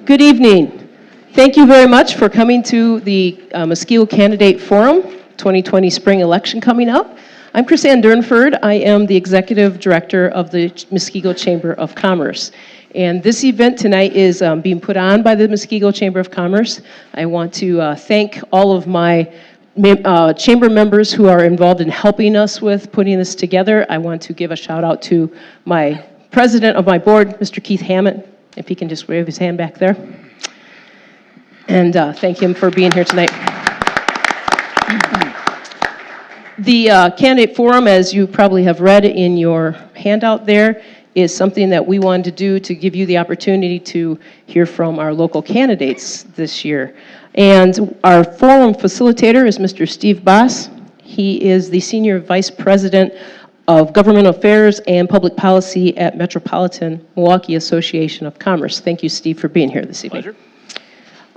Good evening. Thank you very much for coming to the Muskego Candidate Forum 2020 spring election coming up. I'm Chris-Ann Durnford. I am the Executive Director of the Muskego Chamber of Commerce. And this event tonight is being put on by the Muskego Chamber of Commerce. I want to thank all of my chamber members who are involved in helping us with putting this together. I want to give a shout out to my president of my board, Mr. Keith Hammett, if he can just wave his hand back there. And thank him for being here tonight. The candidate forum, as you probably have read in your handout there, is something that we wanted to do to give you the opportunity to hear from our local candidates this year. And our forum facilitator is Mr. Steve Baas. He is the Senior Vice President of Government Affairs and Public Policy at Metropolitan Milwaukee Association of Commerce. Thank you, Steve, for being here this evening. Pleasure.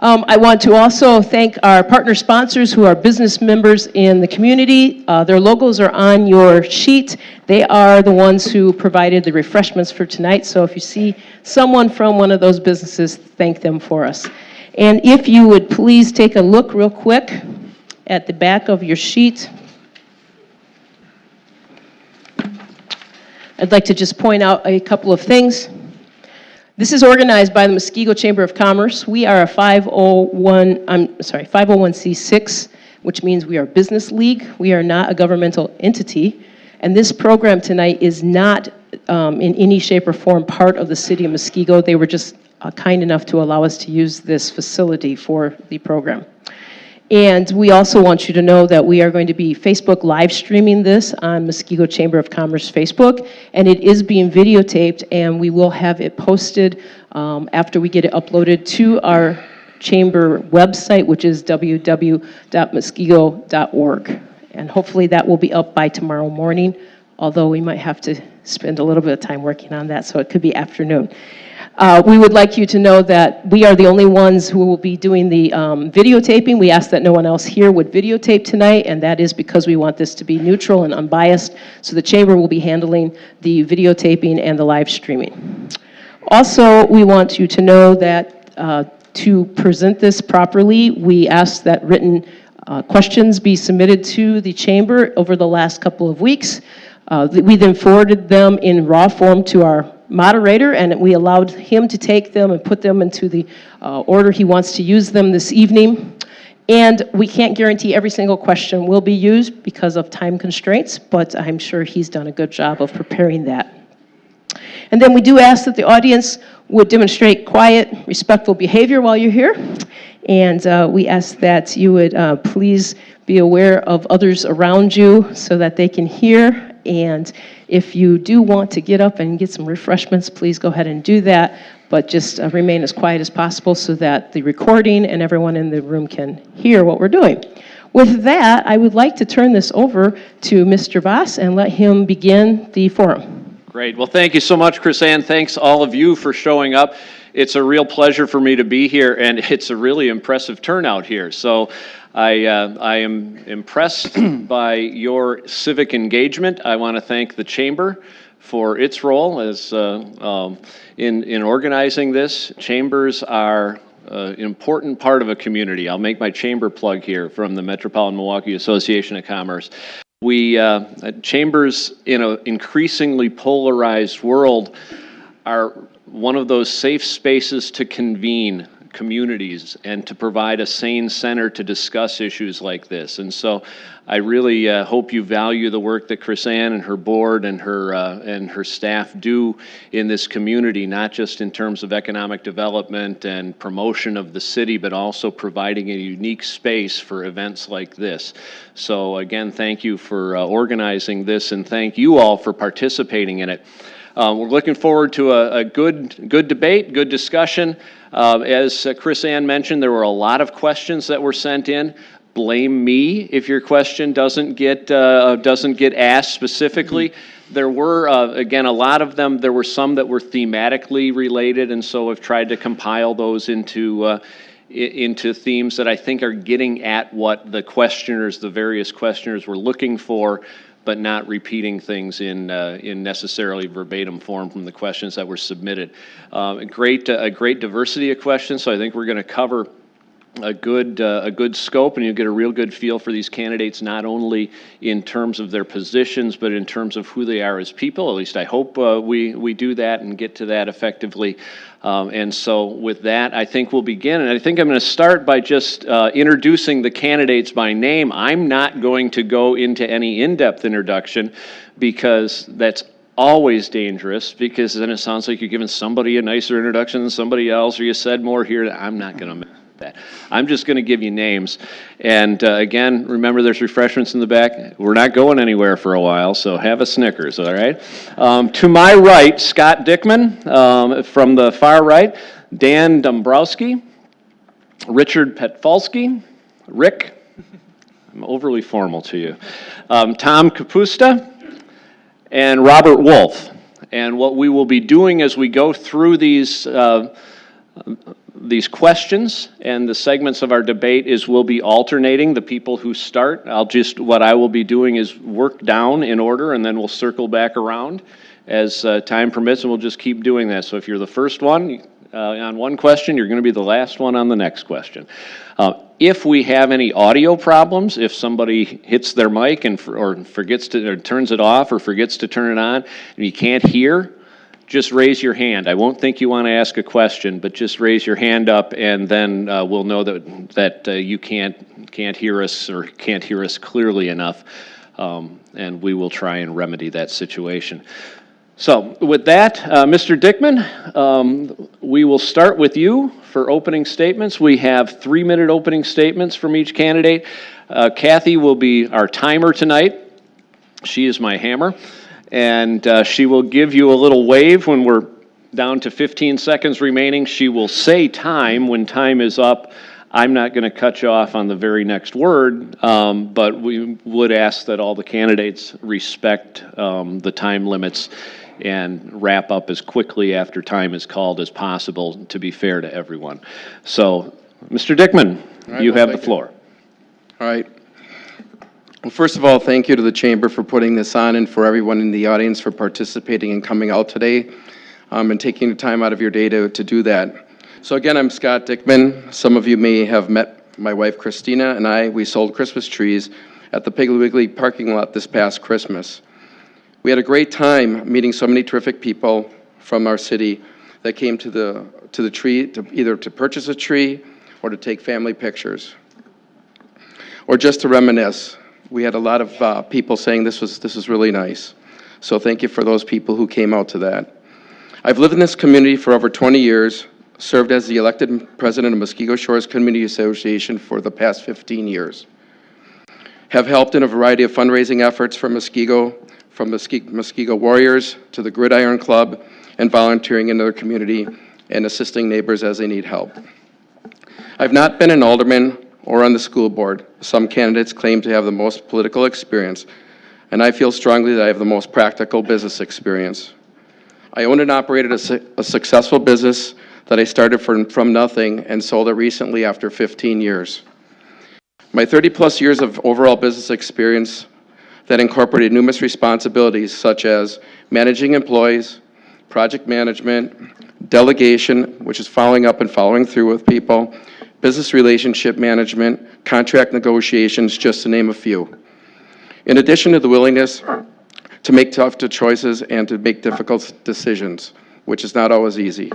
I want to also thank our partner sponsors who are business members in the community. Their logos are on your sheet. They are the ones who provided the refreshments for tonight. So if you see someone from one of those businesses, thank them for us. And if you would please take a look real quick at the back of your sheet. I'd like to just point out a couple of things. This is organized by the Muskego Chamber of Commerce. We are a 501c6, which means we are a business league. We are not a governmental entity. And this program tonight is not in any shape or form part of the city of Muskego. They were just kind enough to allow us to use this facility for the program. And we also want you to know that we are going to be Facebook live streaming this on Muskego Chamber of Commerce Facebook, and it is being videotaped, and we will have it posted after we get it uploaded to our chamber website, which is www.muskego.org. And hopefully that will be up by tomorrow morning, although we might have to spend a little bit of time working on that, so it could be afternoon. We would like you to know that we are the only ones who will be doing the videotaping. We ask that no one else here would videotape tonight, and that is because we want this to be neutral and unbiased. So the chamber will be handling the videotaping and the live streaming. Also, we want you to know that to present this properly, we ask that written questions be submitted to the chamber over the last couple of weeks. We then forwarded them in raw form to our moderator, and we allowed him to take them and put them into the order he wants to use them this evening. And we can't guarantee every single question will be used because of time constraints, but I'm sure he's done a good job of preparing that. And then we do ask that the audience would demonstrate quiet, respectful behavior while you're here. And we ask that you would please be aware of others around you so that they can hear. And if you do want to get up and get some refreshments, please go ahead and do that. But just remain as quiet as possible so that the recording and everyone in the room can hear what we're doing. With that, I would like to turn this over to Mr. Baas and let him begin the forum. Great. Well, thank you so much, Chris-Ann. Thanks all of you for showing up. It's a real pleasure for me to be here, and it's a really impressive turnout here. So I am impressed by your civic engagement. I want to thank the Chamber for its role as in organizing this. Chambers are an important part of a community. I'll make my chamber plug here from the Metropolitan Milwaukee Association of Commerce. We chambers in an increasingly polarized world are one of those safe spaces to convene communities and to provide a sane center to discuss issues like this. And so I really hope you value the work that Chris-Ann and her board and her staff do in this community, not just in terms of economic development and promotion of the city, but also providing a unique space for events like this. So again, thank you for organizing this, and thank you all for participating in it. We're looking forward to a good debate, good discussion. As Chris-Ann mentioned, there were a lot of questions that were sent in. Blame me if your question doesn't get asked specifically. There were, again, a lot of them. There were some that were thematically related, and so I've tried to compile those into themes that I think are getting at what the various questioners were looking for. but not repeating things in necessarily verbatim form from the questions that were submitted. A great diversity of questions, so I think we're going to cover a good scope, and you get a real good feel for these candidates, not only in terms of their positions, but in terms of who they are as people. At least I hope we do that and get to that effectively. And so with that, I think we'll begin. And I think I'm going to start by just introducing the candidates by name. I'm not going to go into any in-depth introduction because that's always dangerous, because then it sounds like you're giving somebody a nicer introduction than somebody else, or you said more here. I'm not going to that. I'm just going to give you names. And again, remember there's refreshments in the back. We're not going anywhere for a while, so have a Snickers, all right? To my right, Scott Dickmann. From the far right, Dan Dombrowski, Richard Petfalski, Rick, I'm overly formal to you, Tom Kapusta, and Robert Wolfe. And what we will be doing as we go through these questions and the segments of our debate is we'll be alternating the people who start. What I will be doing is work down in order, and then we'll circle back around as time permits, and we'll just keep doing that. So if you're the first one on one question, you're going to be the last one on the next question. If we have any audio problems, if somebody hits their mic or forgets to, or turns it off or forgets to turn it on, and you can't hear, just raise your hand. I won't think you want to ask a question, but just raise your hand up, and then we'll know that you can't hear us or can't hear us clearly enough, and we will try and remedy that situation. So with that, Mr. Dickmann, we will start with you for opening statements. We have 3-minute opening statements from each candidate. Kathy will be our timer tonight. She is my hammer. And she will give you a little wave when we're down to 15 seconds remaining. She will say time when time is up. I'm not going to cut you off on the very next word, but we would ask that all the candidates respect the time limits and wrap up as quickly after time is called as possible to be fair to everyone. So, Mr. Dickmann, you have the floor. All right. Well, first of all, thank you to the Chamber for putting this on, and for everyone in the audience for participating and coming out today and taking the time out of your day to do that. So again, I'm Scott Dickmann. Some of you may have met my wife Christina and we sold Christmas trees at the Piggly Wiggly parking lot this past Christmas. We had a great time meeting so many terrific people from our city that came to the tree either to purchase a tree or to take family pictures or just to reminisce. We had a lot of people saying this was really nice. So thank you for those people who came out to that. I've lived in this community for over 20 years, served as the elected president of Muskego Shores Community Association for the past 15 years. Have helped in a variety of fundraising efforts for Muskego, from Muskego Warriors to the Gridiron Club, and volunteering in their community and assisting neighbors as they need help. I've not been an alderman or on the school board. Some candidates claim to have the most political experience, and I feel strongly that I have the most practical business experience. I owned and operated a successful business that I started from nothing and sold it recently after 15 years. My 30-plus years of overall business experience that incorporated numerous responsibilities such as managing employees, project management, delegation, which is following up and following through with people, business relationship management, contract negotiations, just to name a few. In addition to the willingness to make tough choices and to make difficult decisions, which is not always easy.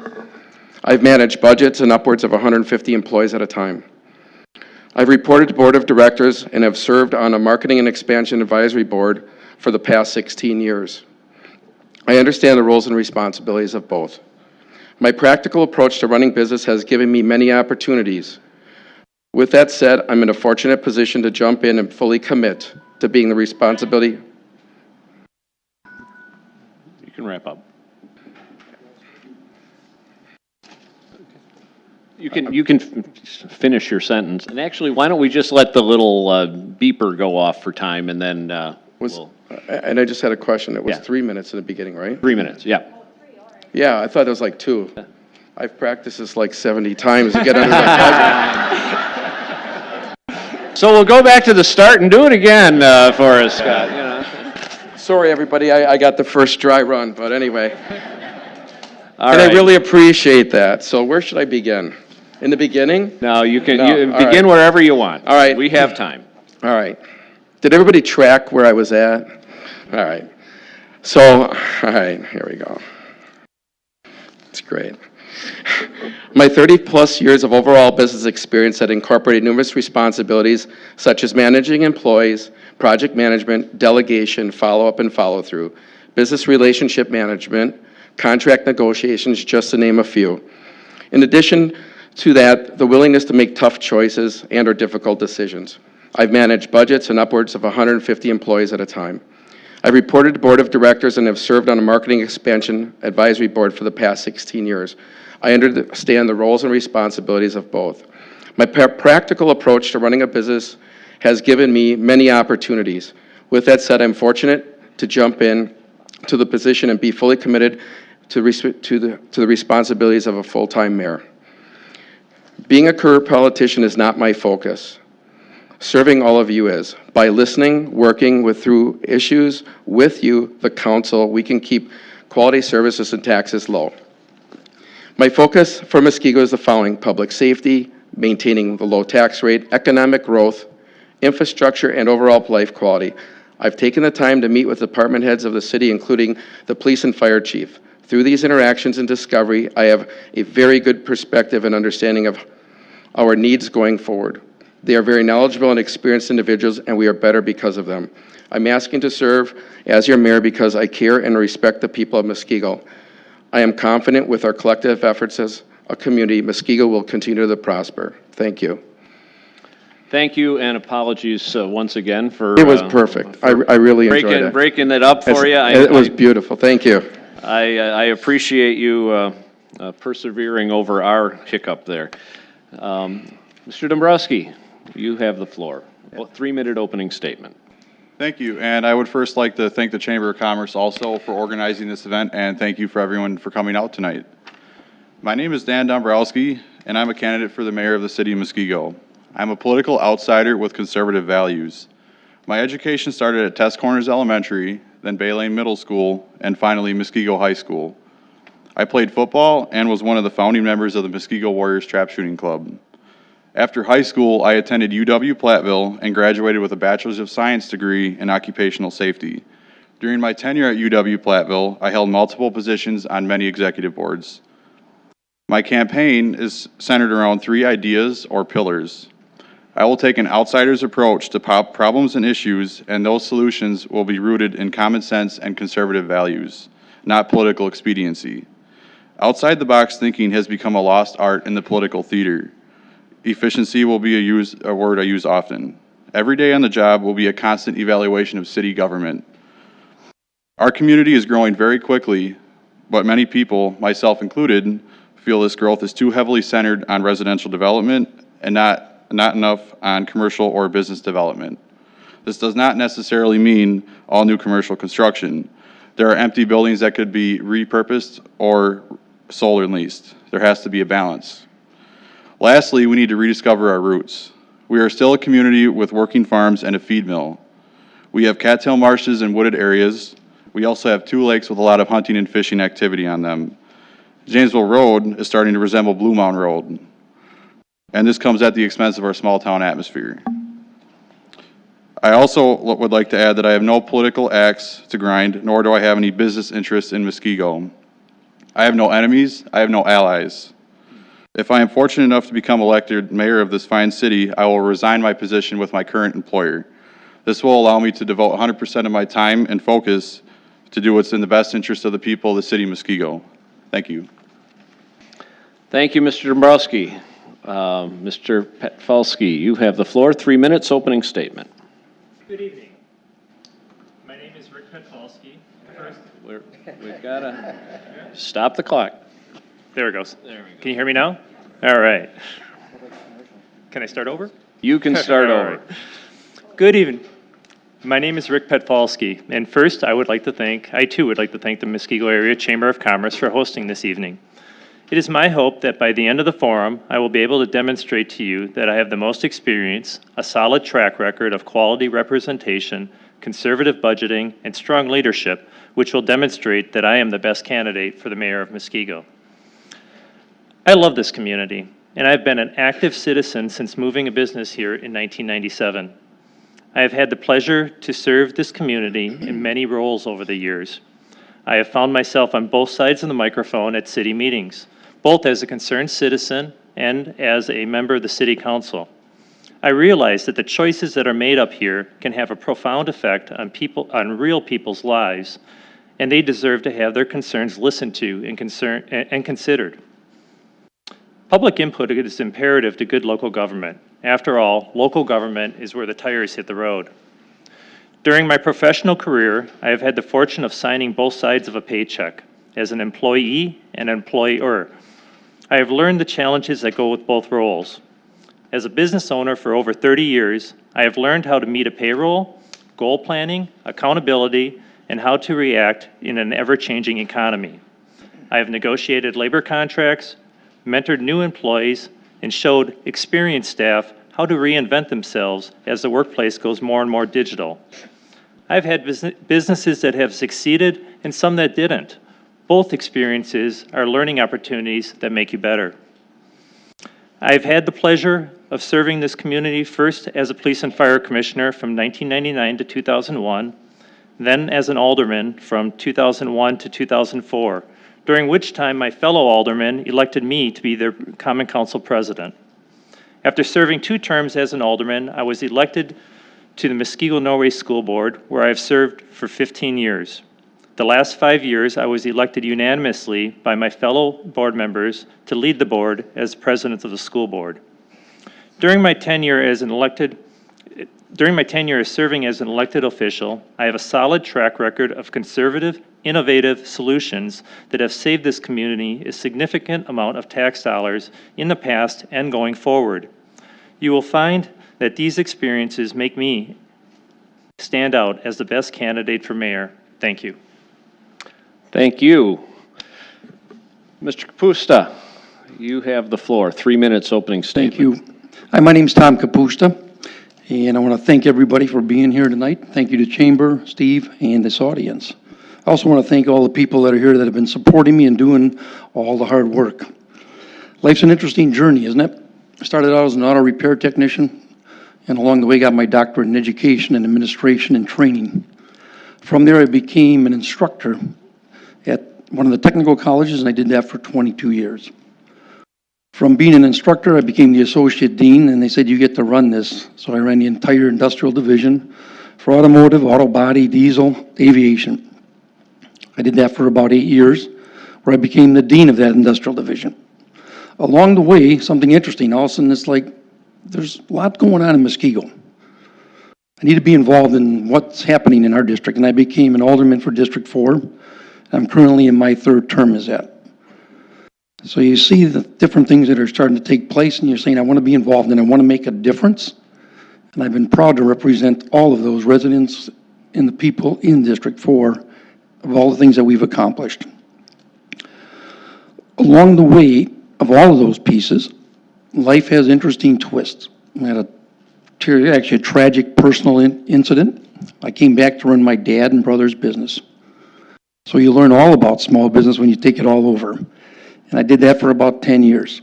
I've managed budgets and upwards of 150 employees at a time. I've reported to board of directors and have served on a marketing and expansion advisory board for the past 16 years. I understand the roles and responsibilities of both. My practical approach to running business has given me many opportunities. With that said, I'm in a fortunate position to jump in and fully commit to being the responsibility. You can wrap up. You can finish your sentence. And actually, why don't we just let the little beeper go off for time, and then And I just had a question. It was 3 minutes in the beginning, right? 3 minutes, yeah. Yeah, I thought it was like 2. I've practiced this like 70 times to get under that buzzer. So we'll go back to the start and do it again for us, Scott. You know. Sorry, everybody, I got the first dry run, but anyway. All And right. I really appreciate that. So where should I begin? In the beginning? No, you can No, you all begin right. wherever you want. All right. We have time. All right. Did everybody track where I was at? All right. So, all right, here we go. It's great. My 30-plus years of overall business experience that incorporated numerous responsibilities such as managing employees, project management, delegation, follow-up and follow-through, business relationship management, contract negotiations, just to name a few. In addition to that, the willingness to make tough choices and or difficult decisions. I've managed budgets and upwards of 150 employees at a time. I've reported to board of directors and have served on a marketing expansion advisory board for the past 16 years. I understand the roles and responsibilities of both. My practical approach to running a business has given me many opportunities. With that said, I'm fortunate to jump in to the position and be fully committed to the responsibilities of a full-time mayor. Being a career politician is not my focus. Serving all of you is. By listening, working through issues with you, the council, we can keep quality services and taxes low. My focus for Muskego is the following: public safety, maintaining the low tax rate, economic growth, infrastructure, and overall life quality. I've taken the time to meet with department heads of the city, including the police and fire chief. Through these interactions and discovery, I have a very good perspective and understanding of our needs going forward. They are very knowledgeable and experienced individuals, and we are better because of them. I'm asking to serve as your mayor because I care and respect the people of Muskego. I am confident with our collective efforts as a community, Muskego will continue to prosper. Thank you. Thank you, and apologies once again for... It was perfect. I really enjoyed it. Breaking it up for you. It was beautiful. Thank you. I appreciate you persevering over our hiccup there. Mr. Dombrowski, you have the floor. A 3-minute opening statement. Thank you, and I would first like to thank the Chamber of Commerce also for organizing this event, and thank you for everyone for coming out tonight. My name is Dan Dombrowski, and I'm a candidate for the mayor of the city of Muskego. I'm a political outsider with conservative values. My education started at Test Corners Elementary, then Bay Lane Middle School, and finally Muskego High School. I played football and was one of the founding members of the Muskego Warriors Trap Shooting Club. After high school, I attended UW-Platteville and graduated with a Bachelor's of Science degree in Occupational Safety. During my tenure at UW-Platteville, I held multiple positions on many executive boards. My campaign is centered around 3 ideas or pillars. I will take an outsider's approach to problems and issues, and those solutions will be rooted in common sense and conservative values, not political expediency. Outside-the-box thinking has become a lost art in the political theater. Efficiency will be a word I use often. Every day on the job will be a constant evaluation of city government. Our community is growing very quickly, but many people, myself included, feel this growth is too heavily centered on residential development and not enough on commercial or business development. This does not necessarily mean all new commercial construction. There are empty buildings that could be repurposed or sold and leased. There has to be a balance. Lastly, we need to rediscover our roots. We are still a community with working farms and a feed mill. We have cattail marshes and wooded areas. We also have 2 lakes with a lot of hunting and fishing activity on them. Janesville Road is starting to resemble Blue Mountain Road, and this comes at the expense of our small town atmosphere. I also would like to add that I have no political axe to grind, nor do I have any business interests in Muskego. I have no enemies, I have no allies. If I am fortunate enough to become elected mayor of this fine city, I will resign my position with my current employer. This will allow me to devote 100% of my time and focus to do what's in the best interest of the people of the city of Muskego. Thank you. Thank you, Mr. Dombrowski. Mr. Petfalski, you have the floor. 3 minutes, opening statement. Good evening. My name is Rick Petfalski. First, We've got to stop the clock. there it goes. There we go. Can you hear me now? All right. Can I start over? You can start All over. right. Good evening. My name is Rick Petfalski, and first I too would like to thank the Muskego Area Chamber of Commerce for hosting this evening. It is my hope that by the end of the forum, I will be able to demonstrate to you that I have the most experience, a solid track record of quality representation, conservative budgeting, and strong leadership, which will demonstrate that I am the best candidate for the mayor of Muskego. I love this community, and I've been an active citizen since moving a business here in 1997. I have had the pleasure to serve this community in many roles over the years. I have found myself on both sides of the microphone at city meetings, both as a concerned citizen and as a member of the city council. I realize that the choices that are made up here can have a profound effect on real people's lives, and they deserve to have their concerns listened to and considered. Public input is imperative to good local government. After all, local government is where the tires hit the road. During my professional career, I have had the fortune of signing both sides of a paycheck, as an employee and an employer. I have learned the challenges that go with both roles. As a business owner for over 30 years, I have learned how to meet a payroll, goal planning, accountability, and how to react in an ever-changing economy. I have negotiated labor contracts, mentored new employees, and showed experienced staff how to reinvent themselves as the workplace goes more and more digital. I've had businesses that have succeeded and some that didn't. Both experiences are learning opportunities that make you better. I've had the pleasure of serving this community first as a police and fire commissioner from 1999 to 2001, then as an alderman from 2001 to 2004, during which time my fellow aldermen elected me to be their Common Council president. After serving 2 terms as an alderman, I was elected to the Muskego Norway School Board, where I have served for 15 years. The last 5 years, I was elected unanimously by my fellow board members to lead the board as president of the school board. During my tenure as serving as an elected official, I have a solid track record of conservative, innovative solutions that have saved this community a significant amount of tax dollars in the past and going forward. You will find that these experiences make me stand out as the best candidate for mayor. Thank you. Thank you. Mr. Kapusta, you have the floor. 3 minutes opening statement. Thank you. Hi, my name's Tom Kapusta, and I want to thank everybody for being here tonight. Thank you to Chamber, Steve, and this audience. I also want to thank all the people that are here that have been supporting me and doing all the hard work. Life's an interesting journey, isn't it? I started out as an auto repair technician, and along the way got my doctorate in education and administration and training. From there, I became an instructor at one of the technical colleges, and I did that for 22 years. From being an instructor, I became the associate dean, and they said, you get to run this. So I ran the entire industrial division for automotive, auto body, diesel, aviation. I did that for about 8 years, where I became the dean of that industrial division. Along the way, something interesting, all of a sudden it's like, there's a lot going on in Muskego. I need to be involved in what's happening in our district, and I became an alderman for District 4. I'm currently in my 3rd term as that. So you see the different things that are starting to take place, and you're saying, I want to be involved and I want to make a difference. And I've been proud to represent all of those residents and the people in District 4 of all the things that we've accomplished. Along the way of all of those pieces, life has interesting twists. I had actually a tragic personal incident. I came back to run my dad and brother's business. So you learn all about small business when you take it all over. And I did that for about 10 years.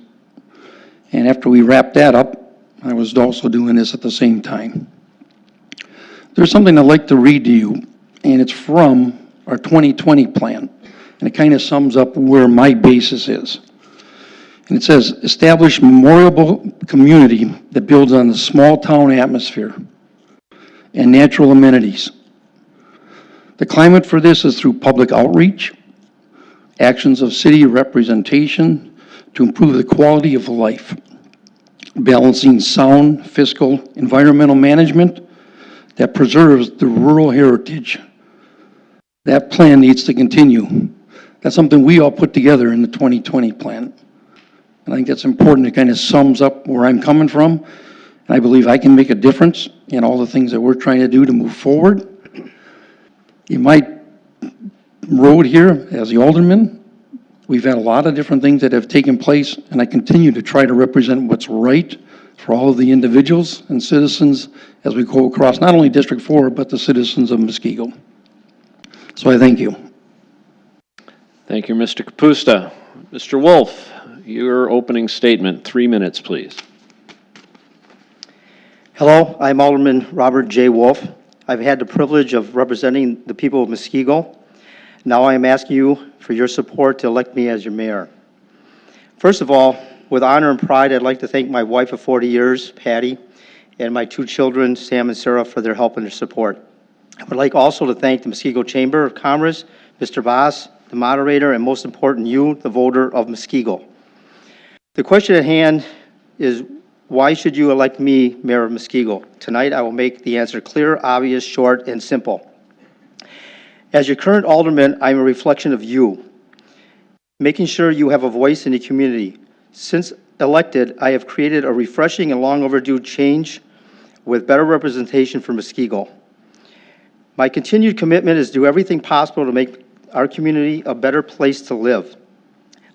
And after we wrapped that up, I was also doing this at the same time. There's something I'd like to read to you, and it's from our 2020 plan. And it kind of sums up where my basis is. And it says, establish memorable community that builds on the small town atmosphere and natural amenities. The climate for this is through public outreach, actions of city representation to improve the quality of life, balancing sound fiscal environmental management that preserves the rural heritage. That plan needs to continue. That's something we all put together in the 2020 plan. And I think that's important. It kind of sums up where I'm coming from. And I believe I can make a difference in all the things that we're trying to do to move forward. In my road here as the alderman, we've had a lot of different things that have taken place, and I continue to try to represent what's right for all of the individuals and citizens as we go across not only District 4, but the citizens of Muskego. So I thank you. Thank you, Mr. Kapusta. Mr. Wolfe, your opening statement, 3 minutes, please. Hello, I'm Alderman Robert J. Wolfe. I've had the privilege of representing the people of Muskego. Now I am asking you for your support to elect me as your mayor. First of all, with honor and pride, I'd like to thank my wife of 40 years, Patty, and my 2 children, Sam and Sarah, for their help and their support. I would like also to thank the Muskego Chamber of Commerce, Mr. Baas, the moderator, and most important, you, the voter of Muskego. The question at hand is, why should you elect me mayor of Muskego? Tonight, I will make the answer clear, obvious, short, and simple. As your current alderman, I am a reflection of you, making sure you have a voice in the community. Since elected, I have created a refreshing and long overdue change with better representation for Muskego. My continued commitment is to do everything possible to make our community a better place to live.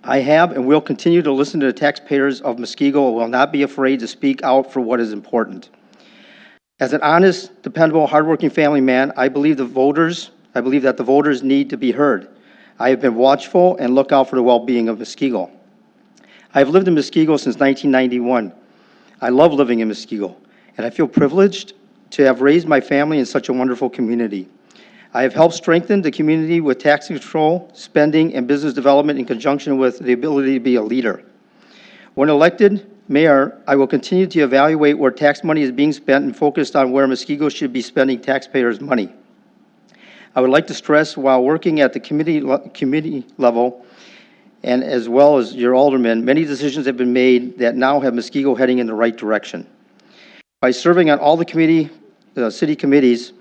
I have and will continue to listen to the taxpayers of Muskego and will not be afraid to speak out for what is important. As an honest, dependable, hardworking family man, I believe that the voters need to be heard. I have been watchful and look out for the well-being of Muskego. I have lived in Muskego since 1991. I love living in Muskego, and I feel privileged to have raised my family in such a wonderful community. I have helped strengthen the community with tax control, spending, and business development in conjunction with the ability to be a leader. When elected mayor, I will continue to evaluate where tax money is being spent and focused on where Muskego should be spending taxpayers' money. I would like to stress, while working at the committee level, and as well as your aldermen, many decisions have been made that now have Muskego heading in the right direction. By serving on all the city committees,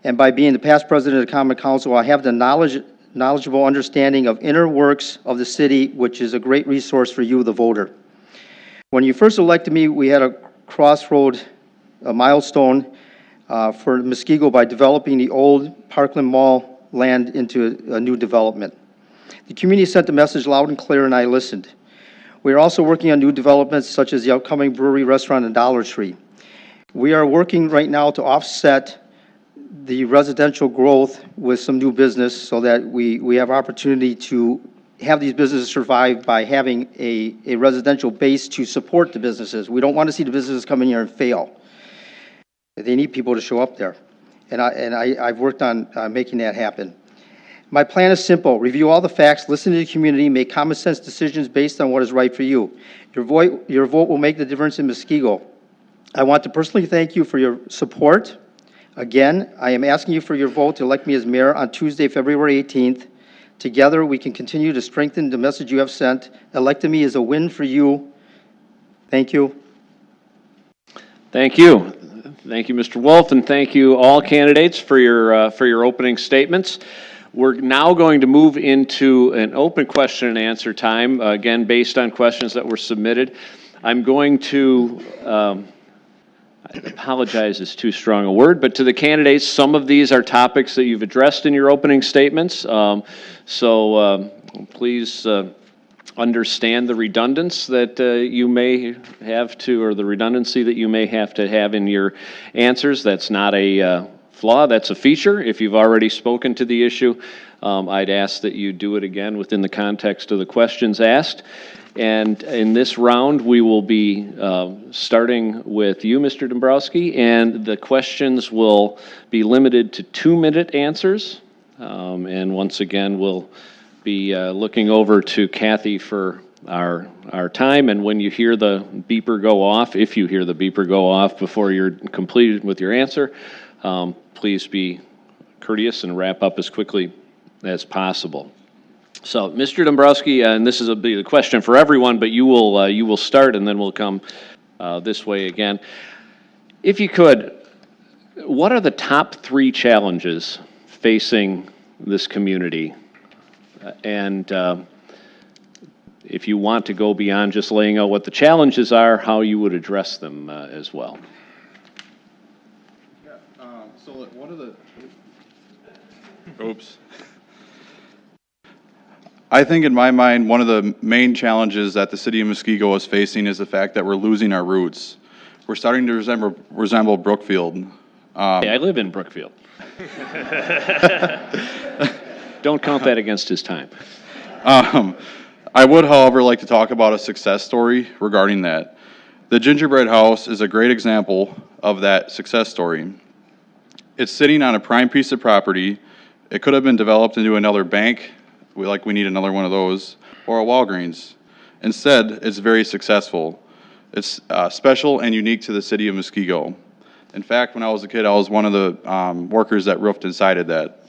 and by being the past president of the Common Council, I have the knowledgeable understanding of inner works of the city, which is a great resource for you, the voter. When you first elected me, we had a crossroad, a milestone for Muskego by developing the old Parkland Mall land into a new development. The community sent the message loud and clear, and I listened. We are also working on new developments such as the upcoming brewery, restaurant, and Dollar Tree. We are working right now to offset the residential growth with some new business so that we have opportunity to have these businesses survive by having a residential base to support the businesses. We don't want to see the businesses come in here and fail. They need people to show up there. And I've worked on making that happen. My plan is simple. Review all the facts, listen to the community, make common sense decisions based on what is right for you. Your vote will make the difference in Muskego. I want to personally thank you for your support. Again, I am asking you for your vote to elect me as mayor on Tuesday, February 18th. Together, we can continue to strengthen the message you have sent. Electing me is a win for you. Thank you. Thank you. Thank you, Mr. Wolfe, and thank you all candidates for your opening statements. We're now going to move into an open question and answer time, again, based on questions that were submitted. I'm going to, I apologize is too strong a word, but to the candidates, some of these are topics that you've addressed in your opening statements. Please understand the redundancy that you may have to, or the redundancy that you may have to have in your answers. That's not a flaw, that's a feature. If you've already spoken to the issue, I'd ask that you do it again within the context of the questions asked. And in this round, we will be starting with you, Mr. Dombrowski, and the questions will be limited to 2-minute answers. And once again, we'll be looking over to Kathy for our time, and when you hear the beeper go off, if you hear the beeper go off before you're completed with your answer, please be courteous and wrap up as quickly as possible. So, Mr. Dombrowski, and this is a question for everyone, but you will start, and then we'll come this way again. If you could, what are the top 3 challenges facing this community? And if you want to go beyond just laying out what the challenges are, how you would address them as well. Yeah, so one of the... Oops. I think in my mind, one of the main challenges that the city of Muskego is facing is the fact that we're losing our roots. We're starting to resemble Brookfield. Hey, I live in Brookfield. Don't count that against his time. I would, however, like to talk about a success story regarding that. The gingerbread house is a great example of that success story. It's sitting on a prime piece of property. It could have been developed into another bank, we need another one of those, or a Walgreens. Instead, it's very successful. It's special and unique to the city of Muskego. In fact, when I was a kid, I was one of the workers that roofed and sided that.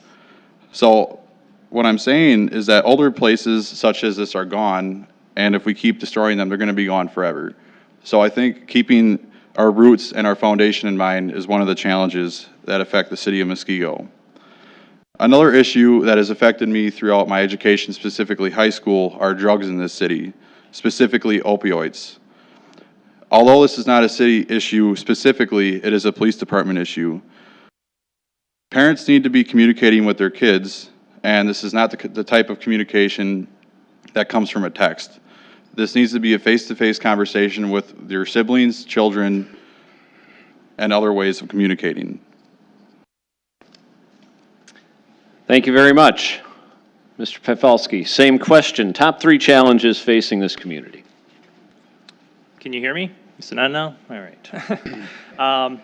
So what I'm saying is that older places such as this are gone, and if we keep destroying them, they're going to be gone forever. So I think keeping our roots and our foundation in mind is one of the challenges that affect the city of Muskego. Another issue that has affected me throughout my education, specifically high school, are drugs in this city, specifically opioids. Although this is not a city issue specifically, it is a police department issue. Parents need to be communicating with their kids, and this is not the type of communication that comes from a text. This needs to be a face-to-face conversation with your siblings, children, and other ways of communicating. Thank you very much. Mr. Petfalski, same question. Top 3 challenges facing this community. Can you hear me? Is it on now? All right. I'm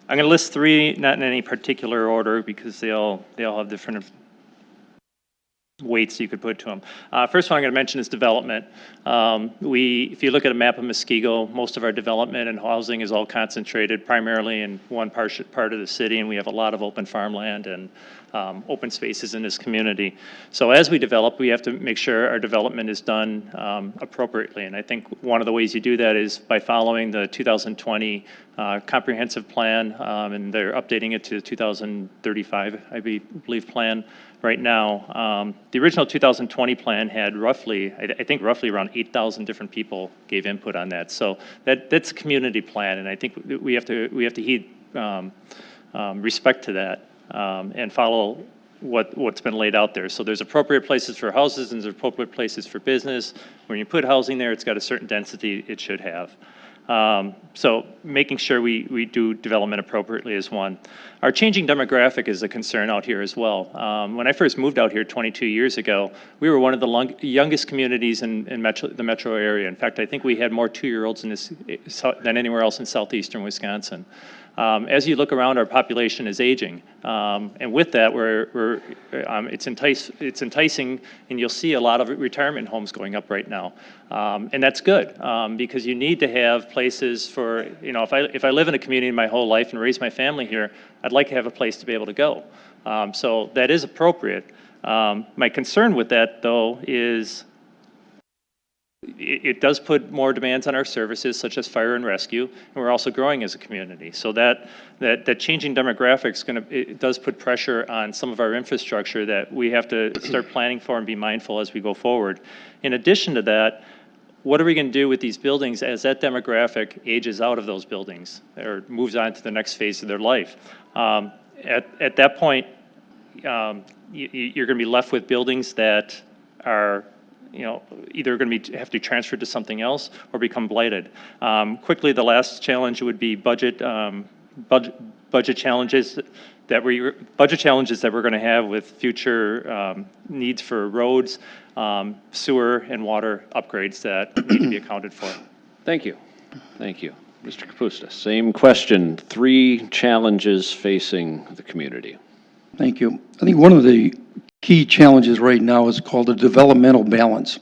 going to list 3, not in any particular order, because they all have different weights you could put to them. First one I'm going to mention is development. If you look at a map of Muskego, most of our development and housing is all concentrated primarily in one part of the city, and we have a lot of open farmland and open spaces in this community. So as we develop, we have to make sure our development is done appropriately, and I think one of the ways you do that is by following the 2020 comprehensive plan, and they're updating it to 2035, I believe, plan right now. The original 2020 plan had roughly, I think roughly around 8,000 different people gave input on that. So that's a community plan, and I think we have to heed respect to that and follow what's been laid out there. So there's appropriate places for houses and there's appropriate places for business. When you put housing there, it's got a certain density it should have. So making sure we do development appropriately is one. Our changing demographic is a concern out here as well. When I first moved out here 22 years ago, we were one of the youngest communities in the metro area. In fact, I think we had more 2-year-olds in this than anywhere else in southeastern Wisconsin. As you look around, our population is aging, and with that, it's enticing, and you'll see a lot of retirement homes going up right now, and that's good because you need to have places for, if I live in a community my whole life and raise my family here, I'd like to have a place to be able to go. So that is appropriate. My concern with that, though, is it does put more demands on our services, such as fire and rescue, and we're also growing as a community. So that changing demographics it does put pressure on some of our infrastructure that we have to start planning for and be mindful as we go forward. In addition to that, what are we going to do with these buildings as that demographic ages out of those buildings or moves on to the next phase of their life? At that point, you're going to be left with buildings that are either going to have to be transferred to something else or become blighted. Quickly, the last challenge would be budget challenges that we're going to have with future needs for roads, sewer, and water upgrades that need to be accounted for. Thank you. Thank you. Mr. Kapusta, same question. 3 challenges facing the community. Thank you. I think one of the key challenges right now is called a developmental balance.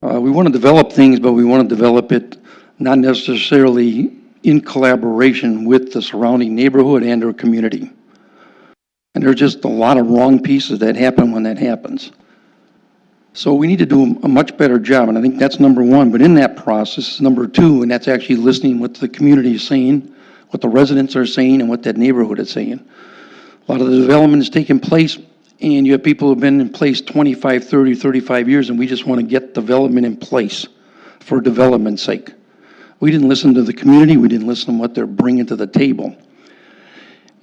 We want to develop things, but we want to develop it not necessarily in collaboration with the surrounding neighborhood and our community. And there's just a lot of wrong pieces that happen when that happens. So we need to do a much better job, and I think that's number 1. But in that process, number 2, and that's actually listening what the community is saying, what the residents are saying, and what that neighborhood is saying. A lot of the development is taking place, and you have people who have been in place 25, 30, 35 years, and we just want to get development in place for development's sake. We didn't listen to the community. We didn't listen to what they're bringing to the table.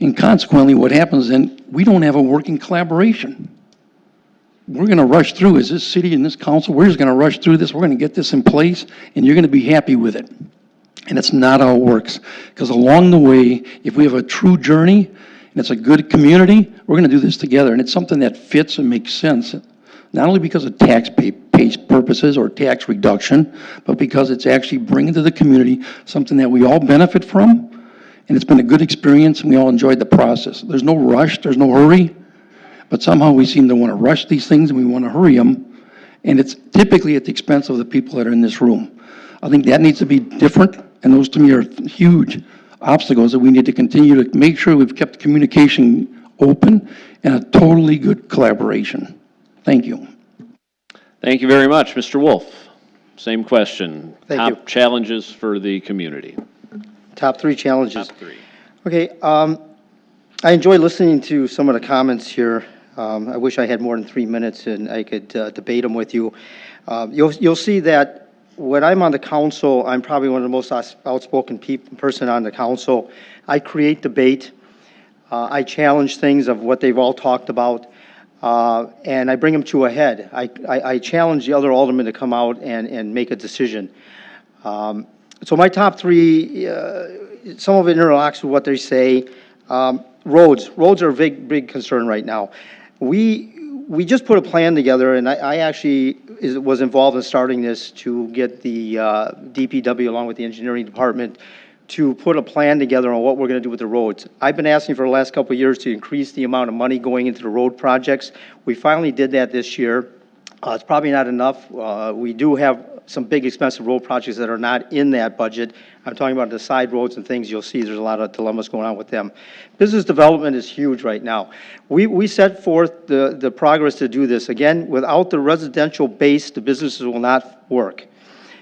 And consequently, what happens then, we don't have a working collaboration. We're going to rush through, as this city and this council, we're just going to rush through this. We're going to get this in place, and you're going to be happy with it. And it's not how it works. Because along the way, if we have a true journey, and it's a good community, we're going to do this together. And it's something that fits and makes sense, not only because of tax purposes or tax reduction, but because it's actually bringing to the community something that we all benefit from. And it's been a good experience, and we all enjoyed the process. There's no rush, there's no hurry, but somehow we seem to want to rush these things, and we want to hurry them. And it's typically at the expense of the people that are in this room. I think that needs to be different, and those to me are huge obstacles that we need to continue to make sure we've kept communication open and a totally good collaboration. Thank you. Thank you very much. Mr. Wolfe, same question. Thank you. Top challenges for the community. Top 3 challenges. Top 3. Okay, I enjoy listening to some of the comments here. I wish I had more than 3 minutes and I could debate them with you. You'll see that when I'm on the council, I'm probably one of the most outspoken person on the council. I create debate. I challenge things of what they've all talked about, and I bring them to a head. I challenge the other aldermen to come out and make a decision. So my top 3, some of it interlocks with what they say. Roads are a big concern right now. We just put a plan together, and I actually was involved in starting this to get the DPW along with the engineering department to put a plan together on what we're going to do with the roads. I've been asking for the last couple of years to increase the amount of money going into the road projects. We finally did that this year. It's probably not enough. We do have some big expensive road projects that are not in that budget. I'm talking about the side roads and things. You'll see there's a lot of dilemmas going on with them. Business development is huge right now. We set forth the progress to do this. Again, without the residential base, the businesses will not work.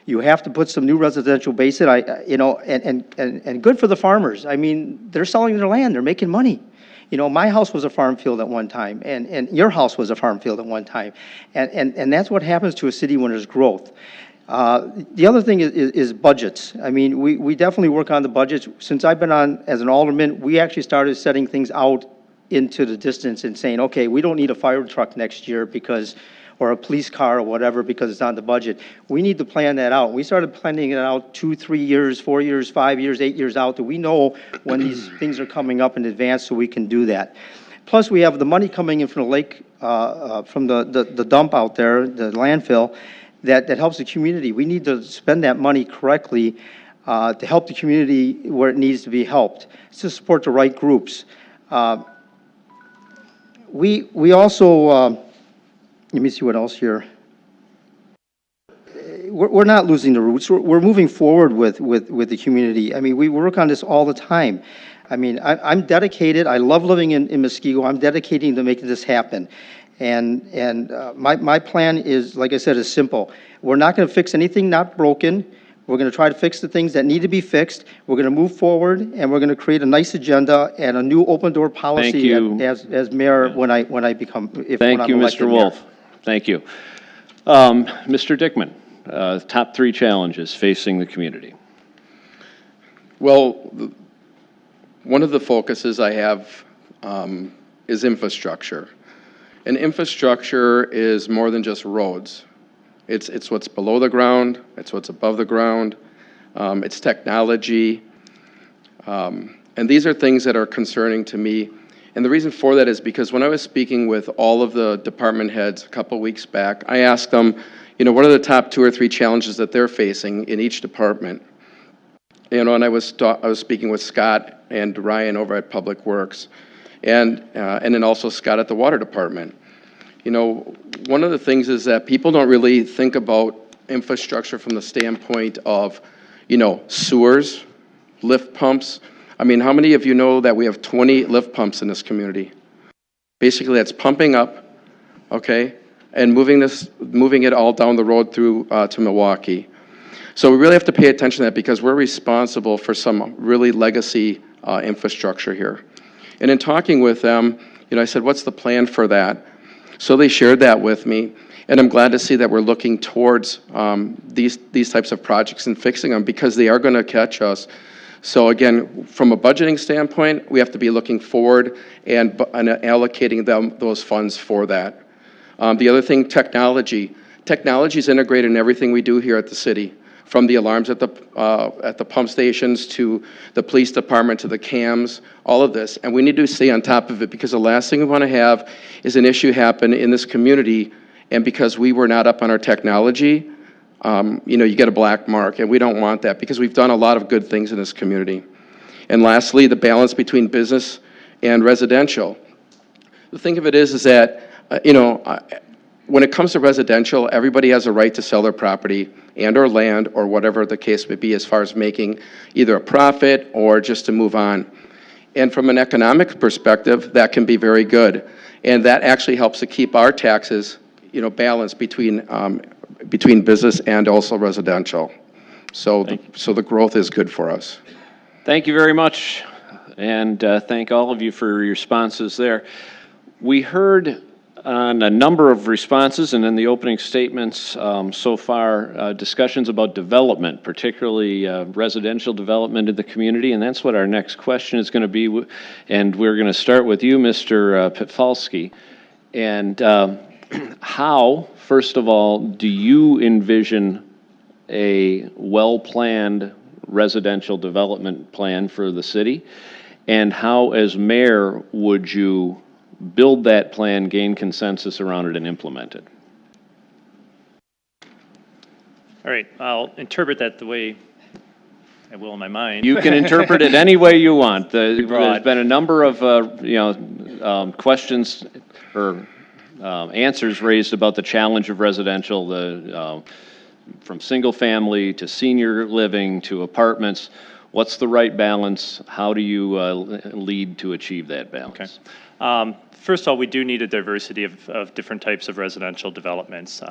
You have to put some new residential base in, and good for the farmers. I mean, they're selling their land, they're making money. You know, my house was a farm field at one time, and your house was a farm field at one time. And that's what happens to a city when there's growth. The other thing is budgets. I mean, we definitely work on the budgets. Since I've been on as an alderman, we actually started setting things out into the distance and saying, okay, we don't need a fire truck next year or a police car or whatever because it's on the budget. We need to plan that out. We started planning it out 2, 3 years, 4 years, 5 years, 8 years out, that we know when these things are coming up in advance so we can do that. Plus, we have the money coming in from the lake, from the dump out there, the landfill, that helps the community. We need to spend that money correctly to help the community where it needs to be helped. It's to support the right groups. We also, let me see what else here. We're not losing the roots. We're moving forward with the community. I mean, we work on this all the time. I mean, I'm dedicated. I love living in Muskego. I'm dedicating to making this happen. And my plan is, like I said, is simple. We're not going to fix anything not broken. We're going to try to fix the things that need to be fixed. We're going to move forward, and we're going to create a nice agenda and a new open door policy as mayor when I become. Thank you, Mr. Wolfe. Thank you. Mr. Dickmann, top 3 challenges facing the community. Well, one of the focuses I have is infrastructure. And infrastructure is more than just roads. It's what's below the ground, it's what's above the ground, it's technology. And these are things that are concerning to me. And the reason for that is because when I was speaking with all of the department heads a couple weeks back, I asked them, you know, what are the top 2 or 3 challenges that they're facing in each department? You know, and I was speaking with Scott and Ryan over at Public Works, and then also Scott at the Water Department. You know, one of the things is that people don't really think about infrastructure from the standpoint of, you know, sewers, lift pumps. I mean, how many of you know that we have 20 lift pumps in this community? Basically, that's pumping up, okay, and moving it all down the road through to Milwaukee. So we really have to pay attention to that because we're responsible for some really legacy infrastructure here. And in talking with them, you know, I said, what's the plan for that? So they shared that with me, and I'm glad to see that we're looking towards these types of projects and fixing them because they are going to catch us. So again, from a budgeting standpoint, we have to be looking forward and allocating those funds for that. The other thing, technology. Technology is integrated in everything we do here at the city, from the alarms at the pump stations to the police department to the cams, all of this. And we need to stay on top of it, because the last thing we want to have is an issue happen in this community, and because we were not up on our technology, you get a black mark, and we don't want that, because we've done a lot of good things in this community. And lastly, the balance between business and residential. The thing of it is that, when it comes to residential, everybody has a right to sell their property and or land or whatever the case may be, as far as making either a profit or just to move on. And from an economic perspective, that can be very good. And that actually helps to keep our taxes, balanced between business and also residential. So the growth is good for us. Thank you very much, and thank all of you for your responses there. We heard on a number of responses and in the opening statements so far, discussions about development, particularly residential development in the community, and that's what our next question is going to be. And we're going to start with you, Mr. Petfalski. And how, first of all, do you envision a well-planned residential development plan for the city? And how, as mayor, would you build that plan, gain consensus around it, and implement it? All right, I'll interpret that the way I will in my mind. You can interpret it any way you want. There's broad. been a number of questions or answers raised about the challenge of residential, from single family to senior living to apartments. What's the right balance? How do you lead to achieve that balance? Okay. First of all, we do need a diversity of different types of residential developments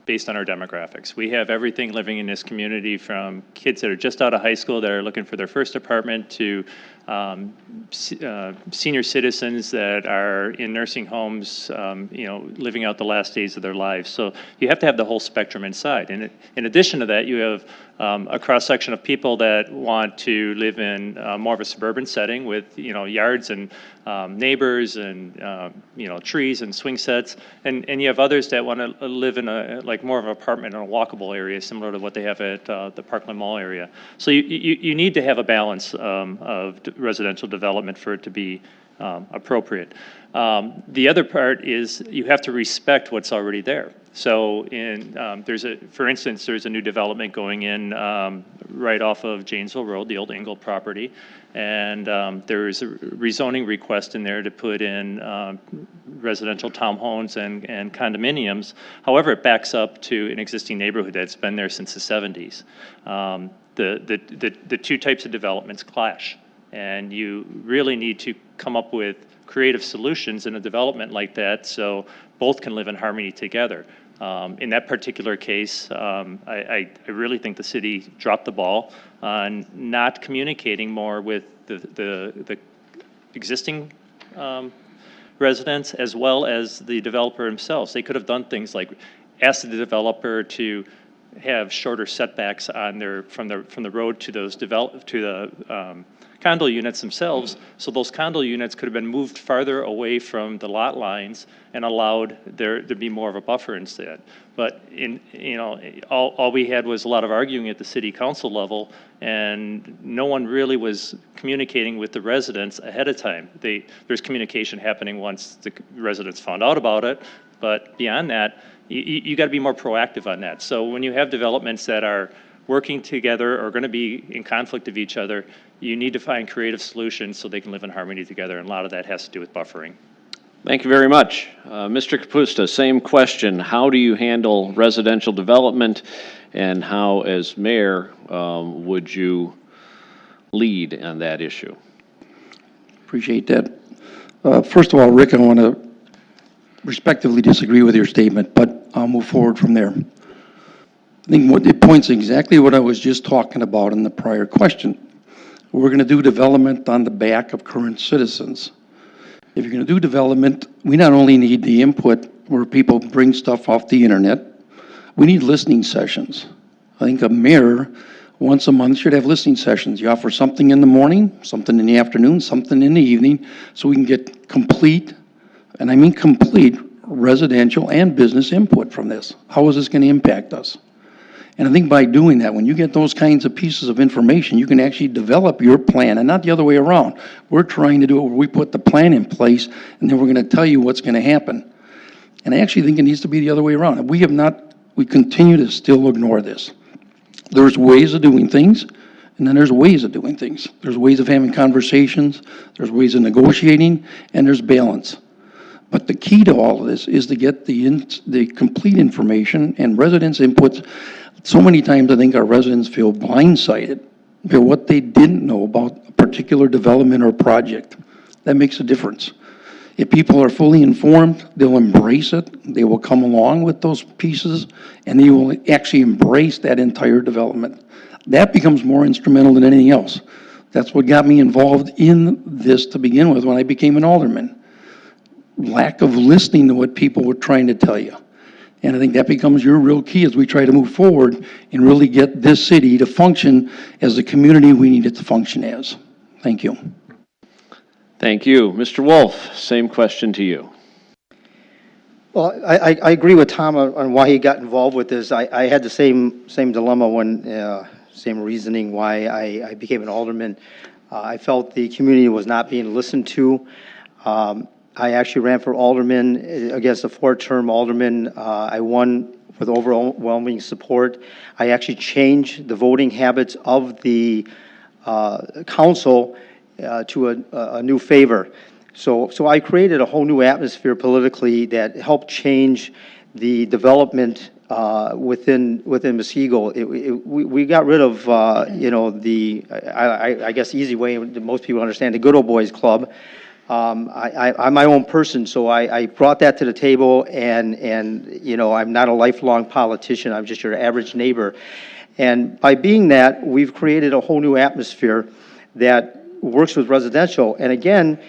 based on our demographics. We have everything living in this community, from kids that are just out of high school that are looking for their first apartment to senior citizens that are in nursing homes, living out the last days of their lives. So you have to have the whole spectrum inside. And in addition to that, you have a cross-section of people that want to live in more of a suburban setting with, yards and neighbors and, trees and swing sets. And you have others that want to live in more of an apartment in a walkable area, similar to what they have at the Parkland Mall area. So you need to have a balance of residential development for it to be appropriate. The other part is you have to respect what's already there. So for instance, there's a new development going in right off of Janesville Road, the old Ingle property, and there's a rezoning request in there to put in residential townhomes and condominiums. However, it backs up to an existing neighborhood that's been there since the 70s. The two types of developments clash, and you really need to come up with creative solutions in a development like that so both can live in harmony together. In that particular case, I really think the city dropped the ball on not communicating more with the existing residents as well as the developer themselves. They could have done things like ask the developer to have shorter setbacks on from the road to those condo units themselves, so those condo units could have been moved farther away from the lot lines and allowed there to be more of a buffer instead. But all we had was a lot of arguing at the city council level, and no one really was communicating with the residents ahead of time. There's communication happening once the residents found out about it, but beyond that, you got to be more proactive on that. So when you have developments that are working together or going to be in conflict of each other, you need to find creative solutions so they can live in harmony together, and a lot of that has to do with buffering. Thank you very much. Mr. Kapusta, same question. How do you handle residential development, and how, as mayor, would you lead on that issue? Appreciate that. First of all, Rick, I want to respectively disagree with your statement, but I'll move forward from there. I think it points exactly what I was just talking about in the prior question. We're going to do development on the back of current citizens. If you're going to do development, we not only need the input where people bring stuff off the internet, we need listening sessions. I think a mayor once a month should have listening sessions. You offer something in the morning, something in the afternoon, something in the evening, so we can get complete, and I mean complete, residential and business input from this. How is this going to impact us? And I think by doing that, when you get those kinds of pieces of information, you can actually develop your plan, and not the other way around. We're trying to do it where we put the plan in place, and then we're going to tell you what's going to happen. And I actually think it needs to be the other way around. We continue to still ignore this. There's ways of doing things, and then there's ways of doing things. There's ways of having conversations, there's ways of negotiating, and there's balance. But the key to all of this is to get the complete information and residents' inputs. So many times I think our residents feel blindsided by what they didn't know about a particular development or project. That makes a difference. If people are fully informed, they'll embrace it, they will come along with those pieces, and they will actually embrace that entire development. That becomes more instrumental than anything else. That's what got me involved in this to begin with when I became an alderman. Lack of listening to what people were trying to tell you. And I think that becomes your real key as we try to move forward and really get this city to function as the community we need it to function as. Thank you. Thank you. Mr. Wolfe, same question to you. Well, I agree with Tom on why he got involved with this. I had the same dilemma same reasoning why I became an alderman. I felt the community was not being listened to. I actually ran for alderman against a four-term alderman. I won with overwhelming support. I actually changed the voting habits of the council to a new favor. So I created a whole new atmosphere politically that helped change the development within Muskego. We got rid of I guess easy way that most people understand, the good old boys club. I'm my own person, so I brought that to the table, and I'm not a lifelong politician. I'm just your average neighbor. And by being that, we've created a whole new atmosphere that works with residential. And again,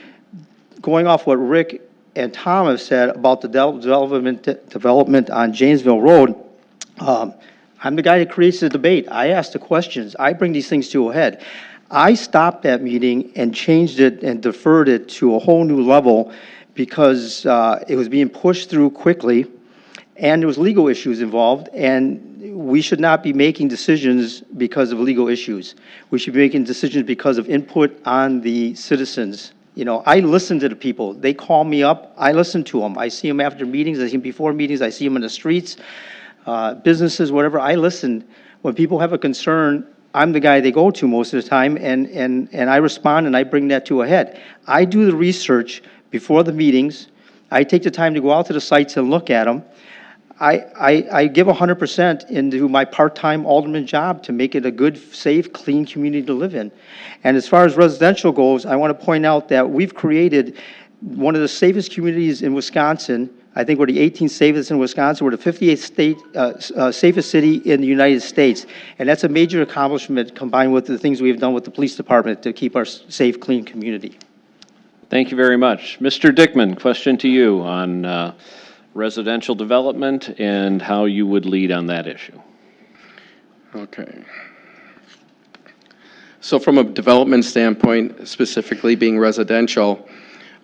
going off what Rick and Tom have said about the development on Janesville Road, I'm the guy that creates the debate. I ask the questions. I bring these things to a head. I stopped that meeting and changed it and deferred it to a whole new level because it was being pushed through quickly, and there was legal issues involved, and we should not be making decisions because of legal issues. We should be making decisions because of input on the citizens. I listen to the people. They call me up. I listen to them. I see them after meetings. I see them before meetings. I see them in the streets, businesses, whatever. I listen. When people have a concern, I'm the guy they go to most of the time, and I respond, and I bring that to a head. I do the research before the meetings. I take the time to go out to the sites and look at them. I give 100% into my part-time alderman job to make it a good, safe, clean community to live in. And as far as residential goes, I want to point out that we've created one of the safest communities in Wisconsin. I think we're the 18th safest in Wisconsin. We're the 58th safest city in the United States. And that's a major accomplishment combined with the things we've done with the police department to keep our safe, clean community. Thank you very much. Mr. Dickmann, question to you on residential development and how you would lead on that issue. Okay. So from a development standpoint, specifically being residential,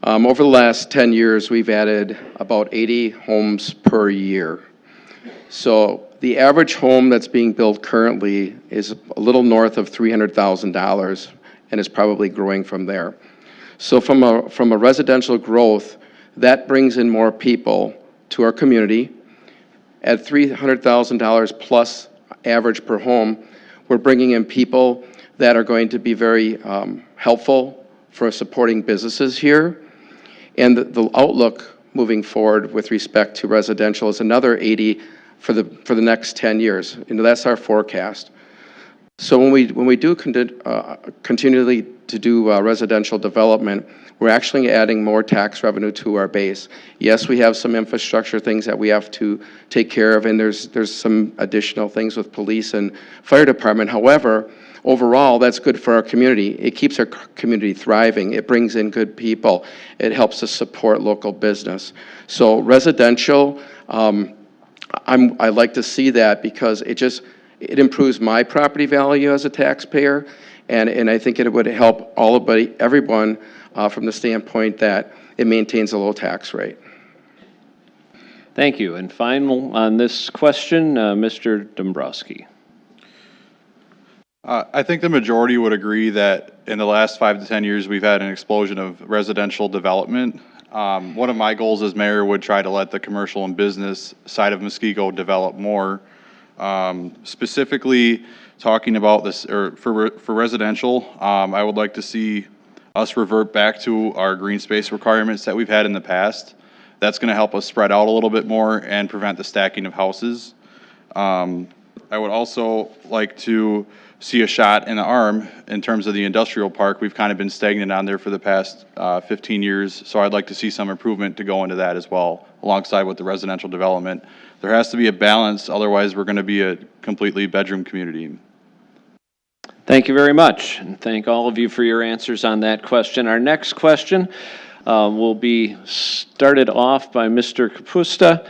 over the last 10 years, we've added about 80 homes per year. So the average home that's being built currently is a little north of $300,000 and is probably growing from there. So from a residential growth, that brings in more people to our community. At $300,000 plus average per home, we're bringing in people that are going to be very helpful for supporting businesses here. And the outlook moving forward with respect to residential is another 80 for the next 10 years. That's our forecast. So when we do continually to do residential development, we're actually adding more tax revenue to our base. Yes, we have some infrastructure things that we have to take care of, and there's some additional things with police and fire department. However, overall, that's good for our community. It keeps our community thriving. It brings in good people. It helps us support local business. So residential, I like to see that because it improves my property value as a taxpayer, and I think it would help everyone from the standpoint that it maintains a low tax rate. Thank you. And final on this question, Mr. Dombrowski. I think the majority would agree that in the last 5 to 10 years, we've had an explosion of residential development. One of my goals as mayor would try to let the commercial and business side of Muskego develop more. Specifically talking about this, or for residential, I would like to see us revert back to our green space requirements that we've had in the past. That's going to help us spread out a little bit more and prevent the stacking of houses. I would also like to see a shot in the arm in terms of the industrial park. We've kind of been stagnant on there for the past 15 years, so I'd like to see some improvement to go into that as well, alongside with the residential development. There has to be a balance, otherwise we're going to be a completely bedroom community. Thank you very much, and thank all of you for your answers on that question. Our next question will be started off by Mr. Kapusta.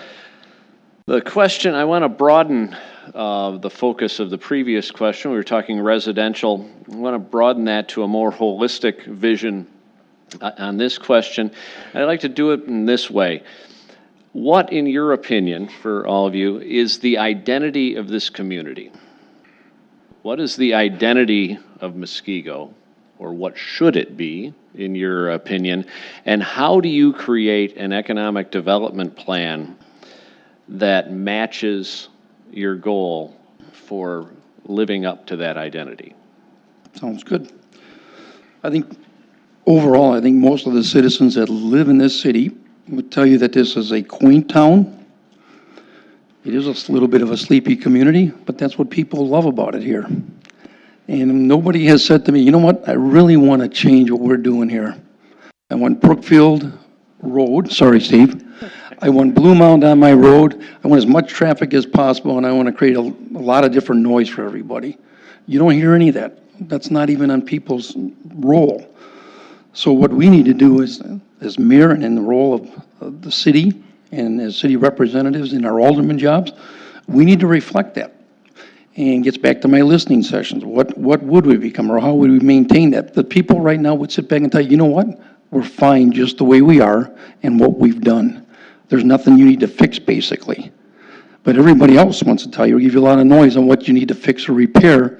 The question, I want to broaden the focus of the previous question. We were talking residential. I want to broaden that to a more holistic vision on this question. I'd like to do it in this way. What, in your opinion, for all of you, is the identity of this community? What is the identity of Muskego, or what should it be, in your opinion? And how do you create an economic development plan that matches your goal for living up to that identity? Sounds good. I think overall, I think most of the citizens that live in this city would tell you that this is a quaint town. It is a little bit of a sleepy community, but that's what people love about it here. And nobody has said to me, you know what, I really want to change what we're doing here. I want Brookfield Road, sorry, Steve. I want Blue Mound on my road. I want as much traffic as possible, and I want to create a lot of different noise for everybody. You don't hear any of that. That's not even on people's role. So what we need to do is, as mayor and in the role of the city and as city representatives in our alderman jobs, we need to reflect that. And gets back to my listening sessions. What would we become, or how would we maintain that? The people right now would sit back and tell you know what? We're fine just the way we are and what we've done. There's nothing you need to fix, basically. But everybody else wants to tell you, or give you a lot of noise on what you need to fix or repair.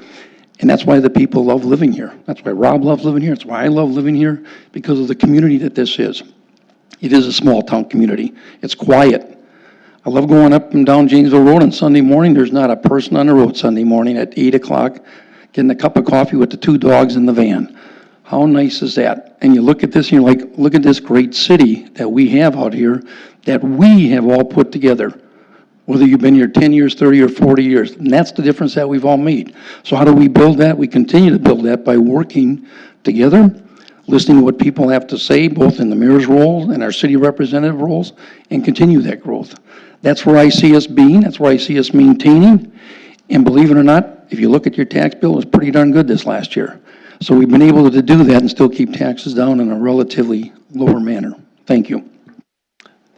And that's why the people love living here. That's why Rob loves living here. That's why I love living here, because of the community that this is. It is a small town community. It's quiet. I love going up and down Janesville Road on Sunday morning. There's not a person on the road Sunday morning at 8 o'clock getting a cup of coffee with the 2 dogs in the van. How nice is that? And you look at this and you're like, look at this great city that we have out here that we have all put together. Whether you've been here 10 years, 30 or 40 years. And that's the difference that we've all made. So how do we build that? We continue to build that by working together, listening to what people have to say, both in the mayor's role and our city representative roles, and continue that growth. That's where I see us being. That's where I see us maintaining. And believe it or not, if you look at your tax bill, it was pretty darn good this last year. So we've been able to do that and still keep taxes down in a relatively lower manner. Thank you.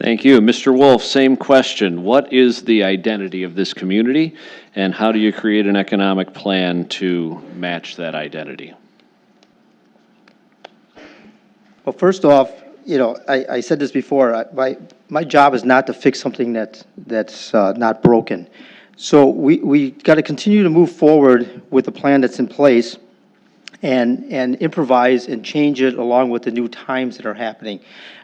Thank you. Mr. Wolfe, same question. What is the identity of this community, and how do you create an economic plan to match that identity? Well, first off, you know, I said this before, my job is not to fix something that's not broken. So we got to continue to move forward with the plan that's in place and improvise and change it along with the new times that are happening.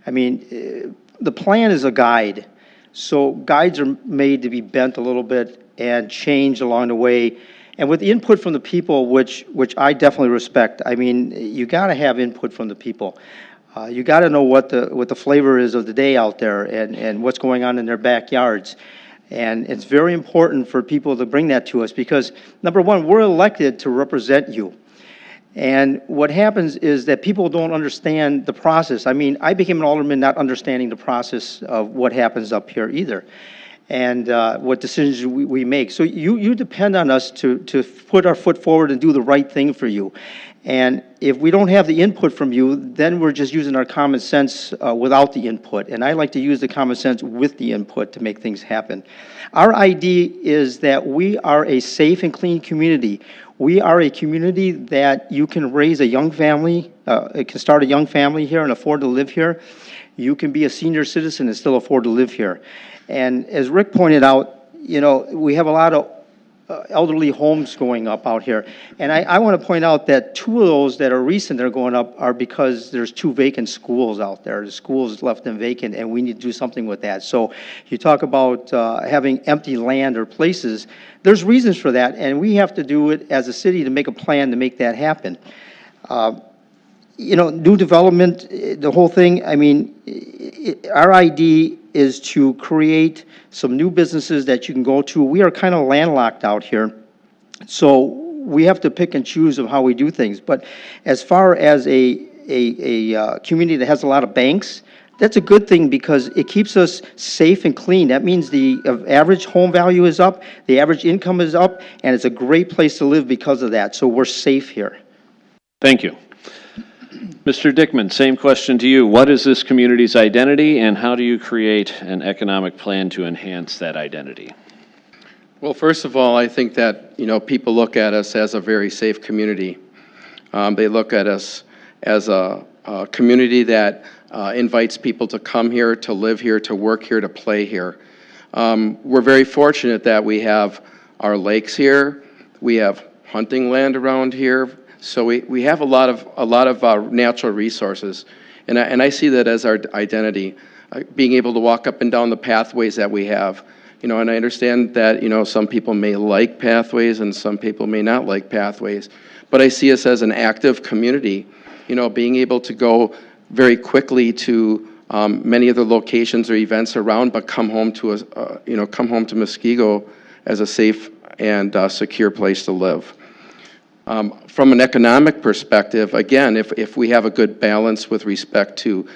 I mean, the plan is a guide. So guides are made to be bent a little bit and changed along the way. And with the input from the people, which I definitely respect. I mean, you got to have input from the people. You got to know what the flavor is of the day out there and what's going on in their backyards. And it's very important for people to bring that to us because, number one, we're elected to represent you. And what happens is that people don't understand the process. I mean, I became an alderman not understanding the process of what happens up here either and what decisions we make. So you depend on us to put our foot forward and do the right thing for you. And if we don't have the input from you, then we're just using our common sense without the input. And I like to use the common sense with the input to make things happen. Our idea is that we are a safe and clean community. We are a community that you can raise a young family, it can start a young family here and afford to live here. You can be a senior citizen and still afford to live here. And as Rick pointed out, you know, we have a lot of elderly homes going up out here. And I want to point out that 2 of those that are recent that are going up are because there's 2 vacant schools out there. The schools left them vacant, and we need to do something with that. So you talk about having empty land or places, there's reasons for that, and we have to do it as a city to make a plan to make that happen. You know, new development, the whole thing, I mean, our idea is to create some new businesses that you can go to. We are kind of landlocked out here, so we have to pick and choose of how we do things. But as far as a community that has a lot of banks, that's a good thing because it keeps us safe and clean. That means the average home value is up, the average income is up, and it's a great place to live because of that. So we're safe here. Thank you. Mr. Dickmann, same question to you. What is this community's identity, and how do you create an economic plan to enhance that identity? Well, first of all, I think that, you know, people look at us as a very safe community. They look at us as a community that invites people to come here, to live here, to work here, to play here. We're very fortunate that we have our lakes here. We have hunting land around here. So we have a lot of natural resources, and I see that as our identity, being able to walk up and down the pathways that we have, you know, and I understand that, you know, some people may like pathways and some people may not like pathways, but I see us as an active community, you know, being able to go very quickly to many of the locations or events around, but come home to Muskego as a safe and secure place to live. From an economic perspective, again, if we have a good balance with respect to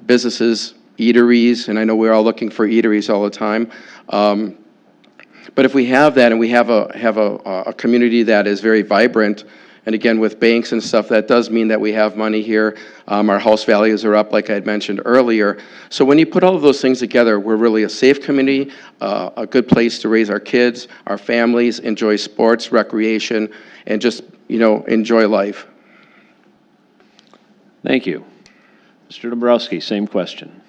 businesses, eateries, and I know we're all looking for eateries all the time, but if we have that and we have a community that is very vibrant, and again, with banks and stuff, that does mean that we have money here. Our house values are up, like I had mentioned earlier. So when you put all of those things together, we're really a safe community, a good place to raise our kids, our families, enjoy sports, recreation, and just, you know, enjoy life. Thank you. Mr. Dombrowski, same question.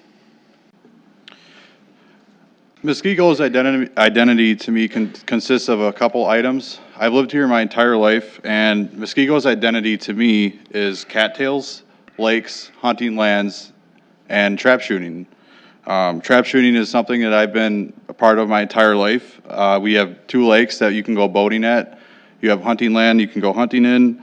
Muskego's identity to me consists of a couple items. I've lived here my entire life, and Muskego's identity to me is cattails, lakes, hunting lands, and trap shooting. Trap shooting is something that I've been a part of my entire life. We have 2 lakes that you can go boating at. You have hunting land you can go hunting in.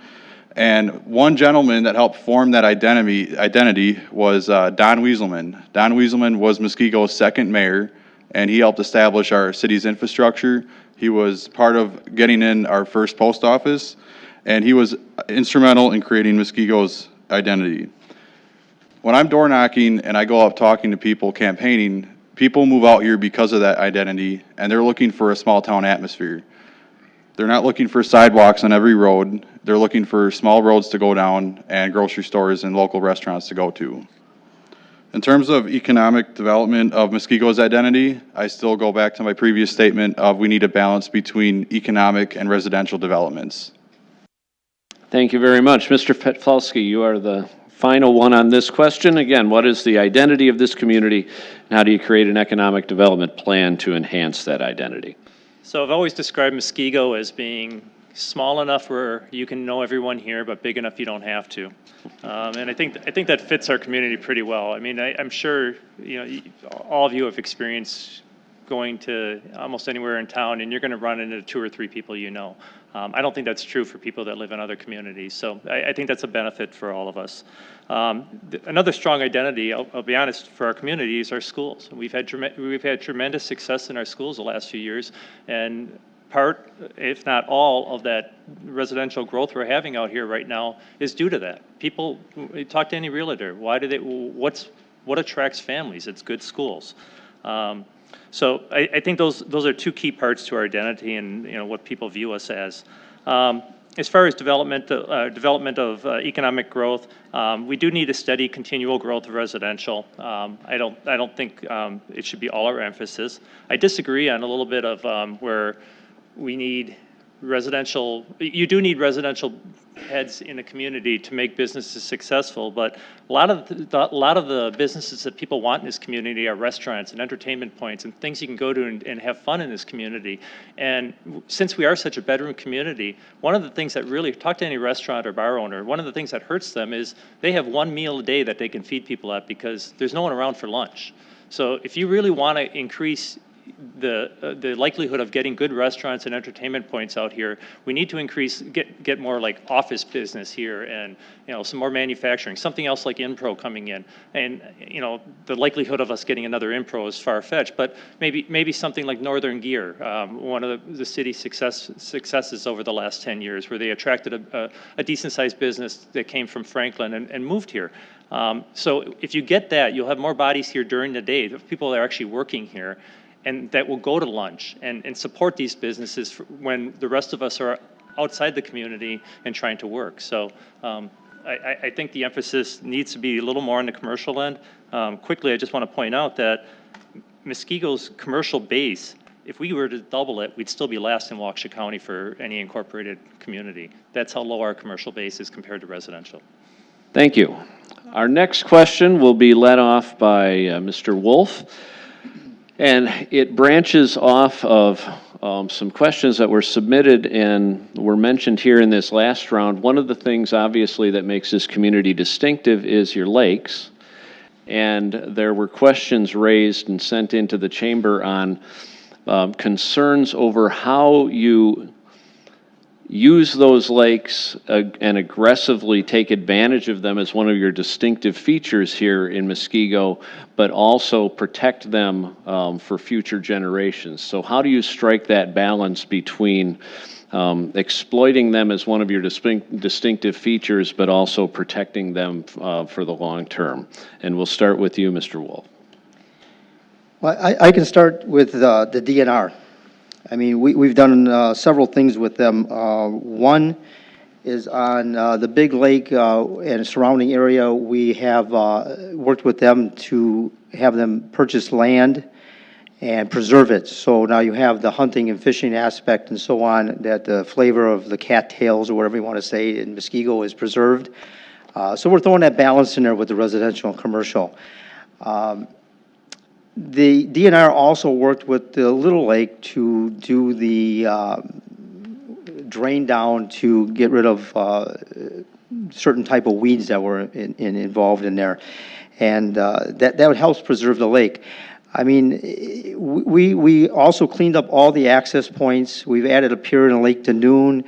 And one gentleman that helped form that identity was Don Wieselman. Don Wieselman was Muskego's 2nd mayor, and he helped establish our city's infrastructure. He was part of getting in our first post office, and he was instrumental in creating Muskego's identity. When I'm door knocking and I go out talking to people, campaigning, people move out here because of that identity, and they're looking for a small town atmosphere. They're not looking for sidewalks on every road. They're looking for small roads to go down and grocery stores and local restaurants to go to. In terms of economic development of Muskego's identity, I still go back to my previous statement of we need a balance between economic and residential developments. Thank you very much. Mr. Petfalski, you are the final one on this question. Again, what is the identity of this community, and how do you create an economic development plan to enhance that identity? So I've always described Muskego as being small enough where you can know everyone here, but big enough you don't have to. And I think that fits our community pretty well. I mean, I'm sure, you know, all of you have experienced going to almost anywhere in town, and you're going to run into 2 or 3 people you know. I don't think that's true for people that live in other communities. So I think that's a benefit for all of us. Another strong identity, I'll be honest, for our community is our schools. We've had tremendous success in our schools the last few years, and part, if not all, of that residential growth we're having out here right now is due to that. People, talk to any realtor. What attracts families? It's good schools. So I think those are 2 key parts to our identity and, you know, what people view us as. As far as development of economic growth, we do need a steady, continual growth of residential. I don't think it should be all our emphasis. I disagree on a little bit of where we need residential, you do need residential heads in the community to make businesses successful, but a lot of the businesses that people want in this community are restaurants and entertainment points and things you can go to and have fun in this community. And since we are such a bedroom community, one of the things that really, talk to any restaurant or bar owner, one of the things that hurts them is they have one meal a day that they can feed people at because there's no one around for lunch. So if you really want to increase the likelihood of getting good restaurants and entertainment points out here, we need to get more like office business here, and some more manufacturing, something else like Inpro coming in, and the likelihood of us getting another Inpro is far-fetched, but maybe something like Northern Gear, one of the city's successes over the last 10 years, where they attracted a decent-sized business that came from Franklin and moved here. So if you get that, you'll have more bodies here during the day, people that are actually working here, and that will go to lunch and support these businesses when the rest of us are outside the community and trying to work. So I think the emphasis needs to be a little more on the commercial end. Quickly, I just want to point out that Muskego's commercial base, if we were to double it, we'd still be last in Waukesha County for any incorporated community. That's how low our commercial base is compared to residential. Thank you. Our next question will be led off by Mr. Wolfe. And it branches off of some questions that were submitted and were mentioned here in this last round. One of the things, obviously, that makes this community distinctive is your lakes. And there were questions raised and sent into the chamber on concerns over how you use those lakes and aggressively take advantage of them as one of your distinctive features here in Muskego, but also protect them for future generations. So how do you strike that balance between exploiting them as one of your distinctive features, but also protecting them for the long term? And we'll start with you, Mr. Wolfe. Well, I can start with the DNR. I mean, we've done several things with them. One is on the Big Lake and surrounding area. We have worked with them to have them purchase land and preserve it. So now you have the hunting and fishing aspect and so on, that the flavor of the cattails or whatever you want to say in Muskego is preserved. So we're throwing that balance in there with the residential and commercial. The DNR also worked with the Little Lake to do the drain down to get rid of certain type of weeds that were involved in there, and that helps preserve the lake. I mean, we also cleaned up all the access points. We've added a pier in Lake to Noon.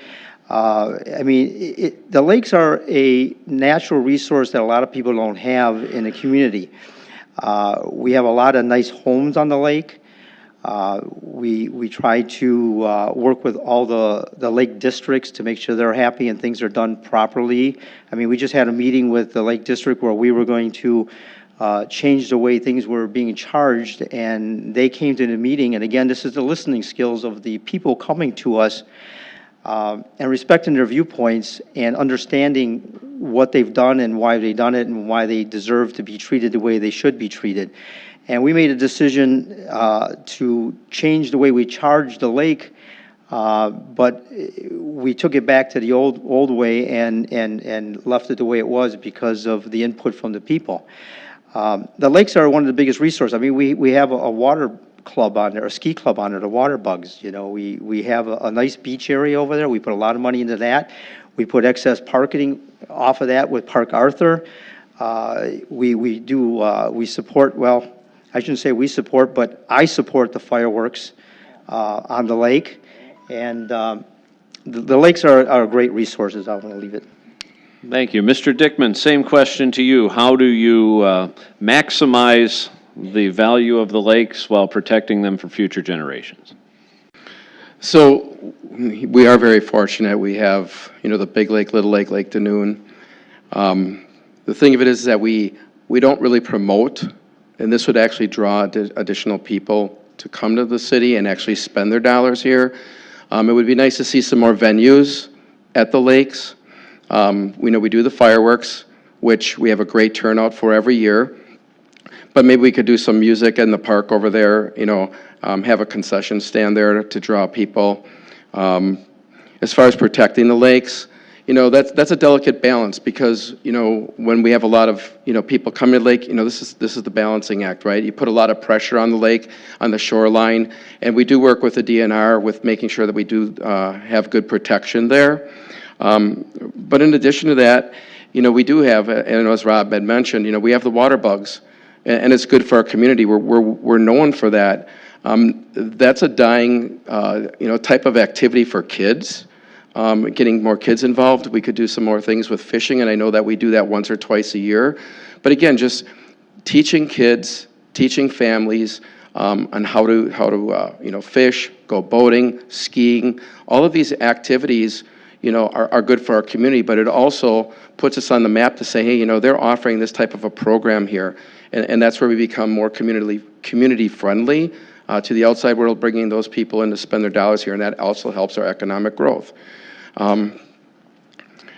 I mean, the lakes are a natural resource that a lot of people don't have in the community. We have a lot of nice homes on the lake. We try to work with all the lake districts to make sure they're happy and things are done properly. I mean, we just had a meeting with the Lake District where we were going to change the way things were being charged, and they came to the meeting. And again, this is the listening skills of the people coming to us and respecting their viewpoints and understanding what they've done and why they've done it and why they deserve to be treated the way they should be treated. And we made a decision to change the way we charge the lake, but we took it back to the old way and left it the way it was because of the input from the people. The lakes are one of the biggest resources. I mean, we have a water club on there, a ski club on there, the Water Bugs. You know, we have a nice beach area over there. We put a lot of money into that. We put excess parking off of that with Park Arthur. We support, well, I shouldn't say we support, but I support the fireworks on the lake. And the lakes are great resources. I'm going to leave it. Thank you. Mr. Dickmann, same question to you. How do you maximize the value of the lakes while protecting them for future generations? So we are very fortunate. We have, the Big Lake, Little Lake, Lake to Noon. The thing of it is that we don't really promote, and this would actually draw additional people to come to the city and actually spend their dollars here. It would be nice to see some more venues at the lakes. We know we do the fireworks, which we have a great turnout for every year. But maybe we could do some music in the park over there, have a concession stand there to draw people. As far as protecting the lakes, that's a delicate balance because, when we have a lot of, people come to the lake, this is the balancing act, right? You put a lot of pressure on the lake, on the shoreline, and we do work with the DNR with making sure that we do have good protection there. But in addition to that, we do have, and as Rob had mentioned, we have the water bugs, and it's good for our community. We're known for that. That's a dying, type of activity for kids. Getting more kids involved. We could do some more things with fishing, and I know that we do that once or twice a year. But again, just teaching kids, teaching families on how to fish, go boating, skiing. All of these activities, are good for our community, but it also puts us on the map to say, hey, they're offering this type of a program here. And that's where we become more community friendly to the outside world, bringing those people in to spend their dollars here, and that also helps our economic growth. And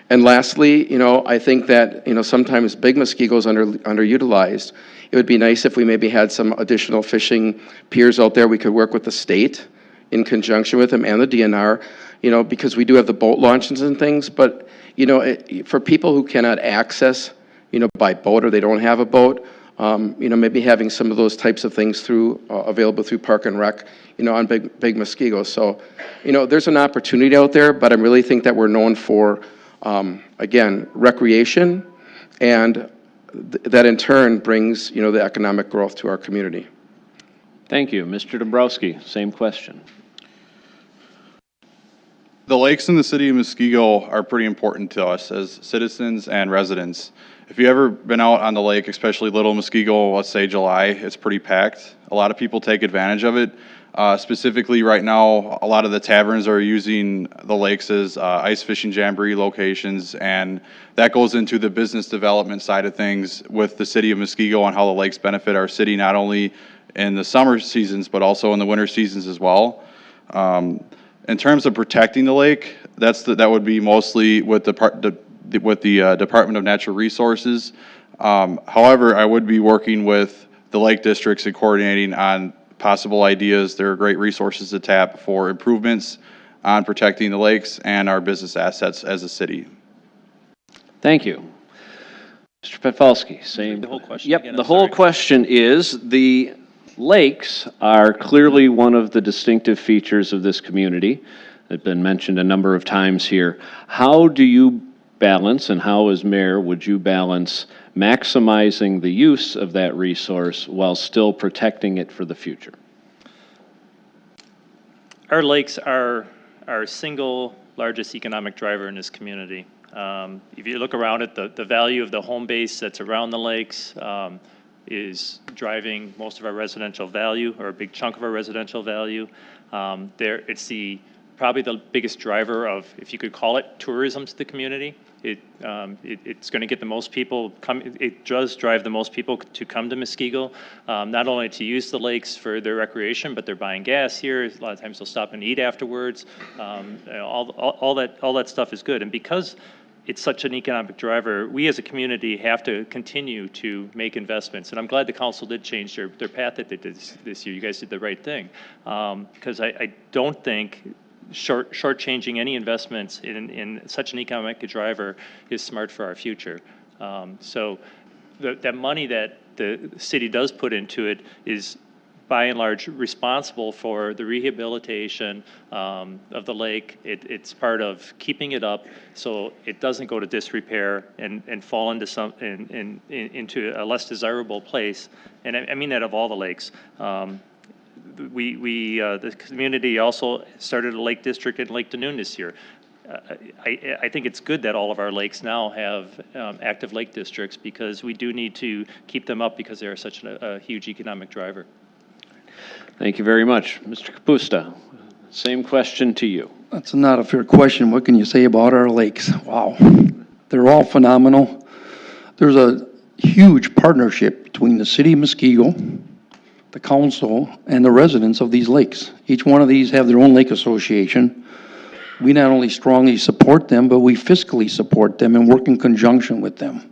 lastly, I think that, sometimes Big Muskego is underutilized. It would be nice if we maybe had some additional fishing piers out there. We could work with the state in conjunction with them and the DNR, because we do have the boat launches and things, but, for people who cannot access, by boat or they don't have a boat, maybe having some of those types of things available through Park and Rec, on Big Muskego. So, there's an opportunity out there, but I really think that we're known for, again, recreation, and that in turn brings, the economic growth to our community. Thank you. Mr. Dombrowski, same question. The lakes in the city of Muskego are pretty important to us as citizens and residents. If you've ever been out on the lake, especially Little Muskego, let's say July, it's pretty packed. A lot of people take advantage of it. Specifically right now, a lot of the taverns are using the lakes as ice fishing jamboree locations, and that goes into the business development side of things with the city of Muskego and how the lakes benefit our city, not only in the summer seasons, but also in the winter seasons as well. In terms of protecting the lake, that would be mostly with the Department of Natural Resources. However, I would be working with the lake districts and coordinating on possible ideas. There are great resources to tap for improvements on protecting the lakes and our business assets as a city. Thank you. Mr. Petfalski, same. The whole question Yep, again, the I'm whole sorry. question is, the lakes are clearly one of the distinctive features of this community. They've been mentioned a number of times here. How do you balance, and how as mayor would you balance maximizing the use of that resource while still protecting it for the future? Our lakes are our single largest economic driver in this community. If you look around at the value of the home base that's around the lakes, is driving most of our residential value, or a big chunk of our residential value. It's probably the biggest driver of, if you could call it, tourism to the community. It's going to get the most people it does drive the most people to come to Muskego, not only to use the lakes for their recreation, but they're buying gas here. A lot of times they'll stop and eat afterwards. All that stuff is good, and because it's such an economic driver, we as a community have to continue to make investments. And I'm glad the council did change their path that they did this year. You guys did the right thing. Because I don't think shortchanging any investments in such an economic driver is smart for our future. So that money that the city does put into it is by and large responsible for the rehabilitation of the lake. It's part of keeping it up so it doesn't go to disrepair and fall into into a less desirable place. And I mean that of all the lakes. The community also started a lake district in Lake Danoon this year. I think it's good that all of our lakes now have active lake districts, because we do need to keep them up because they are such a huge economic driver. Thank you very much. Mr. Kapusta, same question to you. That's not a fair question. What can you say about our lakes? Wow. They're all phenomenal. There's a huge partnership between the city of Muskego, the council, and the residents of these lakes. Each one of these have their own lake association. We not only strongly support them, but we fiscally support them and work in conjunction with them.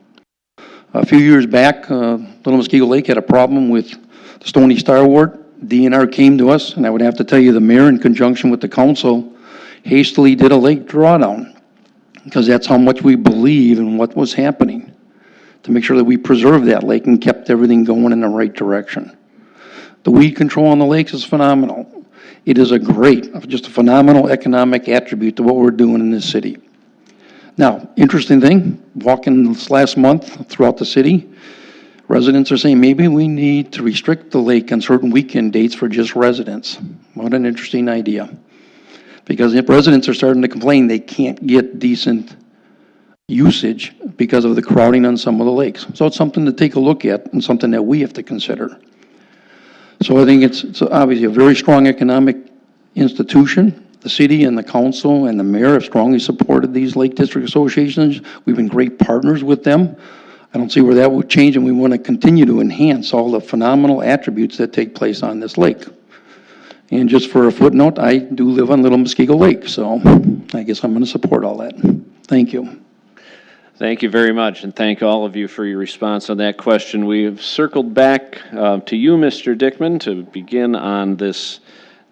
A few years back, Little Muskego Lake had a problem with the Stony Star Ward. DNR came to us, and I would have to tell you the mayor, in conjunction with the council, hastily did a lake drawdown, because that's how much we believe in what was happening, to make sure that we preserved that lake and kept everything going in the right direction. The weed control on the lakes is phenomenal. It is just a phenomenal economic attribute to what we're doing in this city. Now, interesting thing, walking this last month throughout the city, residents are saying maybe we need to restrict the lake on certain weekend dates for just residents. What an interesting idea. Because if residents are starting to complain they can't get decent usage because of the crowding on some of the lakes. So it's something to take a look at and something that we have to consider. So I think it's obviously a very strong economic institution. The city and the council and the mayor have strongly supported these lake district associations. We've been great partners with them. I don't see where that would change, and we want to continue to enhance all the phenomenal attributes that take place on this lake. And just for a footnote, I do live on Little Muskego Lake, so I guess I'm going to support all that. Thank you. Thank you very much, and thank all of you for your response on that question. We've circled back to you, Mr. Dickmann, to begin on this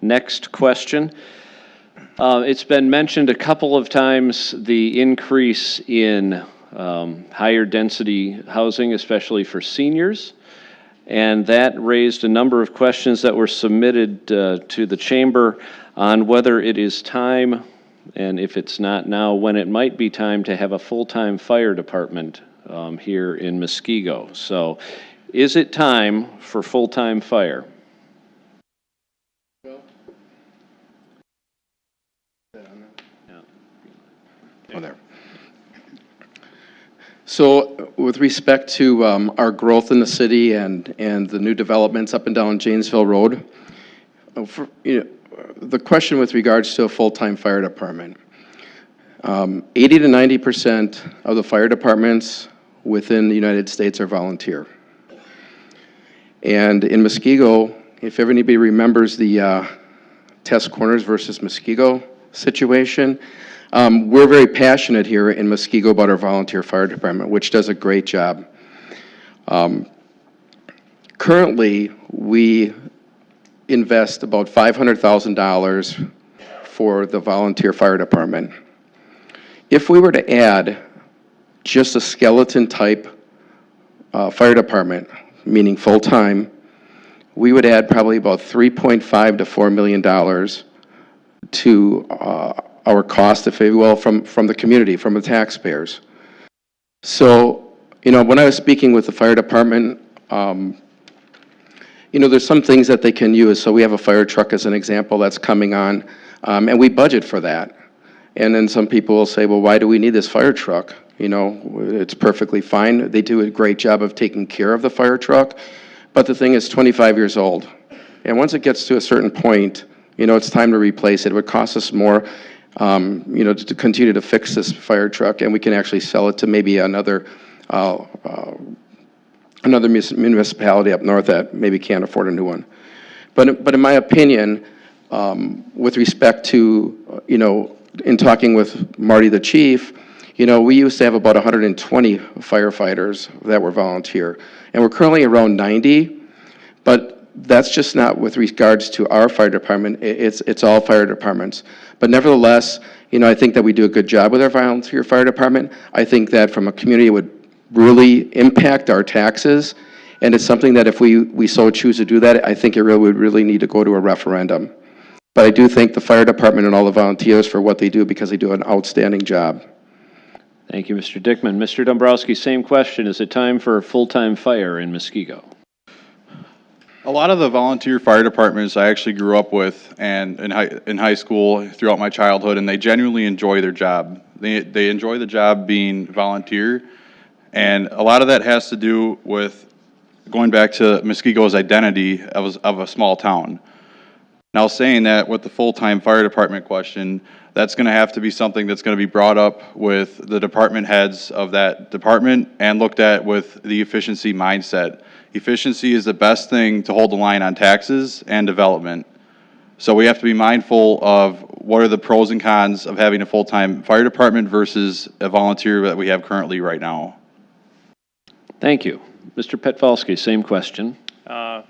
next question. It's been mentioned a couple of times, the increase in higher density housing, especially for seniors. And that raised a number of questions that were submitted to the chamber on whether it is time, and if it's not now, when it might be time to have a full-time fire department here in Muskego. So is it time for full-time fire? Oh, there. So with respect to our growth in the city and the new developments up and down Janesville Road, the question with regards to a full-time fire department, 80 to 90% of the fire departments within the United States are volunteer. And in Muskego, if anybody remembers the Test Corners versus Muskego situation, we're very passionate here in Muskego about our volunteer fire department, which does a great job. Currently, we invest about $500,000 for the volunteer fire department. If we were to add just a skeleton type fire department, meaning full-time, we would add probably about $3.5 to $4 million to our cost, if you will, from the community, from the taxpayers. So, when I was speaking with the fire department, there's some things that they can use. So we have a fire truck as an example that's coming on, and we budget for that. And then some people will say, well, why do we need this fire truck? It's perfectly fine. They do a great job of taking care of the fire truck, but the thing is 25 years old. And once it gets to a certain point, it's time to replace it. It would cost us more, to continue to fix this fire truck, and we can actually sell it to maybe another municipality up north that maybe can't afford a new one. But in my opinion, with respect to, in talking with Marty the chief, we used to have about 120 firefighters that were volunteer, and we're currently around 90, but that's just not with regards to our fire department. It's all fire departments. But nevertheless, I think that we do a good job with our volunteer fire department. I think that from a community it would really impact our taxes, and it's something that if we so choose to do that, I think it would really need to go to a referendum. But I do thank the fire department and all the volunteers for what they do, because they do an outstanding job. Thank you, Mr. Dickmann. Mr. Dombrowski, same question. Is it time for full-time fire in Muskego? A lot of the volunteer fire departments I actually grew up with and in high school throughout my childhood, and they genuinely enjoy their job. They enjoy the job being volunteer, and a lot of that has to do with going back to Muskego's identity of a small town. Now, saying that with the full-time fire department question, that's going to have to be something that's going to be brought up with the department heads of that department and looked at with the efficiency mindset. Efficiency is the best thing to hold the line on taxes and development. So we have to be mindful of what are the pros and cons of having a full-time fire department versus a volunteer that we have currently right now. Thank you. Mr. Petfalski, same question.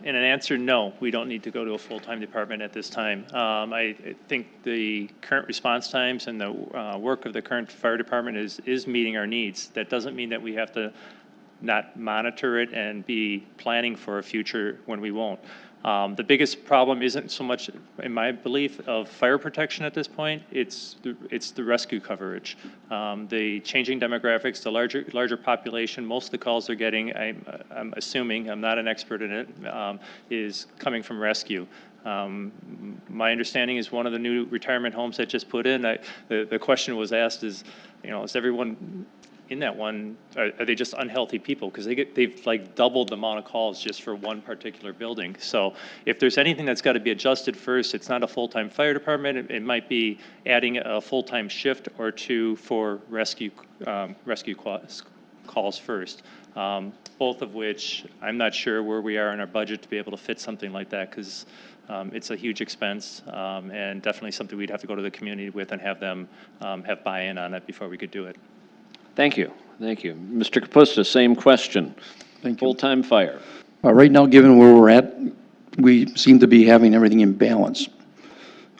in an answer, no, we don't need to go to a full-time department at this time. I think the current response times and the work of the current fire department is meeting our needs. That doesn't mean that we have to not monitor it and be planning for a future when we won't. The biggest problem isn't so much, in my belief, of fire protection at this point. It's the rescue coverage. The changing demographics, the larger population. Most of the calls they're getting, I'm assuming, I'm not an expert in it, is coming from rescue. My understanding is one of the new retirement homes that just put in. The question was asked is, is everyone in that one, are they just unhealthy people? Because they've like doubled the amount of calls just for one particular building. So if there's anything that's got to be adjusted first, it's not a full-time fire department. It might be adding a full-time shift or two for rescue calls first. Both of which I'm not sure where we are in our budget to be able to fit something like that, because it's a huge expense and definitely something we'd have to go to the community with and have them have buy-in on it before we could do it. Thank you. Thank you. Mr. Kapusta, same question. Thank you. Full-time fire. Right now, given where we're at, we seem to be having everything in balance.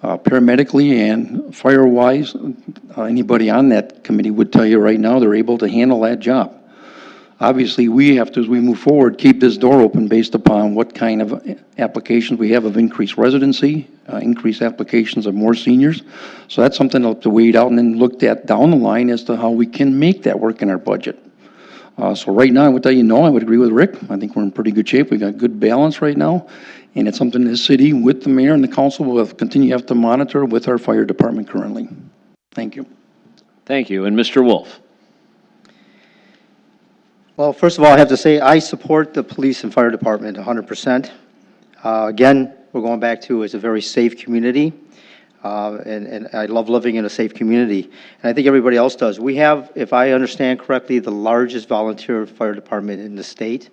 Paramedically and fire-wise, anybody on that committee would tell you right now they're able to handle that job. Obviously, we have to, as we move forward, keep this door open based upon what kind of applications we have of increased residency, increased applications of more seniors. So that's something to have to wait out and then looked at down the line as to how we can make that work in our budget. So right now, I would tell you, no, I would agree with Rick. I think we're in pretty good shape. We've got good balance right now. And it's something the city, with the mayor and the council, will continue to have to monitor with our fire department currently. Thank you. Thank you. And Mr. Wolfe. Well, first of all, I have to say I support the police and fire department 100%. Again, we're going back to it's a very safe community, and I love living in a safe community, and I think everybody else does. We have, if I understand correctly, the largest volunteer fire department in the state,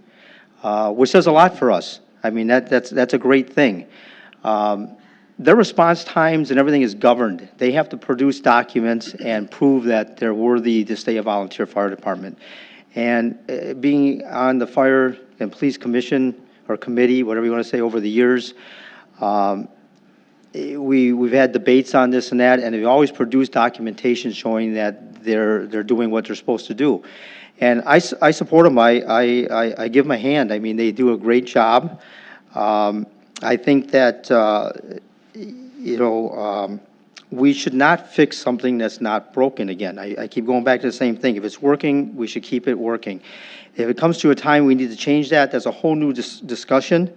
which says a lot for us. I mean, that's a great thing. Their response times and everything is governed. They have to produce documents and prove that they're worthy to stay a volunteer fire department. And being on the Fire and Police Commission or committee, whatever you want to say, over the years, we've had debates on this and that, and they've always produced documentation showing that they're doing what they're supposed to do. And I support them. I give them a hand. I mean, they do a great job. I think that we should not fix something that's not broken again. I keep going back to the same thing. If it's working, we should keep it working. If it comes to a time we need to change that, that's a whole new discussion.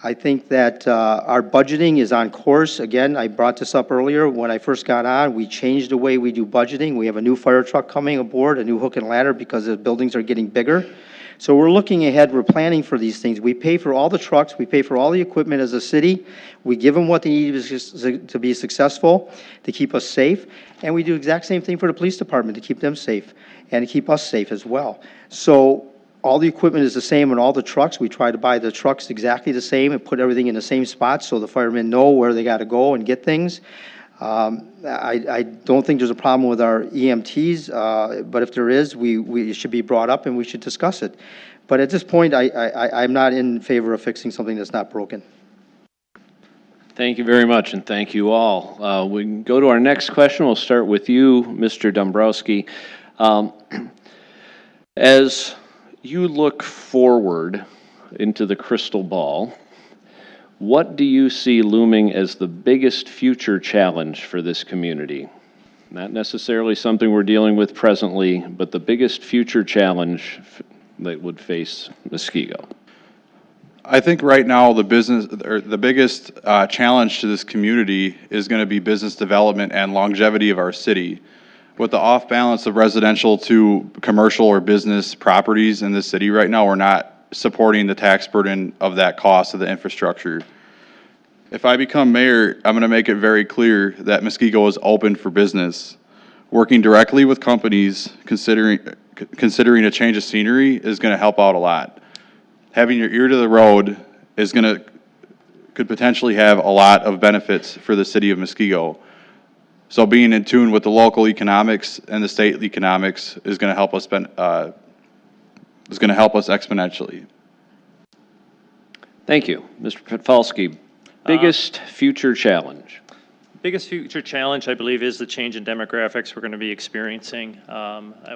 I think that our budgeting is on course. Again, I brought this up earlier. When I first got on, we changed the way we do budgeting. We have a new fire truck coming aboard, a new hook and ladder, because the buildings are getting bigger. So we're looking ahead, we're planning for these things. We pay for all the trucks, we pay for all the equipment as a city, we give them what they need to be successful, to keep us safe, and we do the exact same thing for the police department, to keep them safe, and to keep us safe as well. So all the equipment is the same on all the trucks. We try to buy the trucks exactly the same and put everything in the same spot so the firemen know where they gotta go and get things. I don't think there's a problem with our EMTs, but if there is, it should be brought up and we should discuss it. But at this point, I'm not in favor of fixing something that's not broken. Thank you very much, and thank you all. We can go to our next question. We'll start with you, Mr. Dombrowski. As you look forward into the crystal ball, what do you see looming as the biggest future challenge for this community? Not necessarily something we're dealing with presently, but the biggest future challenge that would face Muskego. I think right now the biggest challenge to this community is going to be business development and longevity of our city. With the off balance of residential to commercial or business properties in the city right now, we're not supporting the tax burden of that cost of the infrastructure. If I become mayor, I'm going to make it very clear that Muskego is open for business. Working directly with companies, considering a change of scenery is going to help out a lot. Having your ear to the road could potentially have a lot of benefits for the city of Muskego. So being in tune with the local economics and the state economics is going to help us exponentially. Thank you. Mr. Petfalski, biggest future challenge? Biggest future challenge, I believe, is the change in demographics we're going to be experiencing.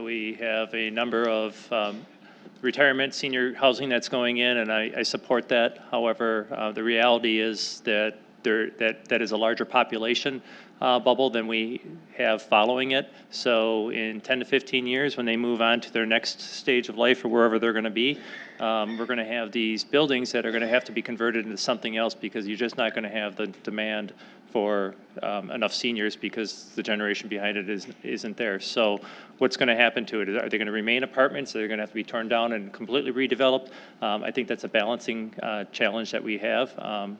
We have a number of retirement senior housing that's going in, and I support that. However, the reality is that that is a larger population bubble than we have following it. So in 10 to 15 years, when they move on to their next stage of life or wherever they're going to be, we're going to have these buildings that are going to have to be converted into something else because you're just not going to have the demand for enough seniors because the generation behind it isn't there. So what's going to happen to it? Are they going to remain apartments? Are they going to have to be torn down and completely redeveloped? I think that's a balancing challenge that we have.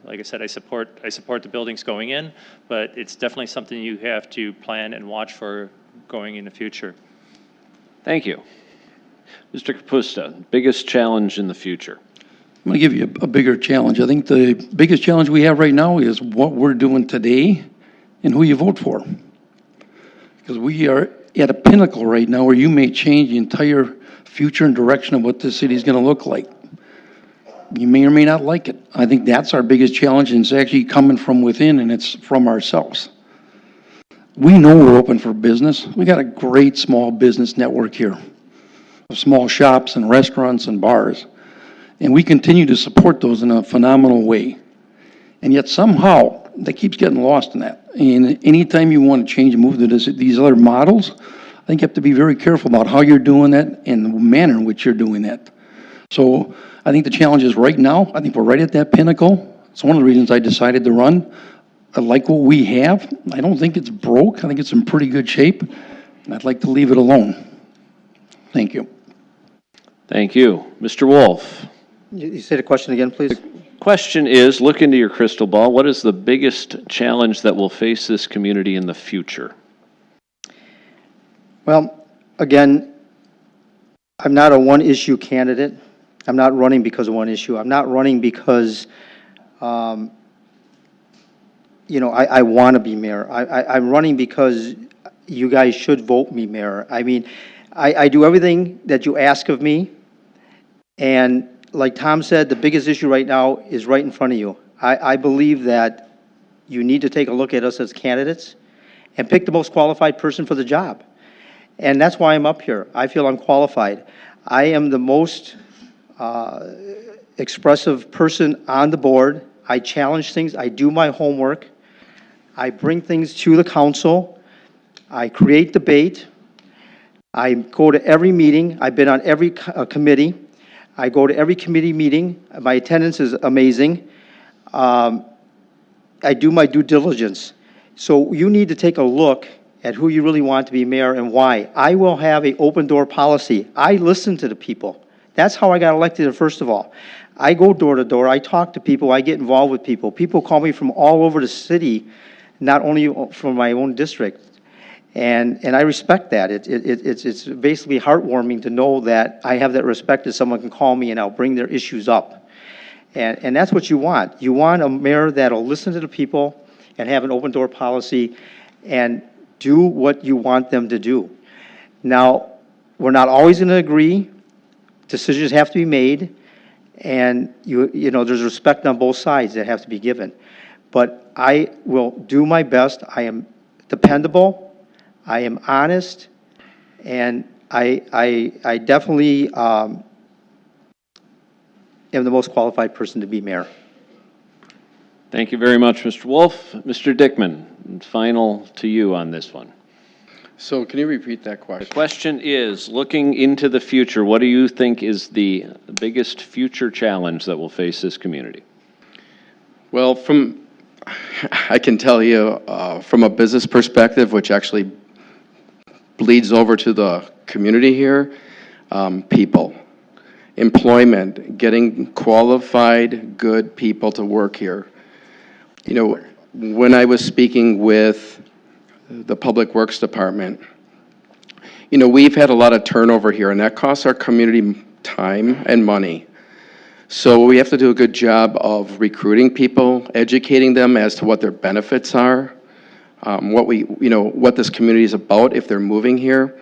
Like I said, I support the buildings going in, but it's definitely something you have to plan and watch for going in the future. Thank you. Mr. Kapusta, biggest challenge in the future? I'm going to give you a bigger challenge. I think the biggest challenge we have right now is what we're doing today and who you vote for. Because we are at a pinnacle right now where you may change the entire future and direction of what this city is going to look like. You may or may not like it. I think that's our biggest challenge, and it's actually coming from within, and it's from ourselves. We know we're open for business. We got a great small business network here of small shops and restaurants and bars. And we continue to support those in a phenomenal way. And yet somehow, that keeps getting lost in that. And anytime you want to change and move to these other models, I think you have to be very careful about how you're doing that and the manner in which you're doing that. So I think the challenge is right now, I think we're right at that pinnacle. It's one of the reasons I decided to run. I like what we have. I don't think it's broke. I think it's in pretty good shape. And I'd like to leave it alone. Thank you. Thank you. Mr. Wolfe. You say the question again, please? Question is, look into your crystal ball. What is the biggest challenge that will face this community in the future? Well, again, I'm not a one-issue candidate. I'm not running because of one issue. I'm not running because, I want to be mayor. I'm running because you guys should vote me mayor. I mean, I do everything that you ask of me, and like Tom said, the biggest issue right now is right in front of you. I believe that you need to take a look at us as candidates and pick the most qualified person for the job. And that's why I'm up here. I feel I'm qualified. I am the most expressive person on the board. I challenge things. I do my homework. I bring things to the council. I create debate. I go to every meeting. I've been on every committee. I go to every committee meeting. My attendance is amazing. I do my due diligence. So you need to take a look at who you really want to be mayor and why. I will have an open door policy. I listen to the people. That's how I got elected, first of all. I go door to door. I talk to people. I get involved with people. People call me from all over the city, not only from my own district. And I respect that. It's basically heartwarming to know that I have that respect that someone can call me and I'll bring their issues up. And that's what you want. You want a mayor that'll listen to the people and have an open door policy and do what you want them to do. Now, we're not always going to agree. Decisions have to be made. And there's respect on both sides that have to be given. But I will do my best. I am dependable. I am honest, and I definitely am the most qualified person to be mayor. Thank you very much, Mr. Wolfe. Mr. Dickmann, final to you on this one. So can you repeat that question? The question is, looking into the future, what do you think is the biggest future challenge that will face this community? Well, I can tell you from a business perspective, which actually bleeds over to the community here, people, employment, getting qualified, good people to work here. When I was speaking with the Public Works Department, we've had a lot of turnover here, and that costs our community time and money. So we have to do a good job of recruiting people, educating them as to what their benefits are, what this community is about if they're moving here.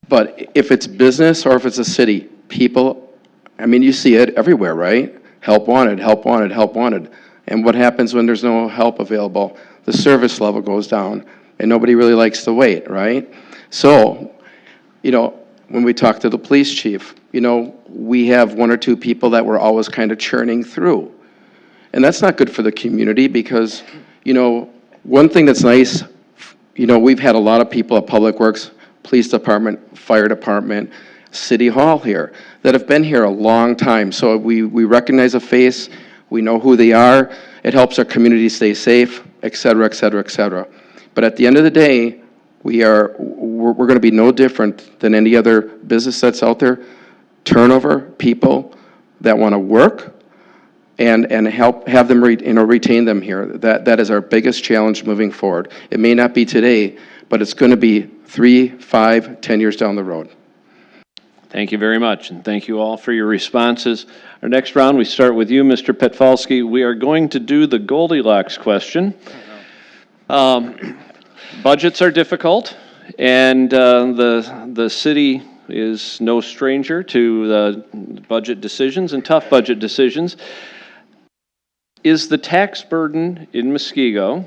But if it's business or if it's a city, people, you see it everywhere, right? help wanted, help wanted, help wanted. And what happens when there's no help available? The service level goes down, and nobody really likes to wait, right? So, when we talk to the police chief, we have one or two people that we're always kind of churning through. And that's not good for the community because, one thing that's nice, we've had a lot of people at Public Works, Police Department, Fire Department, City Hall here that have been here a long time. So we recognize a face, we know who they are, it helps our community stay safe, et cetera, et cetera, et cetera. But at the end of the day, we're going to be no different than any other business that's out there. Turnover, people that want to work, and have them retain them here. That is our biggest challenge moving forward. It may not be today, but it's going to be 3, 5, 10 years down the road. Thank you very much, and thank you all for your responses. Our next round, we start with you, Mr. Petfalski. We are going to do the Goldilocks question. Budgets are difficult, and the city is no stranger to the budget decisions and tough budget decisions. Is the tax burden in Muskego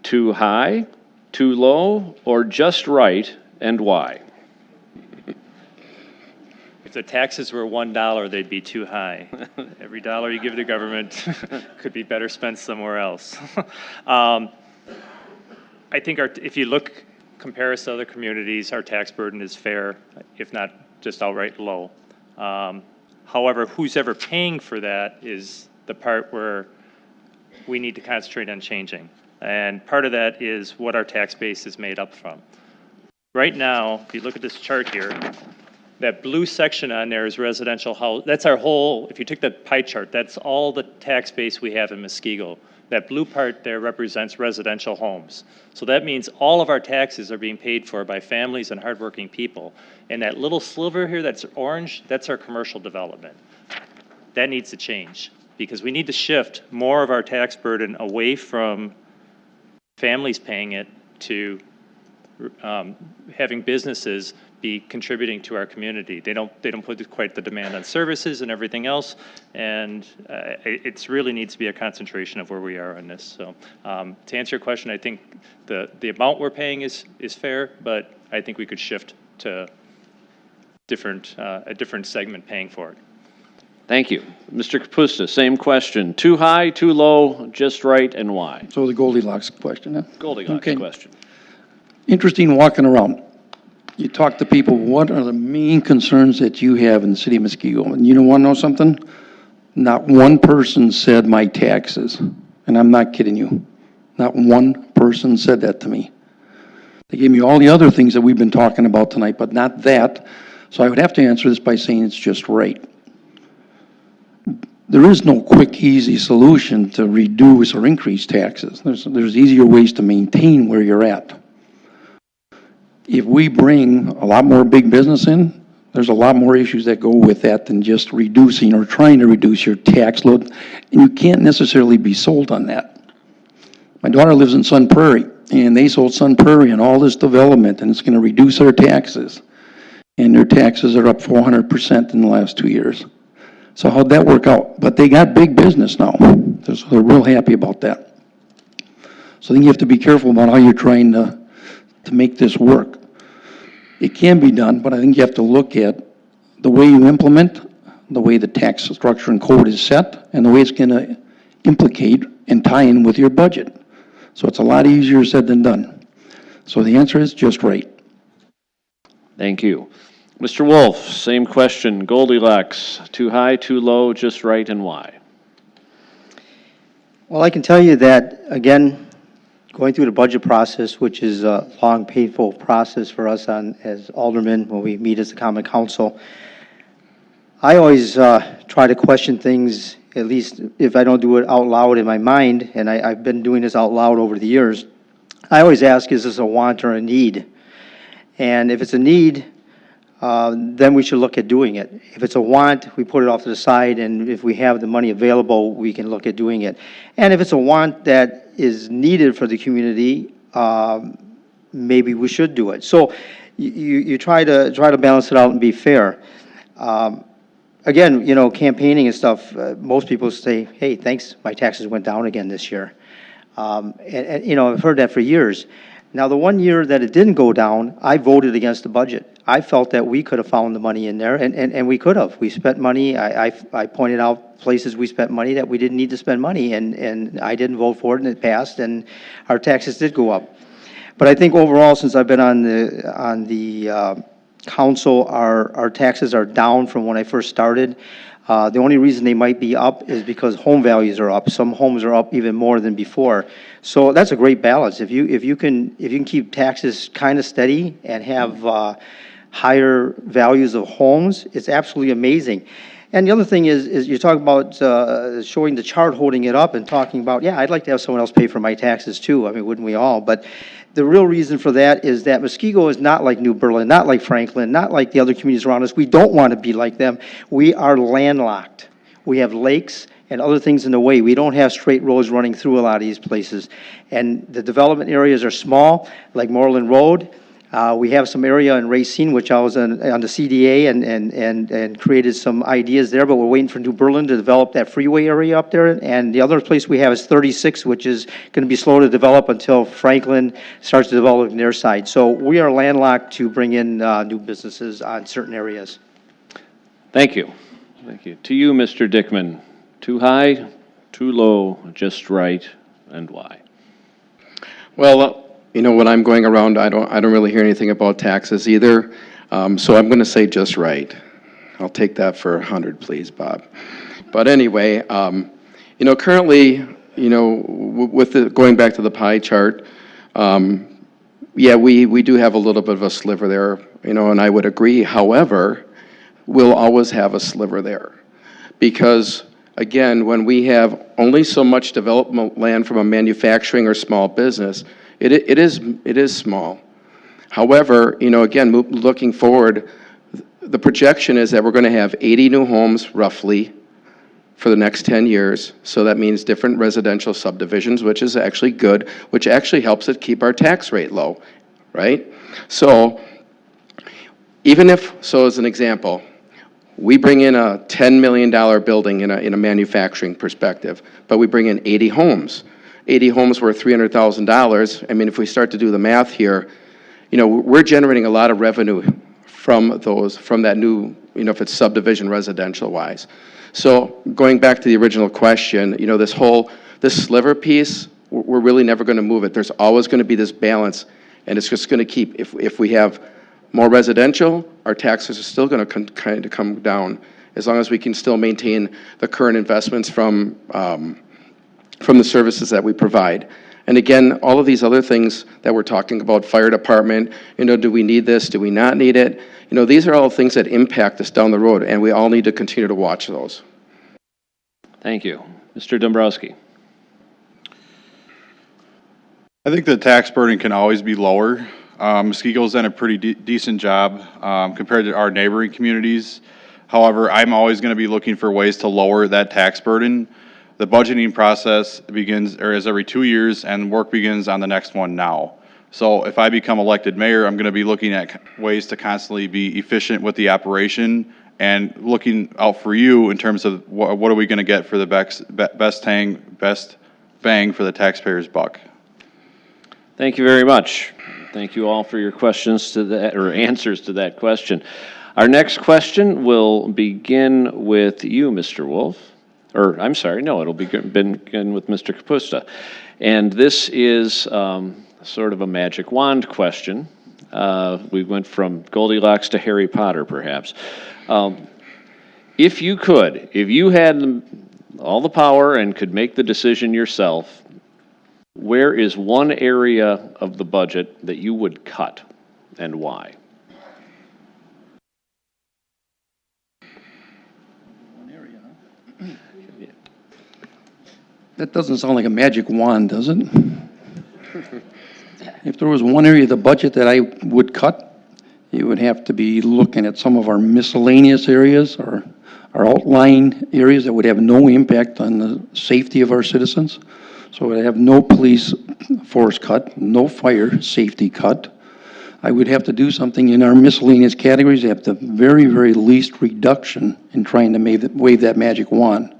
too high, too low, or just right, and why? If the taxes were $1, they'd be too high. Every dollar you give the government could be better spent somewhere else. I think if you compare us to other communities, our tax burden is fair, if not just outright low. However, who's ever paying for that is the part where we need to concentrate on changing. And part of that is what our tax base is made up from. Right now, if you look at this chart here, that blue section on there is residential house. That's our whole, if you took that pie chart, that's all the tax base we have in Muskego. That blue part there represents residential homes. So that means all of our taxes are being paid for by families and hardworking people. And that little sliver here that's orange, that's our commercial development. That needs to change because we need to shift more of our tax burden away from families paying it to having businesses be contributing to our community. They don't put quite the demand on services and everything else, and it really needs to be a concentration of where we are on this. So to answer your question, I think the amount we're paying is fair, but I think we could shift to a different segment paying for it. Thank you. Mr. Kapusta, same question. Too high, too low, just right, and why? So the Goldilocks question, huh? Goldilocks question. Interesting walking around. You talk to people, what are the main concerns that you have in the city of Muskego? And you want to know something? Not one person said my taxes. And I'm not kidding you. Not one person said that to me. They gave me all the other things that we've been talking about tonight, but not that. So I would have to answer this by saying it's just right. There is no quick, easy solution to reduce or increase taxes. There's easier ways to maintain where you're at. If we bring a lot more big business in, there's a lot more issues that go with that than just reducing or trying to reduce your tax load, and you can't necessarily be sold on that. My daughter lives in Sun Prairie, and they sold Sun Prairie and all this development, and it's going to reduce their taxes. And their taxes are up 400% in the last 2 years. So how'd that work out? But they got big business now, so they're real happy about that. So I think you have to be careful about how you're trying to make this work. It can be done, but I think you have to look at the way you implement, the way the tax structure and code is set, and the way it's going to implicate and tie in with your budget. So it's a lot easier said than done. So the answer is just right. Thank you. Mr. Wolfe, same question. Goldilocks, too high, too low, just right, and why? Well, I can tell you that, again, going through the budget process, which is a long, painful process for us as aldermen when we meet as the common council, I always try to question things, at least if I don't do it out loud in my mind, and I've been doing this out loud over the years. I always ask, is this a want or a need? And if it's a need, then we should look at doing it. If it's a want, we put it off to the side, and if we have the money available, we can look at doing it. And if it's a want that is needed for the community, maybe we should do it. So you try to balance it out and be fair. again, you know, campaigning and stuff, most people say, hey, thanks, my taxes went down again this year. And, you know, I've heard that for years. Now, the one year that it didn't go down, I voted against the budget. I felt that we could have found the money in there, and we could have. We spent money. I pointed out places we spent money that we didn't need to spend money, and I didn't vote for it, and it passed, and our taxes did go up. But I think overall, since I've been on the council, our taxes are down from when I first started. The only reason they might be up is because home values are up. Some homes are up even more than before. So that's a great balance. If you can keep taxes kind of steady and have higher values of homes, it's absolutely amazing. And the other thing is you talk about showing the chart, holding it up, and talking about, yeah, I'd like to have someone else pay for my taxes too. I mean, wouldn't we all? But the real reason for that is that Muskego is not like New Berlin, not like Franklin, not like the other communities around us. We don't want to be like them. We are landlocked. We have lakes and other things in the way. We don't have straight roads running through a lot of these places. And the development areas are small, like Moreland Road. We have some area in Racine, which I was on the CDA and created some ideas there, but we're waiting for New Berlin to develop that freeway area up there. And the other place we have is 36, which is going to be slow to develop until Franklin starts to develop their side. So we are landlocked to bring in new businesses on certain areas. Thank you. Thank you. To you, Mr. Dickmann, too high, too low, just right, and why? Well, you know, when I'm going around, I don't really hear anything about taxes either. So I'm going to say just right. I'll take that for 100, please, Bob. But anyway, you know, currently, you know, with the going back to the pie chart, yeah, we do have a little bit of a sliver there, you know, and I would agree. However, we'll always have a sliver there because, again, when we have only so much development land from a manufacturing or small business, it is small. However, you know, again, looking forward, the projection is that we're going to have 80 new homes roughly for the next 10 years. So that means different residential subdivisions, which is actually good, which actually helps it keep our tax rate low, right? So even if, so as an example, we bring in a $10 million building in a manufacturing perspective, but we bring in 80 homes. 80 homes worth $300,000. I mean, if we start to do the math here, you know, we're generating a lot of revenue from that new, you know, if it's subdivision residential wise. So going back to the original question, you know, this sliver piece, we're really never going to move it. There's always going to be this balance, and it's just going to keep, if we have more residential, our taxes are still going to kind of come down as long as we can still maintain the current investments from the services that we provide. And again, all of these other things that we're talking about, fire department, you know, do we need this, do we not need it? You know, these are all things that impact us down the road, and we all need to continue to watch those. Thank you. Mr. Dombrowski. I think the tax burden can always be lower. Muskego's done a pretty decent job compared to our neighboring communities. However, I'm always going to be looking for ways to lower that tax burden. The budgeting process is every 2 years, and work begins on the next one now. So if I become elected mayor, I'm going to be looking at ways to constantly be efficient with the operation and looking out for you in terms of what are we going to get for the best bang for the taxpayer's buck. Thank you very much. Thank you all for your questions to that, or answers to that question. Our next question will begin with you, Mr. Wolfe. Or, I'm sorry, no, it'll begin with Mr. Kapusta. And this is sort of a magic wand question. We went from Goldilocks to Harry Potter, perhaps. If you had all the power and could make the decision yourself, where is one area of the budget that you would cut and why? That doesn't sound like a magic wand, does it? If there was one area of the budget that I would cut, it would have to be looking at some of our miscellaneous areas, or our outlying areas that would have no impact on the safety of our citizens. So we'd have no police force cut, no fire safety cut. I would have to do something in our miscellaneous categories at the very, very least reduction in trying to wave that magic wand.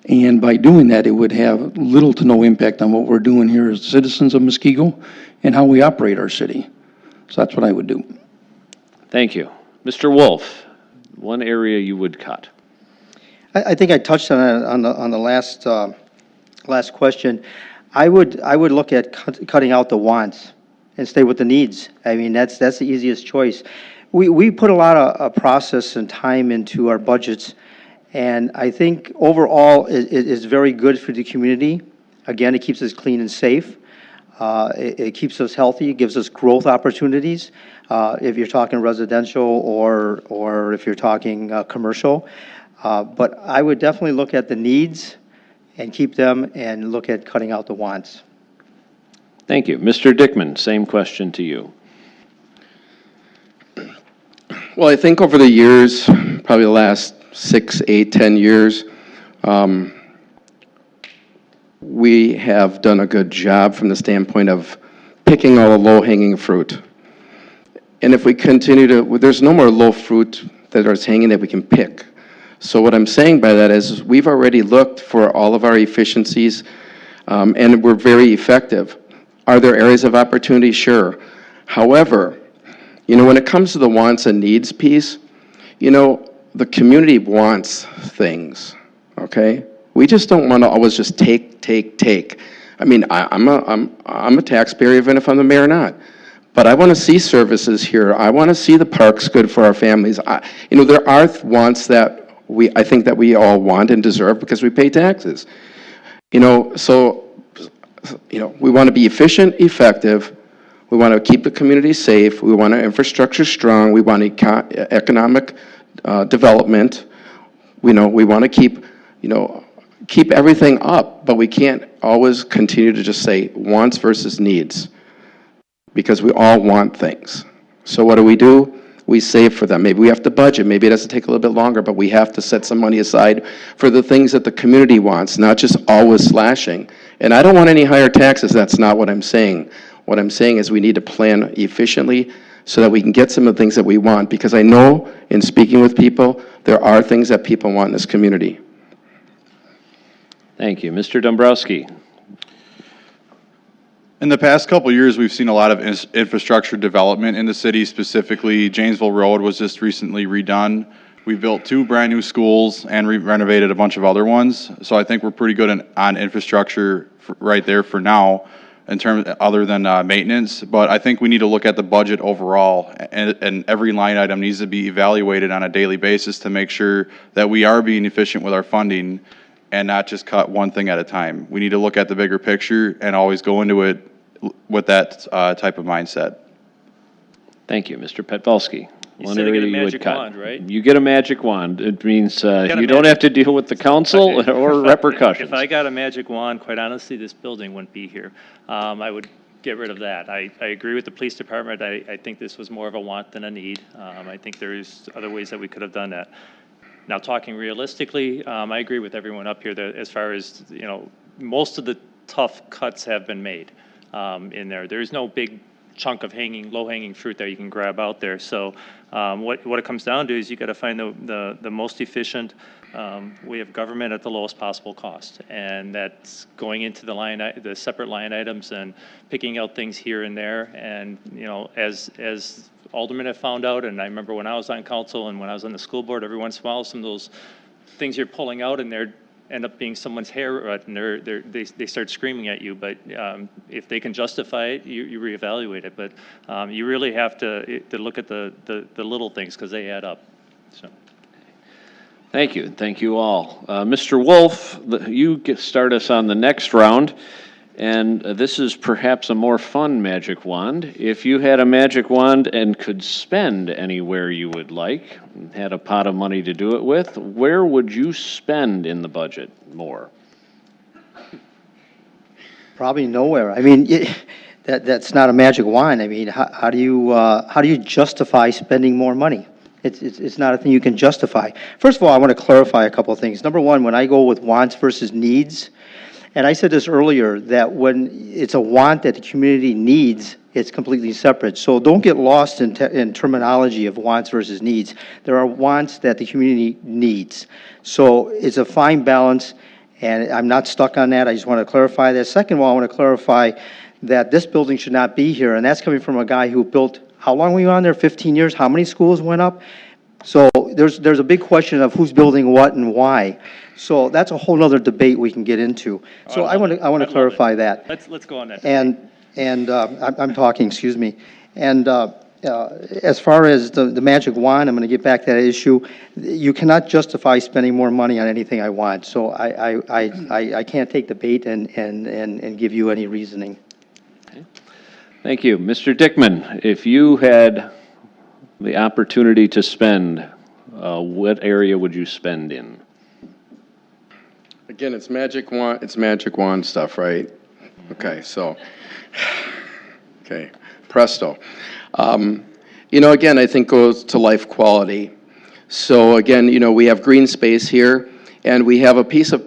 And by doing that, it would have little to no impact on what we're doing here as citizens of Muskego and how we operate our city. So that's what I would do. Thank you. Mr. Wolfe, one area you would cut. I think I touched on it on the last question. I would look at cutting out the wants and stay with the needs. I mean, that's the easiest choice. We put a lot of process and time into our budgets, and I think overall it is very good for the community. Again, it keeps us clean and safe. It keeps us healthy. It gives us growth opportunities. If you're talking residential or if you're talking commercial. But I would definitely look at the needs and keep them and look at cutting out the wants. Thank you. Mr. Dickmann, same question to you. Well, I think over the years, probably the last 6, 8, 10 years, we have done a good job from the standpoint of picking all the low-hanging fruit. And if we continue to, there's no more low fruit that is hanging that we can pick. So what I'm saying by that is we've already looked for all of our efficiencies, and we're very effective. Are there areas of opportunity? Sure. However, when it comes to the wants and needs piece, the community wants things, okay? We just don't want to always just take. I mean, I'm a taxpayer even if I'm the mayor or not. But I want to see services here. I want to see the parks good for our families. There are wants that I think that we all want and deserve because we pay taxes. So we want to be efficient, effective. We want to keep the community safe. We want our infrastructure strong. We want economic development. We want to keep everything up, but we can't always continue to just say wants versus needs because we all want things. So what do? We save for them. Maybe we have to budget. Maybe it has to take a little bit longer, but we have to set some money aside for the things that the community wants, not just always slashing. And I don't want any higher taxes. That's not what I'm saying. What I'm saying is we need to plan efficiently so that we can get some of the things that we want, because I know in speaking with people, there are things that people want in this community. Thank you. Mr. Dombrowski. In the past couple of years, we've seen a lot of infrastructure development in the city. Specifically, Janesville Road was just recently redone. We built 2 brand new schools and renovated a bunch of other ones. So I think we're pretty good on infrastructure right there for now, in terms other than maintenance. But I think we need to look at the budget overall, and every line item needs to be evaluated on a daily basis to make sure that we are being efficient with our funding and not just cut one thing at a time. We need to look at the bigger picture and always go into it with that type of mindset. Thank you. Mr. Petfalski. You said I get a magic wand, right? You get a magic wand. It means you don't have to deal with the council or repercussions. If I got a magic wand, quite honestly, this building wouldn't be here. I would get rid of that. I agree with the police department. I think this was more of a want than a need. I think there's other ways that we could have done that. Now, talking realistically, I agree with everyone up here that as far as, most of the tough cuts have been made in there. There's no big chunk of low-hanging fruit that you can grab out there. So what it comes down to is you got to find the most efficient way of government at the lowest possible cost, and that's going into the separate line items and picking out things here and there. And as aldermen have found out, and I remember when I was on council and when I was on the school board, every once in a while, some of those things you're pulling out and they end up being someone's hair, and they start screaming at you. But if they can justify it, you reevaluate it. But you really have to look at the little things because they add up. So. Thank you. Thank you all. Mr. Wolfe, you start us on the next round. And this is perhaps a more fun magic wand. If you had a magic wand and could spend anywhere you would like, had a pot of money to do it with, where would you spend in the budget more? Probably nowhere. I mean, that's not a magic wand. I mean, how do you justify spending more money? It's not a thing you can justify. First of all, I want to clarify a couple of things. Number one, when I go with wants versus needs, And I said this earlier, that when it's a want that the community needs, it's completely separate. So don't get lost in terminology of wants versus needs. There are wants that the community needs. So it's a fine balance, and I'm not stuck on that. I just want to clarify that. Second of all, I want to clarify that this building should not be here, and that's coming from a guy who built, how long were you on there? 15 years? How many schools went up? So there's a big question of who's building what and why. So that's a whole other debate we can get into. So I want to clarify that. Let's go on that. I'm talking, excuse me. And as far as the magic wand, I'm going to get back to that issue. You cannot justify spending more money on anything I want. So I can't take the bait and give you any reasoning. Thank you. Mr. Dickmann, if you had the opportunity to spend, what area would you spend in? Again, it's magic wand stuff, right? Okay, so, okay, presto. Again, I think goes to life quality. So again, we have green space here, and we have a piece of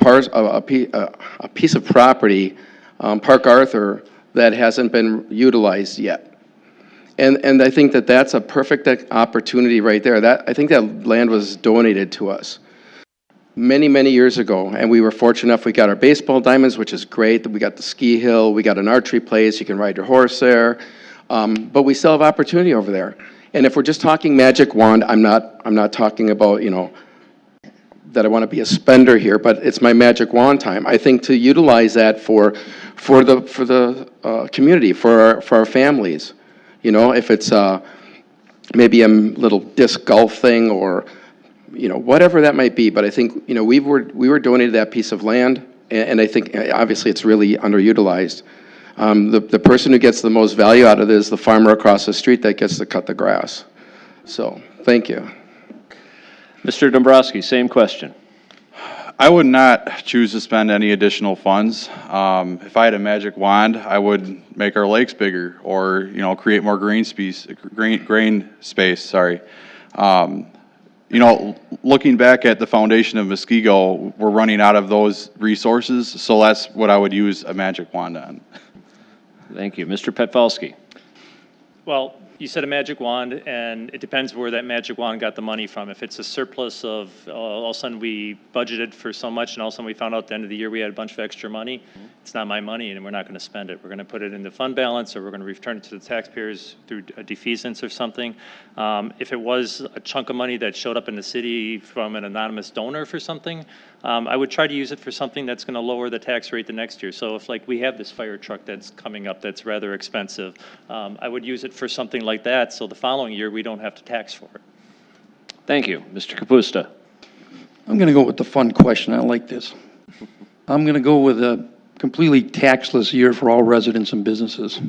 piece of property, Park Arthur, that hasn't been utilized yet. And I think that that's a perfect opportunity right there. I think that land was donated to us many, many years ago, and we were fortunate enough we got our baseball diamonds, which is great. We got the ski hill, we got an archery place, you can ride your horse there, but we still have opportunity over there. And if we're just talking magic wand, I'm not talking about, that I want to be a spender here, but it's my magic wand time. I think to utilize that for the community, for our families. If it's maybe a little disc golf thing or, whatever that might be. But I think, we were donated that piece of land, and I think obviously it's really underutilized. The person who gets the most value out of it is the farmer across the street that gets to cut the grass. So, thank you. Mr. Dombrowski, same question. I would not choose to spend any additional funds. If I had a magic wand, I would make our lakes bigger, or create more green space. Sorry. Looking back at the foundation of Muskego, we're running out of those resources, so that's what I would use a magic wand on. Thank you. Mr. Petfalski. Well, you said a magic wand, and it depends where that magic wand got the money from. If it's a surplus of, all of a sudden we budgeted for so much, and all of a sudden we found out at the end of the year we had a bunch of extra money, it's not my money, and we're not going to spend it. We're going to put it in the fund balance, or we're going to return it to the taxpayers through a defeasance or something. If it was a chunk of money that showed up in the city from an anonymous donor for something, I would try to use it for something that's going to lower the tax rate the next year. So if we have this fire truck that's coming up that's rather expensive, I would use it for something like that, so the following year we don't have to tax for it. Thank you. Mr. Kapusta. I'm going to go with the fun question. I like this. I'm going to go with a completely taxless year for all residents and businesses.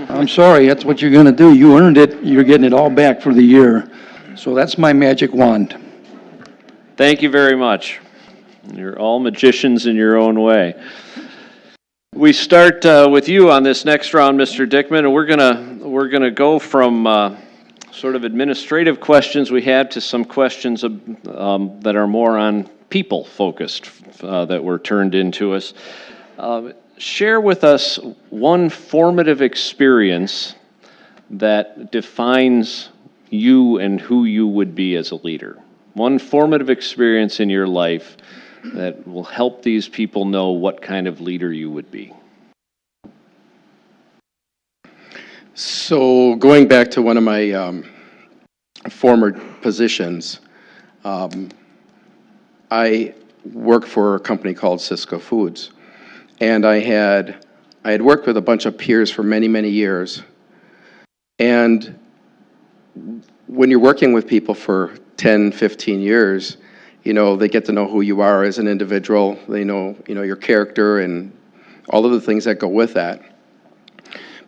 I'm sorry, that's what you're going to do. You earned it. You're getting it all back for the year. So that's my magic wand. Thank you very much. You're all magicians in your own way. We start with you on this next round, Mr. Dickmann, and we're gonna go from sort of administrative questions we had to some questions that are more on people focused that were turned into us. Share with us one formative experience that defines you and who you would be as a leader. One formative experience in your life that will help these people know what kind of leader you would be. So going back to one of my former positions, I worked for a company called Cisco Foods, and I had worked with a bunch of peers for many, many years. And when you're working with people for 10, 15 years, they get to know who you are as an individual. They know, your character and all of the things that go with that.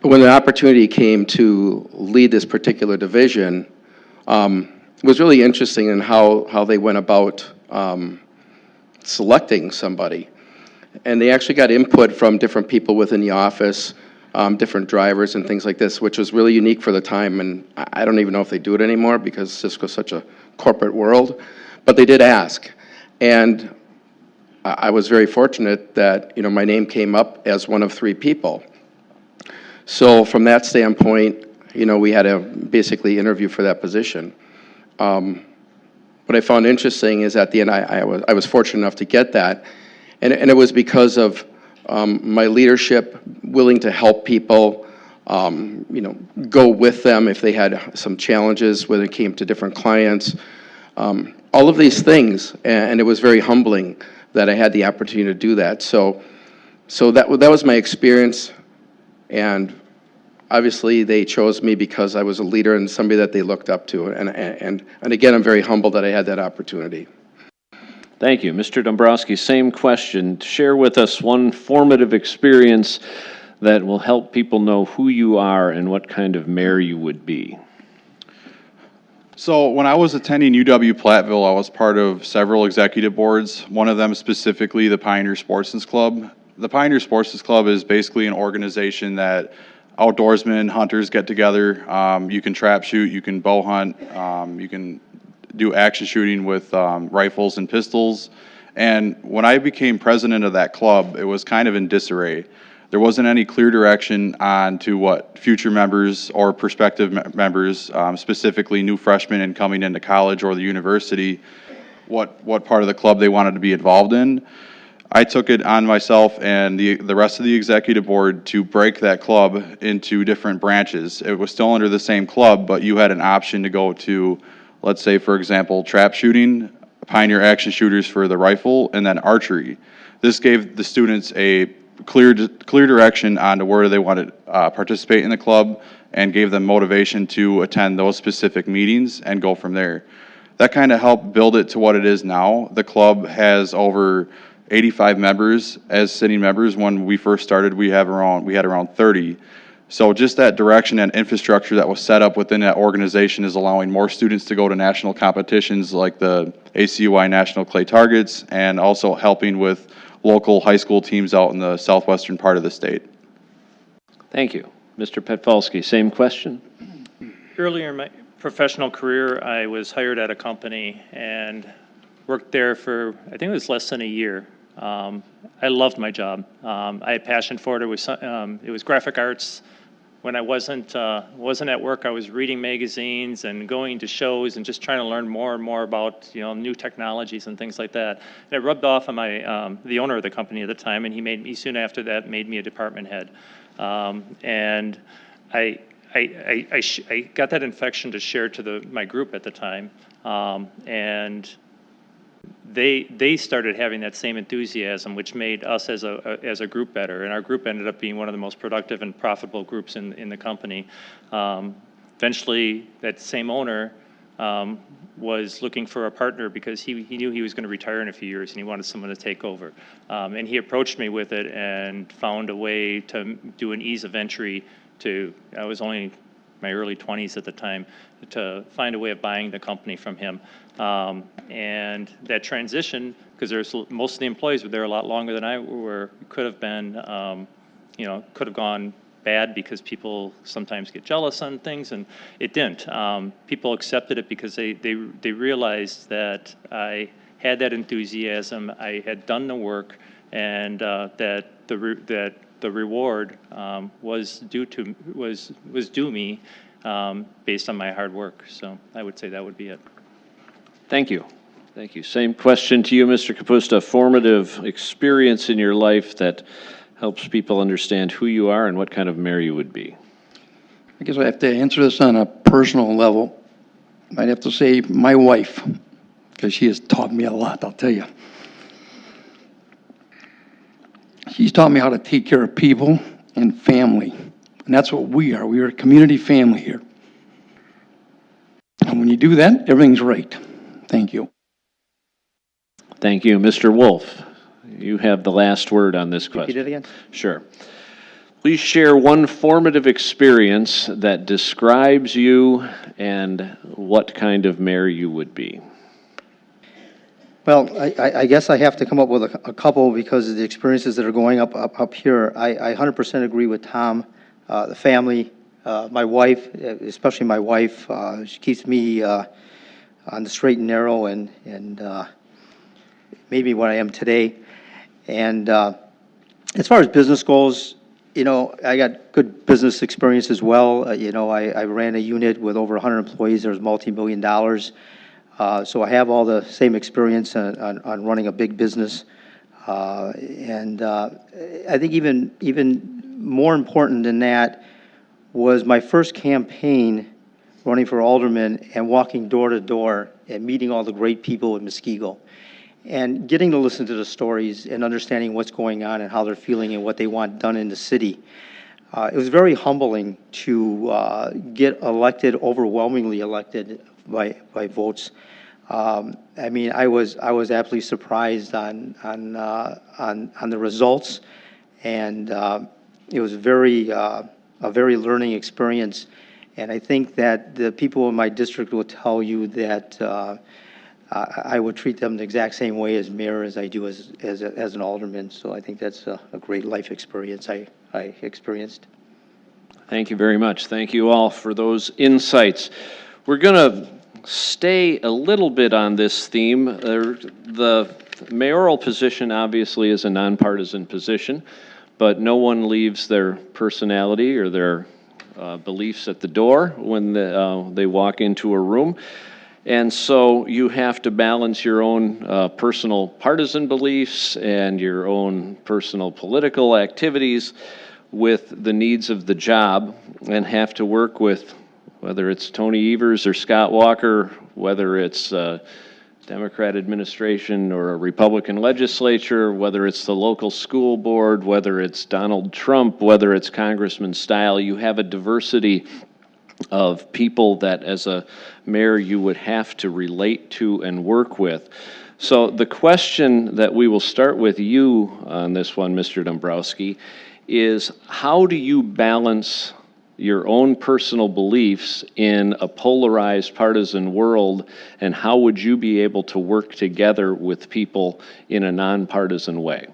But when the opportunity came to lead this particular division, it was really interesting in how they went about selecting somebody. And they actually got input from different people within the office, different drivers and things like this, which was really unique for the time. And I don't even know if they do it anymore because Cisco's such a corporate world. But they did ask. And I was very fortunate that, my name came up as one of 3 people. So from that standpoint, we had to basically interview for that position. What I found interesting is at the end, I was fortunate enough to get that, and it was because of my leadership, willing to help people, go with them if they had some challenges when it came to different clients, all of these things, and it was very humbling that I had the opportunity to do that. So that was my experience, and obviously they chose me because I was a leader and somebody that they looked up to, and again, I'm very humbled that I had that opportunity. Thank you. Mr. Dombrowski, same question. Share with us one formative experience that will help people know who you are and what kind of mayor you would be. So when I was attending UW-Platteville, I was part of several executive boards, one of them specifically the Pioneer Sportsman's Club. The Pioneer Sportsman's Club is basically an organization that outdoorsmen, hunters get together. You can trap shoot, you can bow hunt, you can do action shooting with rifles and pistols. And when I became president of that club, it was kind of in disarray. There wasn't any clear direction on to what future members or prospective members, specifically new freshmen and coming into college or the university, what part of the club they wanted to be involved in. I took it on myself and the rest of the executive board to break that club into different branches. It was still under the same club, but you had an option to go to, let's say, for example, trap shooting, Pioneer Action Shooters for the rifle, and then archery. This gave the students a clear direction on to where they wanted to participate in the club, and gave them motivation to attend those specific meetings and go from there. That kind of helped build it to what it is now. The club has over 85 members as sitting members. When we first started, we had around 30. So just that direction and infrastructure that was set up within that organization is allowing more students to go to national competitions like the ACUI National Clay Targets, and also helping with local high school teams out in the southwestern part of the state. Thank you. Mr. Petfalski, same question. Earlier in my professional career, I was hired at a company and worked there for, I think it was less than a year. I loved my job. I had passion for it. It was graphic arts. When I wasn't at work, I was reading magazines and going to shows and just trying to learn more and more about new technologies and things like that. And it rubbed off on my the owner of the company at the time, and he soon after that made me a department head. And I got that infection to share to my group at the time, and they started having that same enthusiasm, which made us as a group better, and our group ended up being one of the most productive and profitable groups in the company. Eventually, that same owner was looking for a partner because he knew he was going to retire in a few years and he wanted someone to take over. And he approached me with it and found a way to do an ease of entry to, I was only my early 20s at the time, to find a way of buying the company from him. And that transition, because most of the employees were there a lot longer than I were, could have been, could have gone bad because people sometimes get jealous on things, and it didn't. People accepted it because they realized that I had that enthusiasm, I had done the work, and that the reward was due me based on my hard work. So I would say that would be it. Thank you. Thank you. Same question to you, Mr. Kapusta. Formative experience in your life that helps people understand who you are and what kind of mayor you would be. I guess I have to answer this on a personal level. I'd have to say my wife, because she has taught me a lot, I'll tell you. She's taught me how to take care of people and family. And that's what we are. We are a community family here. And when you do that, everything's right. Thank you. Thank you. Mr. Wolfe, you have the last word on this question. Repeat it again? Sure. Please share one formative experience that describes you and what kind of mayor you would be. Well, I guess I have to come up with a couple because of the experiences that are going up here. I 100% agree with Tom. The family, my wife, especially my wife, she keeps me on the straight and narrow and made me what I am today. And as far as business goes, you know, I got good business experience as well. You know, I ran a unit with over 100 employees. There was multi-million dollars. So I have all the same experience on running a big business. And I think even more important than that was my first campaign running for alderman and walking door to door and meeting all the great people in Muskego and getting to listen to the stories and understanding what's going on and how they're feeling and what they want done in the city. It was very humbling to get elected, overwhelmingly elected by votes. I mean, I was absolutely surprised on the results, and it was a very learning experience. And I think that the people in my district will tell you that I would treat them the exact same way as mayor as I do as an alderman. So I think that's a great life experience I experienced. Thank you very much. Thank you all for those insights. We're going to stay a little bit on this theme. The mayoral position obviously is a nonpartisan position, but no one leaves their personality or their beliefs at the door when they walk into a room. And so you have to balance your own personal partisan beliefs and your own personal political activities with the needs of the job, and have to work with, whether it's Tony Evers or Scott Walker, whether it's Democrat administration or a Republican legislature, whether it's the local school board, whether it's Donald Trump, whether it's Congressman Style, you have a diversity of people that as a mayor you would have to relate to and work with. So the question that we will start with you on this one, Mr. Dombrowski, is how do you balance your own personal beliefs in a polarized partisan world, and how would you be able to work together with people in a nonpartisan way?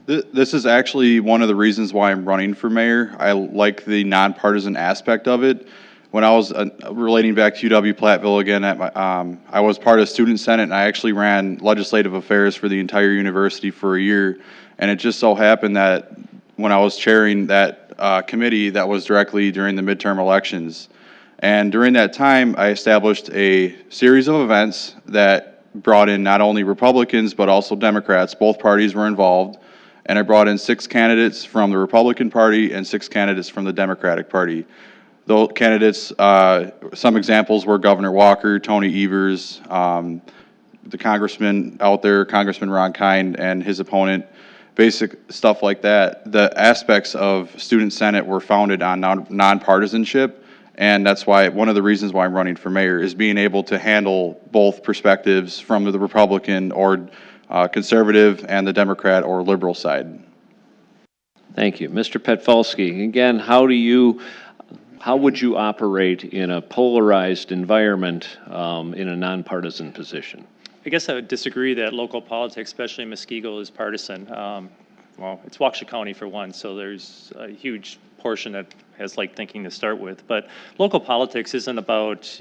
This is actually one of the reasons why I'm running for mayor. I like the nonpartisan aspect of it. When I was relating back to UW-Platteville again, I was part of Student Senate, and I actually ran legislative affairs for the entire university for a year. And it just so happened that when I was chairing that committee, that was directly during the midterm elections. And during that time, I established a series of events that brought in not only Republicans, but also Democrats. Both parties were involved. And I brought in 6 candidates from the Republican Party and 6 candidates from the Democratic Party. Those candidates, some examples were Governor Walker, Tony Evers, the congressman out there, Congressman Ron Kind, and his opponent. Basic stuff like that. The aspects of Student Senate were founded on nonpartisanship, and that's why one of the reasons why I'm running for mayor is being able to handle both perspectives from the Republican or conservative and the Democrat or liberal side. Thank you. Mr. Petfalski, again, how would you operate in a polarized environment in a nonpartisan position? I guess I would disagree that local politics, especially Muskego, is partisan. Well, it's Waukesha County for one, so there's a huge portion that has like thinking to start with. But local politics isn't about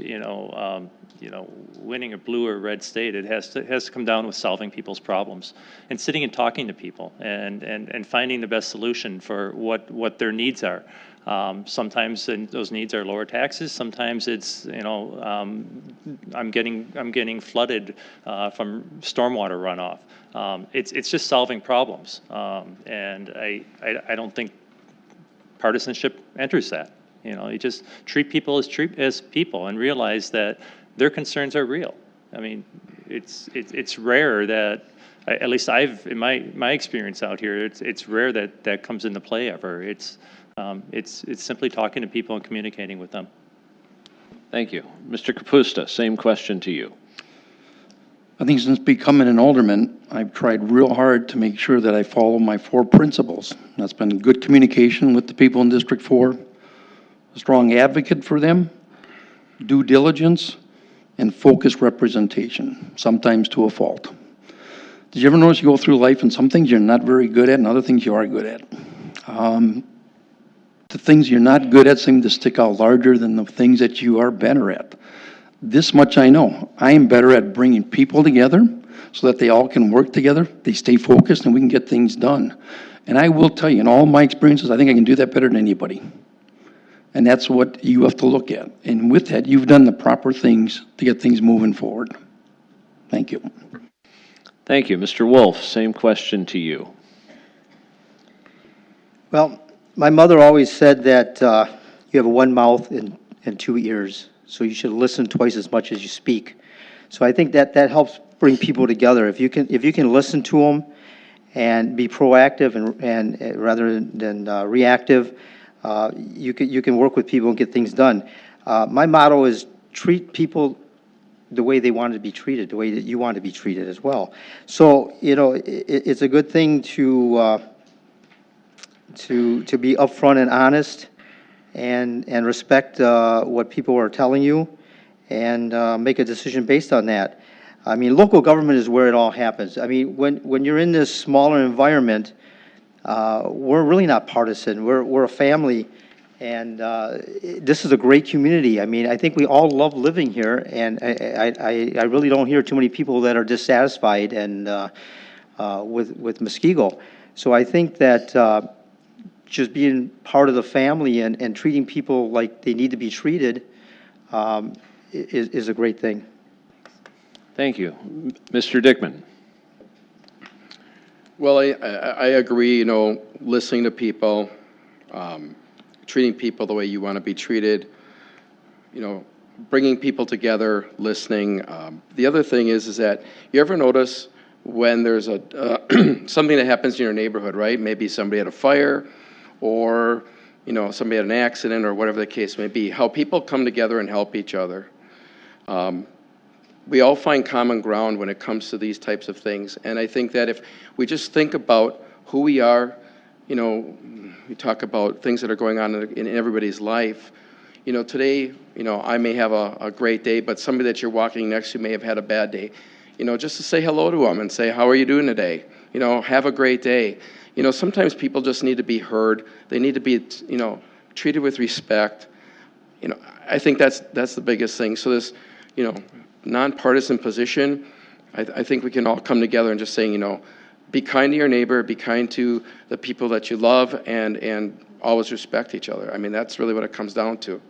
winning a blue or red state. It has to come down with solving people's problems and sitting and talking to people and finding the best solution for what their needs are. Sometimes those needs are lower taxes. Sometimes it's I'm getting flooded from stormwater runoff. It's just solving problems, and I don't think partisanship enters that. You just treat people as people and realize that their concerns are real. I mean, it's rare that, at least in my experience out here, it's rare that comes into play ever. It's simply talking to people and communicating with them. Thank you. Mr. Kapusta, same question to you. I think since becoming an alderman, I've tried real hard to make sure that I follow my 4 principles. That's been good communication with the people in District 4, a strong advocate for them, due diligence, and focused representation, sometimes to a fault. Did you ever notice you go through life and some things you're not very good at and other things you are good at? The things you're not good at seem to stick out larger than the things that you are better at. This much I know. I am better at bringing people together so that they all can work together, they stay focused, and we can get things done. And I will tell you, in all my experiences, I think I can do that better than anybody. And that's what you have to look at. And with that, you've done the proper things to get things moving forward. Thank you. Thank you. Mr. Wolfe, same question to you. Well, my mother always said that you have one mouth and two ears, so you should listen twice as much as you speak. So I think that helps bring people together. If you can listen to them and be proactive and rather than reactive, you can work with people and get things done. My motto is treat people the way they want to be treated, the way that you want to be treated as well. So, it's a good thing to be upfront and honest and respect what people are telling you and make a decision based on that. I mean, local government is where it all happens. I mean, when you're in this smaller environment, we're really not partisan. We're a family, and this is a great community. I mean, I think we all love living here, and I really don't hear too many people that are dissatisfied and with Muskego. So I think that just being part of the family and treating people like they need to be treated is a great thing. Thank you. Mr. Dickmann. Well, I agree, listening to people, treating people the way you want to be treated, bringing people together, listening. The other thing is that you ever notice when there's something that happens in your neighborhood, right? Maybe somebody had a fire or, somebody had an accident or whatever the case may be, how people come together and help each other. We all find common ground when it comes to these types of things. And I think that if we just think about who we are, we talk about things that are going on in everybody's life. Today, I may have a great day, but somebody that you're walking next to may have had a bad day. Just to say hello to them and say, how are you doing today? Have a great day. Sometimes people just need to be heard. They need to be, treated with respect. I think that's the biggest thing. So this, nonpartisan position, I think we can all come together and just saying, be kind to your neighbor, be kind to the people that you love, and always respect each other. I mean, that's really what it comes down to.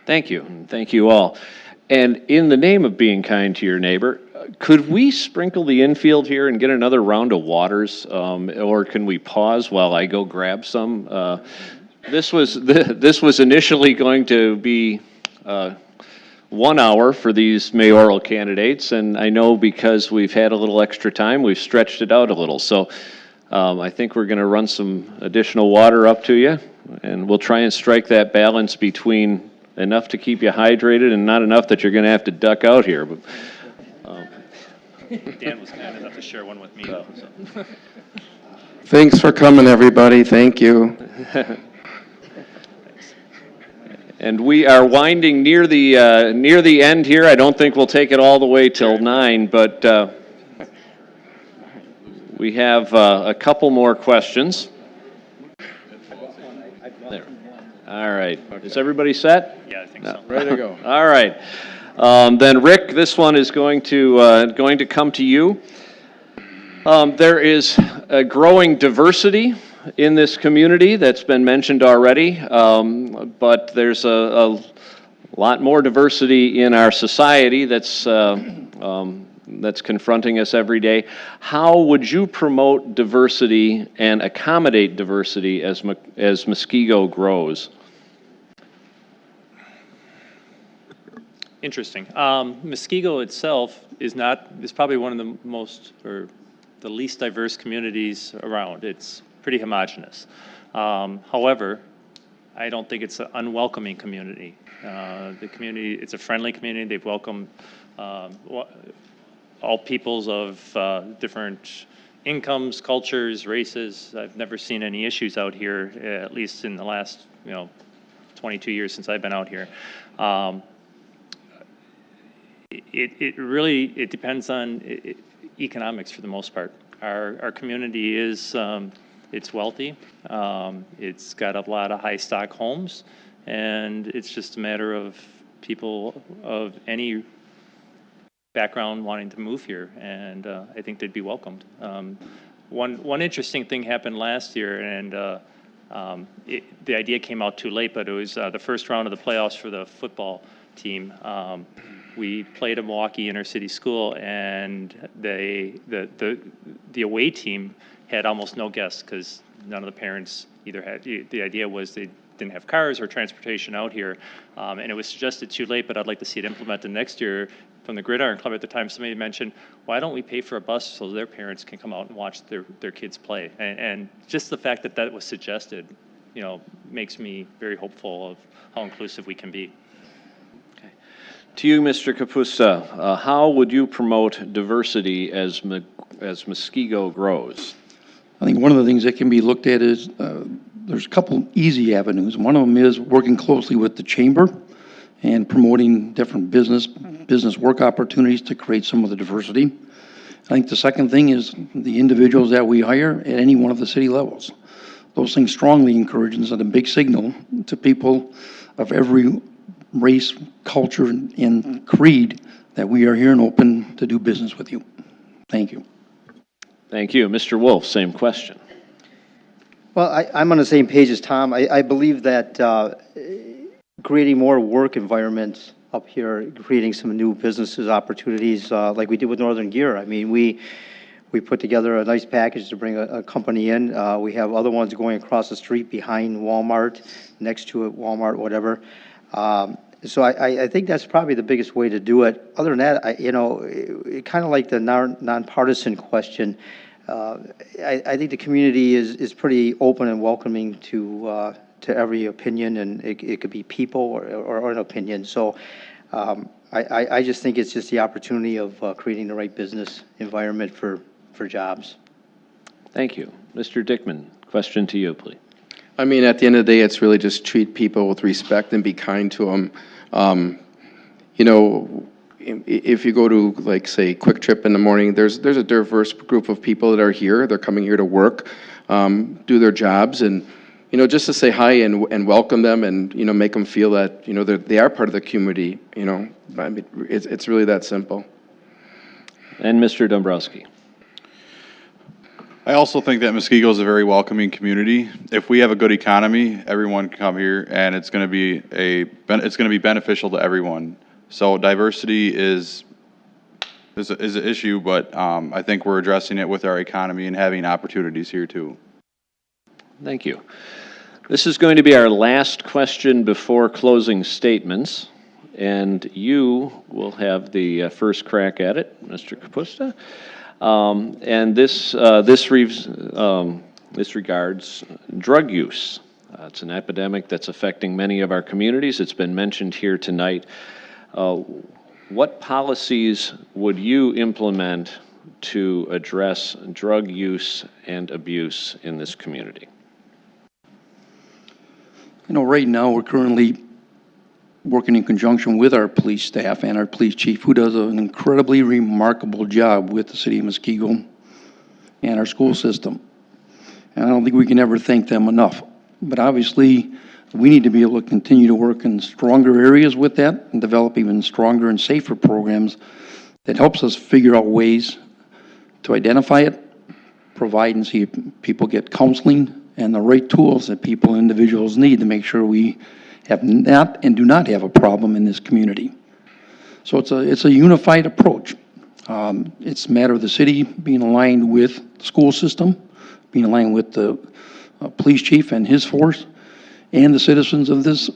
Thank you. Thank you all. And in the name of being kind to your neighbor, could we sprinkle the infield here and get another round of waters, or can we pause while I go grab some? This was initially going to be 1 hour for these mayoral candidates, and I know because we've had a little extra time, we've stretched it out a little. So I think we're going to run some additional water up to you, and we'll try and strike that balance between enough to keep you hydrated and not enough that you're going to have to duck out here. But, Dan was kind enough to share one with me. So. Thanks for coming, everybody. Thank you. And we are winding near the end here. I don't think we'll take it all the way till 9, but we have a couple more questions. There. All right. Is everybody set? Yeah, I think so. Ready to go. All right. Then Rick, this one is going to come to you. There is a growing diversity in this community that's been mentioned already, but there's a lot more diversity in our society that's confronting us every day. How would you promote diversity and accommodate diversity as Muskego grows? Interesting. Muskego itself is probably one of the most, or the least diverse communities around. It's pretty homogeneous. However, I don't think it's an unwelcoming community. The community, it's a friendly community. They've welcomed all peoples of different incomes, cultures, races. I've never seen any issues out here, at least in the last 22 years since I've been out here. It really depends on economics for the most part. Our community is it's wealthy. It's got a lot of high stock homes, and it's just a matter of people of any background wanting to move here, and I think they'd be welcomed. One interesting thing happened last year, and the idea came out too late, but it was the first round of the playoffs for the football team. We played a Milwaukee inner city school, and the away team had almost no guests because none of the parents either had. The idea was they didn't have cars or transportation out here, and it was suggested too late. But I'd like to see it implemented next year. From the Gridiron Club at the time, somebody mentioned, why don't we pay for a bus so their parents can come out and watch their kids play? And just the fact that that was suggested, makes me very hopeful of how inclusive we can be. To you, Mr. Kapusta, how would you promote diversity as Muskego grows? I think one of the things that can be looked at is there's a couple easy avenues. One of them is working closely with the chamber and promoting different business work opportunities to create some of the diversity. I think the second thing is the individuals that we hire at any one of the city levels. Those things strongly encourage and send a big signal to people of every race, culture, and creed that we are here and open to do business with you. Thank you. Thank you. Mr. Wolfe, same question. Well, I'm on the same page as Tom. I believe that creating more work environments up here, creating some new businesses opportunities like we did with Northern Gear. I mean, we put together a nice package to bring a company in. We have other ones going across the street behind Walmart, next to it, Walmart, whatever. So I think that's probably the biggest way to do it. Other than that, kind of like the nonpartisan question, I think the community is pretty open and welcoming to every opinion, and it could be people or an opinion. So I just think it's just the opportunity of creating the right business environment for jobs. Thank you. Mr. Dickmann, question to you, please. I mean, at the end of the day, it's really just treat people with respect and be kind to them. If you go to, like, say, Quick Trip in the morning, there's a diverse group of people that are here. They're coming here to work, do their jobs, and, just to say hi and welcome them and, make them feel that, they are part of the community, I mean, it's really that simple. And Mr. Dombrowski. I also think that Muskego is a very welcoming community. If we have a good economy, everyone can come here, and it's going to be beneficial to everyone. So diversity is an issue, but I think we're addressing it with our economy and having opportunities here too. Thank you. This is going to be our last question before closing statements, and you will have the first crack at it, Mr. Kapusta. And this regards drug use. It's an epidemic that's affecting many of our communities. It's been mentioned here tonight. What policies would you implement to address drug use and abuse in this community? Right now we're currently working in conjunction with our police staff and our police chief, who does an incredibly remarkable job with the city of Muskego and our school system. And I don't think we can ever thank them enough. But obviously, we need to be able to continue to work in stronger areas with that and develop even stronger and safer programs that helps us figure out ways to identify it, provide and see if people get counseling and the right tools that people and individuals need to make sure we have not and do not have a problem in this community. So it's a unified approach. It's a matter of the city being aligned with the school system, being aligned with the police chief and his force, and the citizens of this,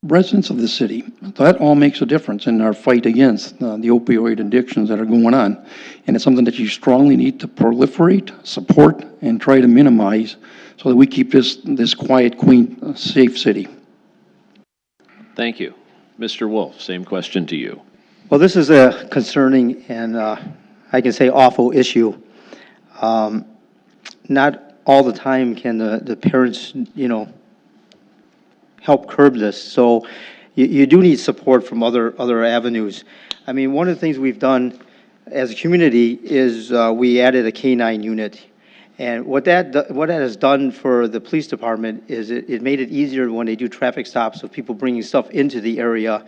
residents of the city. That all makes a difference in our fight against the opioid addictions that are going on. And it's something that you strongly need to proliferate, support, and try to minimize so that we keep this quiet, quaint, safe city. Thank you. Mr. Wolfe, same question to you. Well, this is a concerning and I can say awful issue. Not all the time can the parents, help curb this. So you do need support from other avenues. I mean, one of the things we've done as a community is we added a K-9 unit. And what that has done for the police department is it made it easier when they do traffic stops of people bringing stuff into the area.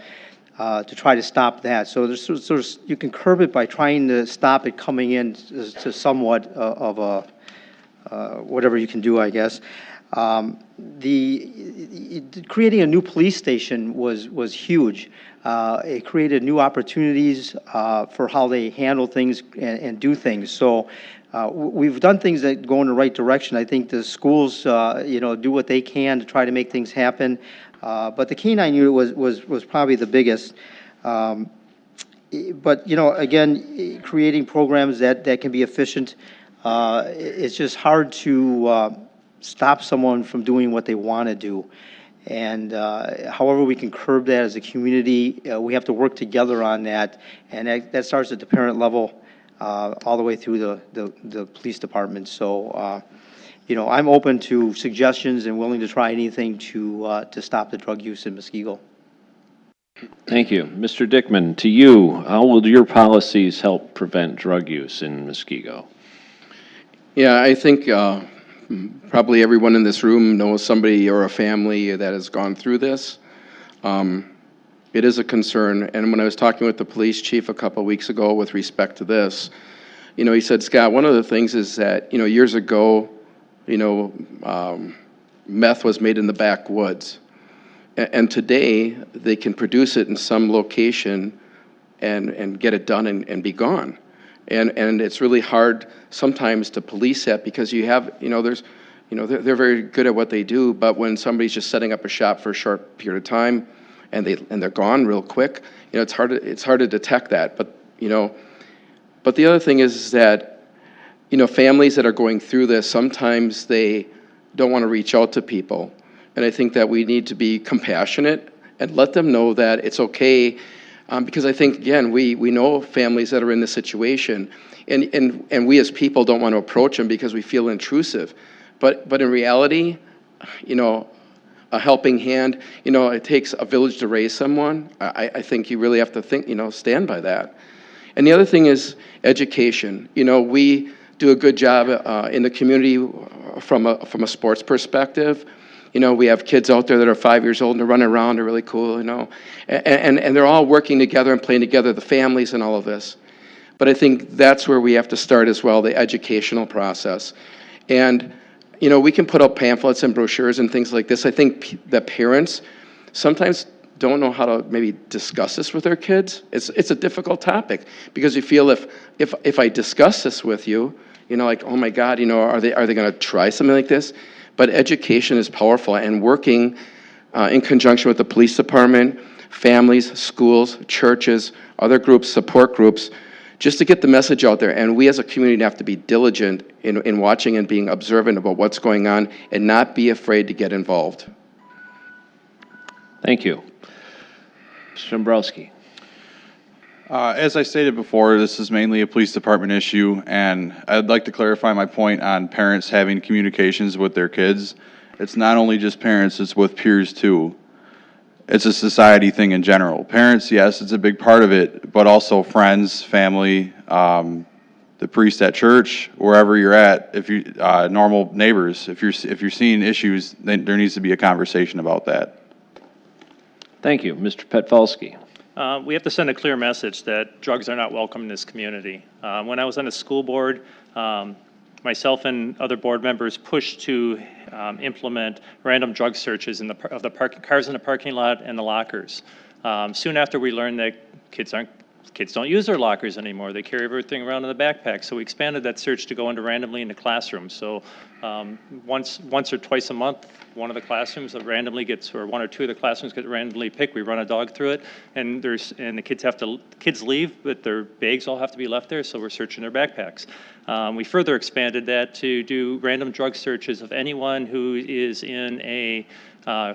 to try to stop that. So you can curb it by trying to stop it coming in to somewhat of a, whatever you can do, I guess. Creating a new police station was huge. It created new opportunities for how they handle things and do things. So we've done things that go in the right direction. I think the schools, do what they can to try to make things happen. But the K-9 unit was probably the biggest. But, again, creating programs that can be efficient, it's just hard to stop someone from doing what they want to do. And however we can curb that as a community, we have to work together on that. And that starts at the parent level all the way through the police department. So, I'm open to suggestions and willing to try anything to stop the drug use in Muskego. Thank you. Mr. Dickmann, to you, how will your policies help prevent drug use in Muskego? Yeah, I think probably everyone in this room knows somebody or a family that has gone through this. It is a concern, and when I was talking with the police chief a couple of weeks ago with respect to this, he said, Scott, one of the things is that, years ago, meth was made in the backwoods. And today, they can produce it in some location and get it done and be gone. And it's really hard sometimes to police that because you have, they're very good at what they do, but when somebody's just setting up a shop for a short period of time and they're gone real quick, it's hard to detect that. But the other thing is that, families that are going through this, sometimes they don't want to reach out to people. And I think that we need to be compassionate and let them know that it's okay. Because I think, again, we know families that are in this situation, and we as people don't want to approach them because we feel intrusive. But in reality, a helping hand, it takes a village to raise someone. I think you really have to think, stand by that. And the other thing is education. We do a good job in the community from a sports perspective. We have kids out there that are 5 years old and they're running around, they're really cool, and they're all working together and playing together, the families and all of this. But I think that's where we have to start as well, the educational process. And, we can put out pamphlets and brochures and things like this. I think that parents sometimes don't know how to maybe discuss this with their kids. It's a difficult topic because you feel if I discuss this with you, like, oh my God, are they going to try something like this? But education is powerful, and working in conjunction with the police department, families, schools, churches, other groups, support groups, just to get the message out there. And we as a community have to be diligent in watching and being observant about what's going on and not be afraid to get involved. Thank you. Mr. Dombrowski. As I stated before, this is mainly a police department issue, and I'd like to clarify my point on parents having communications with their kids. It's not only just parents, it's with peers too. It's a society thing in general. Parents, yes, it's a big part of it, but also friends, family, the priest at church, wherever you're at, if you normal neighbors, if you're seeing issues, then there needs to be a conversation about that. Thank you. Mr. Petfalski. We have to send a clear message that drugs are not welcome in this community. When I was on the school board, myself and other board members pushed to implement random drug searches of the cars in the parking lot and the lockers. Soon after, we learned that kids don't use their lockers anymore. They carry everything around in the backpack. So we expanded that search to go into randomly into classrooms. So once or twice a month, one of the classrooms that randomly gets, or one or two of the classrooms get randomly picked. We run a dog through it, and the kids leave, but their bags all have to be left there. So we're searching their backpacks. We further expanded that to do random drug searches of anyone who is in a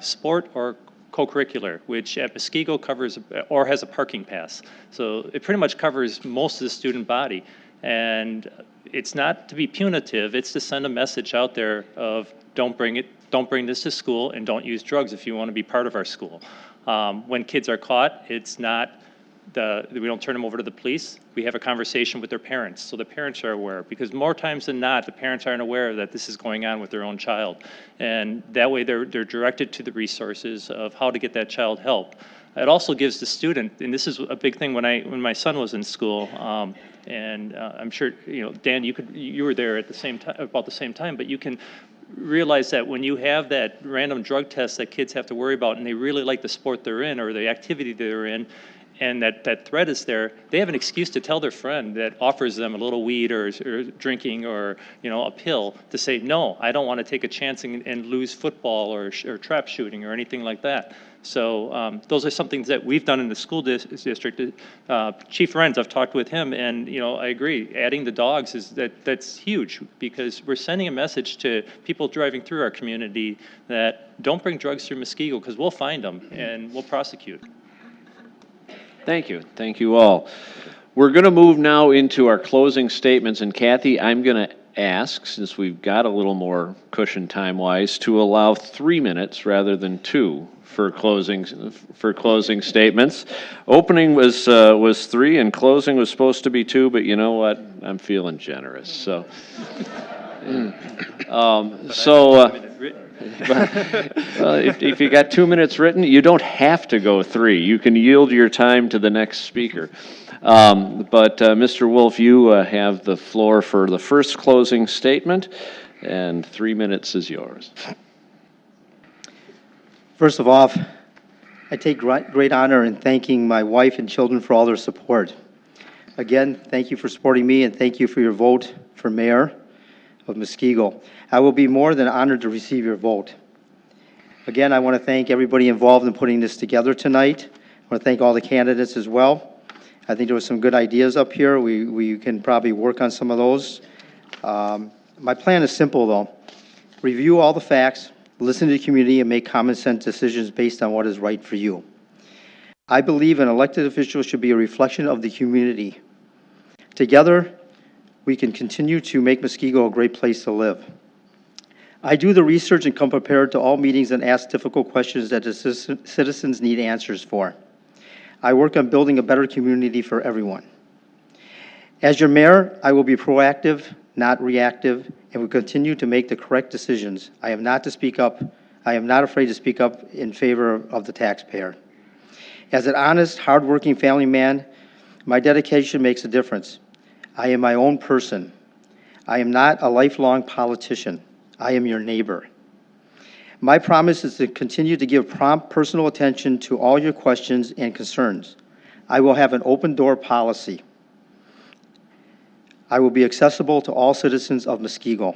sport or co-curricular, which at Muskego covers or has a parking pass. So it pretty much covers most of the student body. And it's not to be punitive, it's to send a message out there of don't bring this to school and don't use drugs if you want to be part of our school. When kids are caught, it's not we don't turn them over to the police. We have a conversation with their parents, so the parents are aware, because more times than not, the parents aren't aware that this is going on with their own child. And that way they're directed to the resources of how to get that child help. it also gives the student, and this is a big thing when my son was in school, and I'm sure, Dan, you were there at the same time, about the same time, but you can realize that when you have that random drug test that kids have to worry about, and they really like the sport they're in or the activity they're in, and that threat is there, they have an excuse to tell their friend that offers them a little weed or drinking or a pill to say, no, I don't want to take a chance and lose football or trap shooting or anything like that. So those are some things that we've done in the school district. Chief Renz, I've talked with him, and I agree. Adding the dogs that's huge, because we're sending a message to people driving through our community that don't bring drugs through Muskego, because we'll find them and we'll prosecute. Thank you. Thank you all. We're going to move now into our closing statements. And Kathy, I'm going to ask, since we've got a little more cushion time-wise, to allow 3 minutes rather than 2 for closing statements. Opening was 3 and closing was supposed to be 2, but you know what? I'm feeling generous. So, if you got 2 minutes written, you don't have to go 3. You can yield your time to the next speaker. But Mr. Wolfe, you have the floor for the first closing statement, and 3 minutes is yours. First of all, I take great honor in thanking my wife and children for all their support. Again, thank you for supporting me, and thank you for your vote for mayor of Muskego. I will be more than honored to receive your vote. Again, I want to thank everybody involved in putting this together tonight. I want to thank all the candidates as well. I think there were some good ideas up here. We can probably work on some of those. My plan is simple, though. Review all the facts, listen to the community, and make common sense decisions based on what is right for you. I believe an elected official should be a reflection of the community. Together, we can continue to make Muskego a great place to live. I do the research and come prepared to all meetings and ask difficult questions that the citizens need answers for. I work on building a better community for everyone. As your mayor, I will be proactive, not reactive, and will continue to make the correct decisions. I am not afraid to speak up in favor of the taxpayer. As an honest, hardworking family man, my dedication makes a difference. I am my own person. I am not a lifelong politician. I am your neighbor. My promise is to continue to give prompt personal attention to all your questions and concerns. I will have an open door policy. I will be accessible to all citizens of Muskego.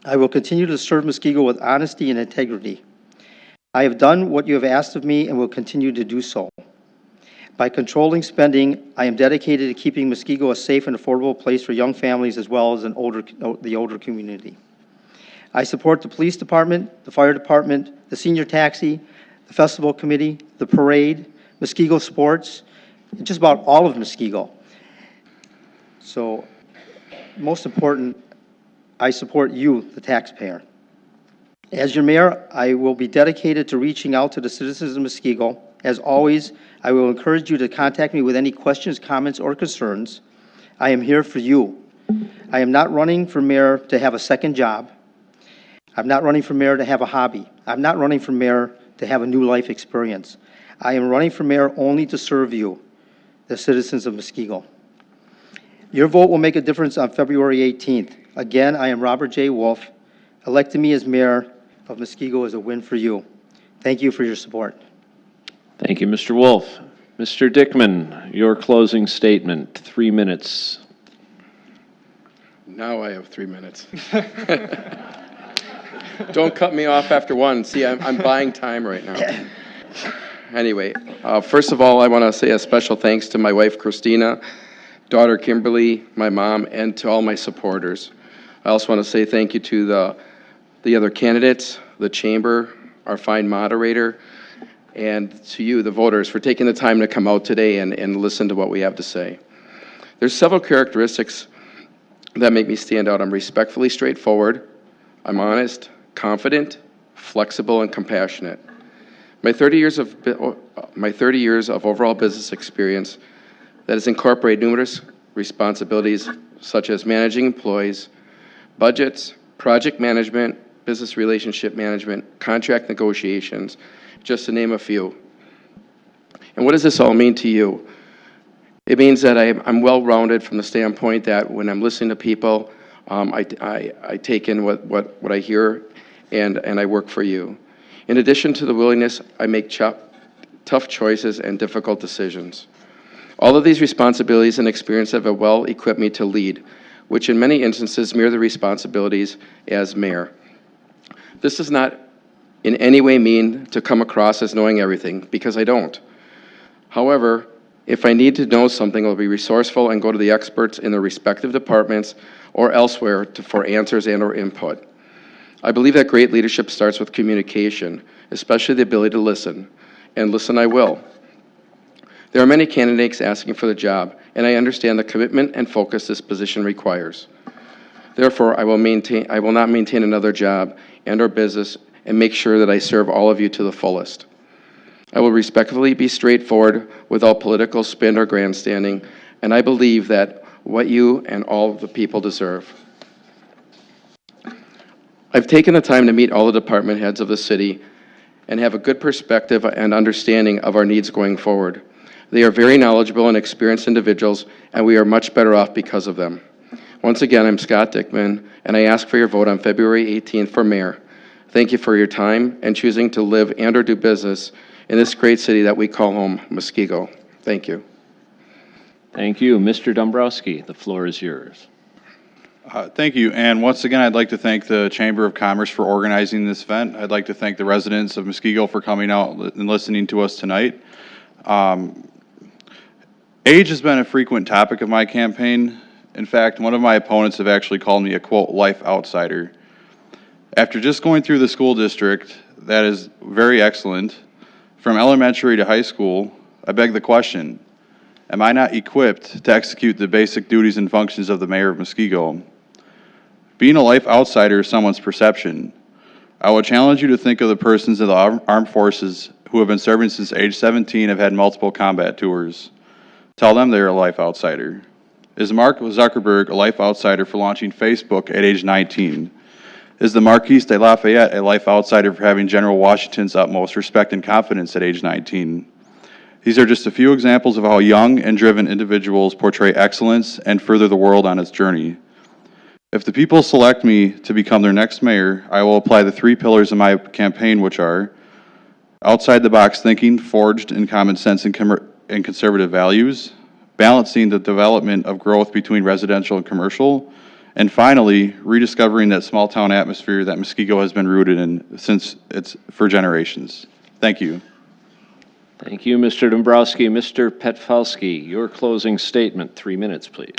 I will continue to serve Muskego with honesty and integrity. I have done what you have asked of me and will continue to do so. By controlling spending, I am dedicated to keeping Muskego a safe and affordable place for young families as well as the older community. I support the police department, the fire department, the senior taxi, the festival committee, the parade, Muskego sports, and just about all of Muskego. So, most important, I support you, the taxpayer. As your mayor, I will be dedicated to reaching out to the citizens of Muskego. As always, I will encourage you to contact me with any questions, comments, or concerns. I am here for you. I am not running for mayor to have a second job. I'm not running for mayor to have a hobby. I'm not running for mayor to have a new life experience. I am running for mayor only to serve you, the citizens of Muskego. Your vote will make a difference on February 18th. Again, I am Robert J. Wolfe. Electing me as mayor of Muskego is a win for you. Thank you for your support. Thank you, Mr. Wolfe. Mr. Dickmann, your closing statement, 3 minutes. Now I have 3 minutes. Don't cut me off after one. See, I'm buying time right now. Anyway, first of all, I want to say a special thanks to my wife, Christina, daughter, Kimberly, my mom, and to all my supporters. I also want to say thank you to the other candidates, the chamber, our fine moderator, and to you, the voters, for taking the time to come out today and listen to what we have to say. There's several characteristics that make me stand out. I'm respectfully straightforward. I'm honest, confident, flexible, and compassionate. My 30 years of overall business experience that has incorporated numerous responsibilities such as managing employees, budgets, project management, business relationship management, contract negotiations, just to name a few. And what does this all mean to you? It means that I'm well-rounded from the standpoint that when I'm listening to people, I take in what I hear, and I work for you. In addition to the willingness, I make tough choices and difficult decisions. All of these responsibilities and experience have well-equipped me to lead, which in many instances mirror the responsibilities as mayor. This does not in any way mean to come across as knowing everything, because I don't. However, if I need to know something, I'll be resourceful and go to the experts in their respective departments or elsewhere for answers and/or input. I believe that great leadership starts with communication, especially the ability to listen, and listen I will. There are many candidates asking for the job, and I understand the commitment and focus this position requires. Therefore, I will not maintain another job and/or business and make sure that I serve all of you to the fullest. I will respectfully be straightforward without political spin or grandstanding, and I believe that what you and all of the people deserve. I've taken the time to meet all the department heads of the city and have a good perspective and understanding of our needs going forward. They are very knowledgeable and experienced individuals, and we are much better off because of them. Once again, I'm Scott Dickmann, and I ask for your vote on February 18th for mayor. Thank you for your time and choosing to live and/or do business in this great city that we call home, Muskego. Thank you. Thank you. Mr. Dombrowski, the floor is yours. Thank you. And once again, I'd like to thank the Chamber of Commerce for organizing this event. I'd like to thank the residents of Muskego for coming out and listening to us tonight. Age has been a frequent topic of my campaign. In fact, one of my opponents have actually called me a, quote, life outsider. After just going through the school district, that is very excellent, from elementary to high school, I beg the question, am I not equipped to execute the basic duties and functions of the mayor of Muskego? Being a life outsider is someone's perception. I would challenge you to think of the persons of the armed forces who have been serving since age 17 have had multiple combat tours. Tell them they're a life outsider. Is Mark Zuckerberg a life outsider for launching Facebook at age 19? Is the Marquis de Lafayette a life outsider for having General Washington's utmost respect and confidence at age 19? These are just a few examples of how young and driven individuals portray excellence and further the world on its journey. If the people select me to become their next mayor, I will apply the 3 pillars of my campaign, which are outside-the-box thinking forged in common sense and conservative values, balancing the development of growth between residential and commercial, and finally, rediscovering that small-town atmosphere that Muskego has been rooted in for generations. Thank you. Thank you, Mr. Dombrowski. Mr. Petfalski, your closing statement, 3 minutes, please.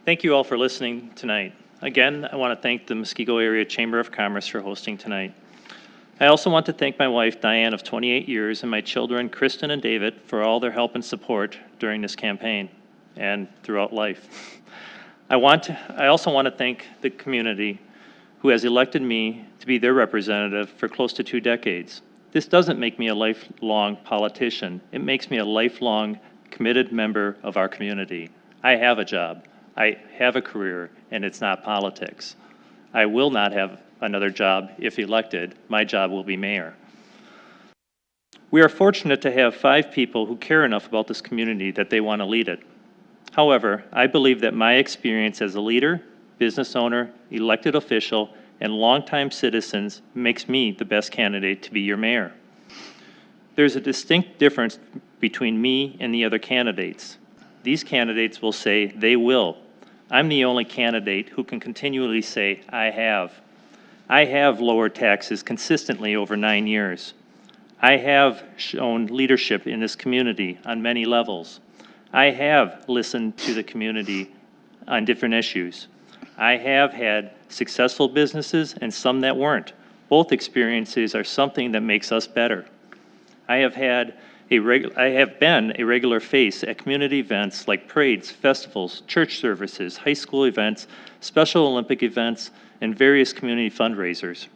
Thank you all for listening tonight. Again, I want to thank the Muskego Area Chamber of Commerce for hosting tonight. I also want to thank my wife, Diane, of 28 years, and my children, Kristen and David, for all their help and support during this campaign and throughout life. I also want to thank the community who has elected me to be their representative for close to 2 decades. This doesn't make me a lifelong politician. It makes me a lifelong committed member of our community. I have a job, I have a career, and it's not politics. I will not have another job if elected. My job will be mayor. We are fortunate to have 5 people who care enough about this community that they want to lead it. However, I believe that my experience as a leader, business owner, elected official, and longtime citizens makes me the best candidate to be your mayor. There's a distinct difference between me and the other candidates. These candidates will say they will. I'm the only candidate who can continually say, I have. I have lowered taxes consistently over 9 years. I have shown leadership in this community on many levels. I have listened to the community on different issues. I have had successful businesses and some that weren't. Both experiences are something that makes us better. I have been a regular face at community events like parades, festivals, church services, high school events, Special Olympic events, and various community fundraisers.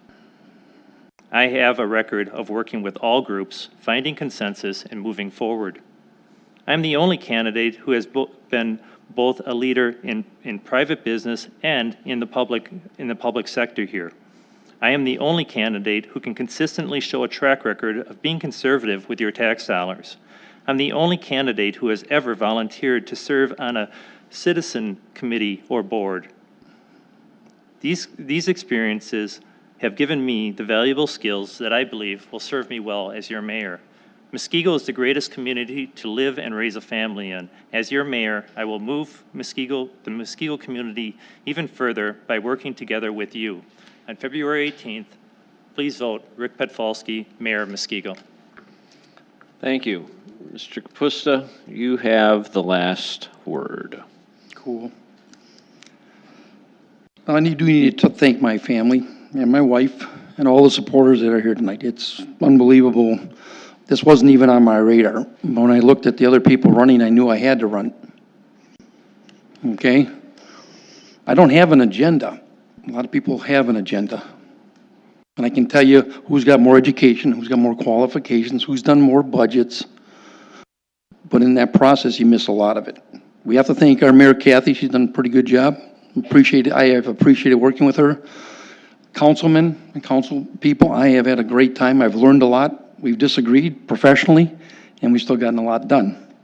I have a record of working with all groups, finding consensus, and moving forward. I'm the only candidate who has been both a leader in private business and in the public sector here. I am the only candidate who can consistently show a track record of being conservative with your tax dollars. I'm the only candidate who has ever volunteered to serve on a citizen committee or board. These experiences have given me the valuable skills that I believe will serve me well as your mayor. Muskego is the greatest community to live and raise a family in. As your mayor, I will move the Muskego community even further by working together with you. On February 18th, please vote Rick Petfalski, Mayor of Muskego. Thank you. Mr. Kapusta, you have the last word. Cool. I do need to thank my family and my wife and all the supporters that are here tonight. It's unbelievable. This wasn't even on my radar. When I looked at the other people running, I knew I had to run. Okay? I don't have an agenda. A lot of people have an agenda. And I can tell you who's got more education, who's got more qualifications, who's done more budgets. But in that process, you miss a lot of it. We have to thank our Mayor Kathy. She's done a pretty good job. I have appreciated working with her. Councilmen and council people, I have had a great time. I've learned a lot. We've disagreed professionally, and we've still gotten a lot done.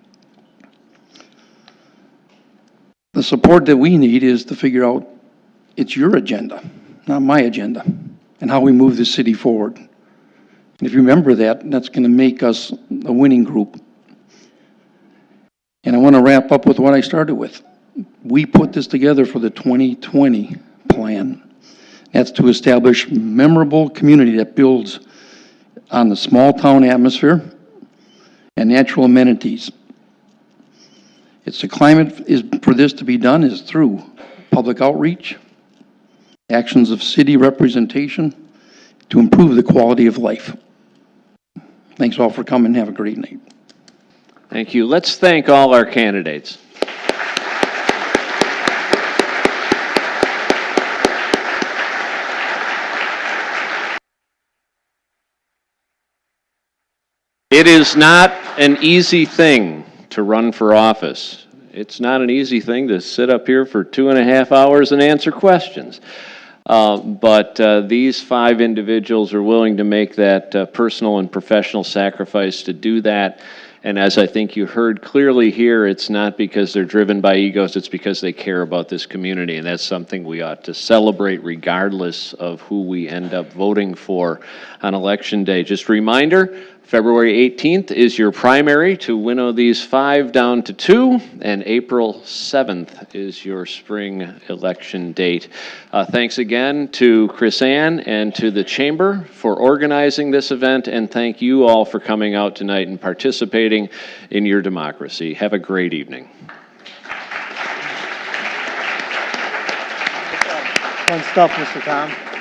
The support that we need is to figure out it's your agenda, not my agenda, and how we move the city forward. And if you remember that, that's going to make us a winning group. And I want to wrap up with what I started with. We put this together for the 2020 plan. That's to establish a memorable community that builds on the small town atmosphere and natural amenities. It's the climate is for this to be done is through public outreach, actions of city representation to improve the quality of life. Thanks all for coming. Have a great night. Thank you. Let's thank all our candidates. It is not an easy thing to run for office. It's not an easy thing to sit up here for 2.5 hours and answer questions. But these 5 individuals are willing to make that personal and professional sacrifice to do that. And as I think you heard clearly here, it's not because they're driven by egos, it's because they care about this community. And that's something we ought to celebrate regardless of who we end up voting for on Election Day. Just a reminder, February 18th is your primary to winnow these 5 down to 2, and April 7th is your spring election date. Thanks again to Chris Ann and to the Chamber for organizing this event, and thank you all for coming out tonight and participating in your democracy. Have a great evening. Fun stuff, Mr. Tom.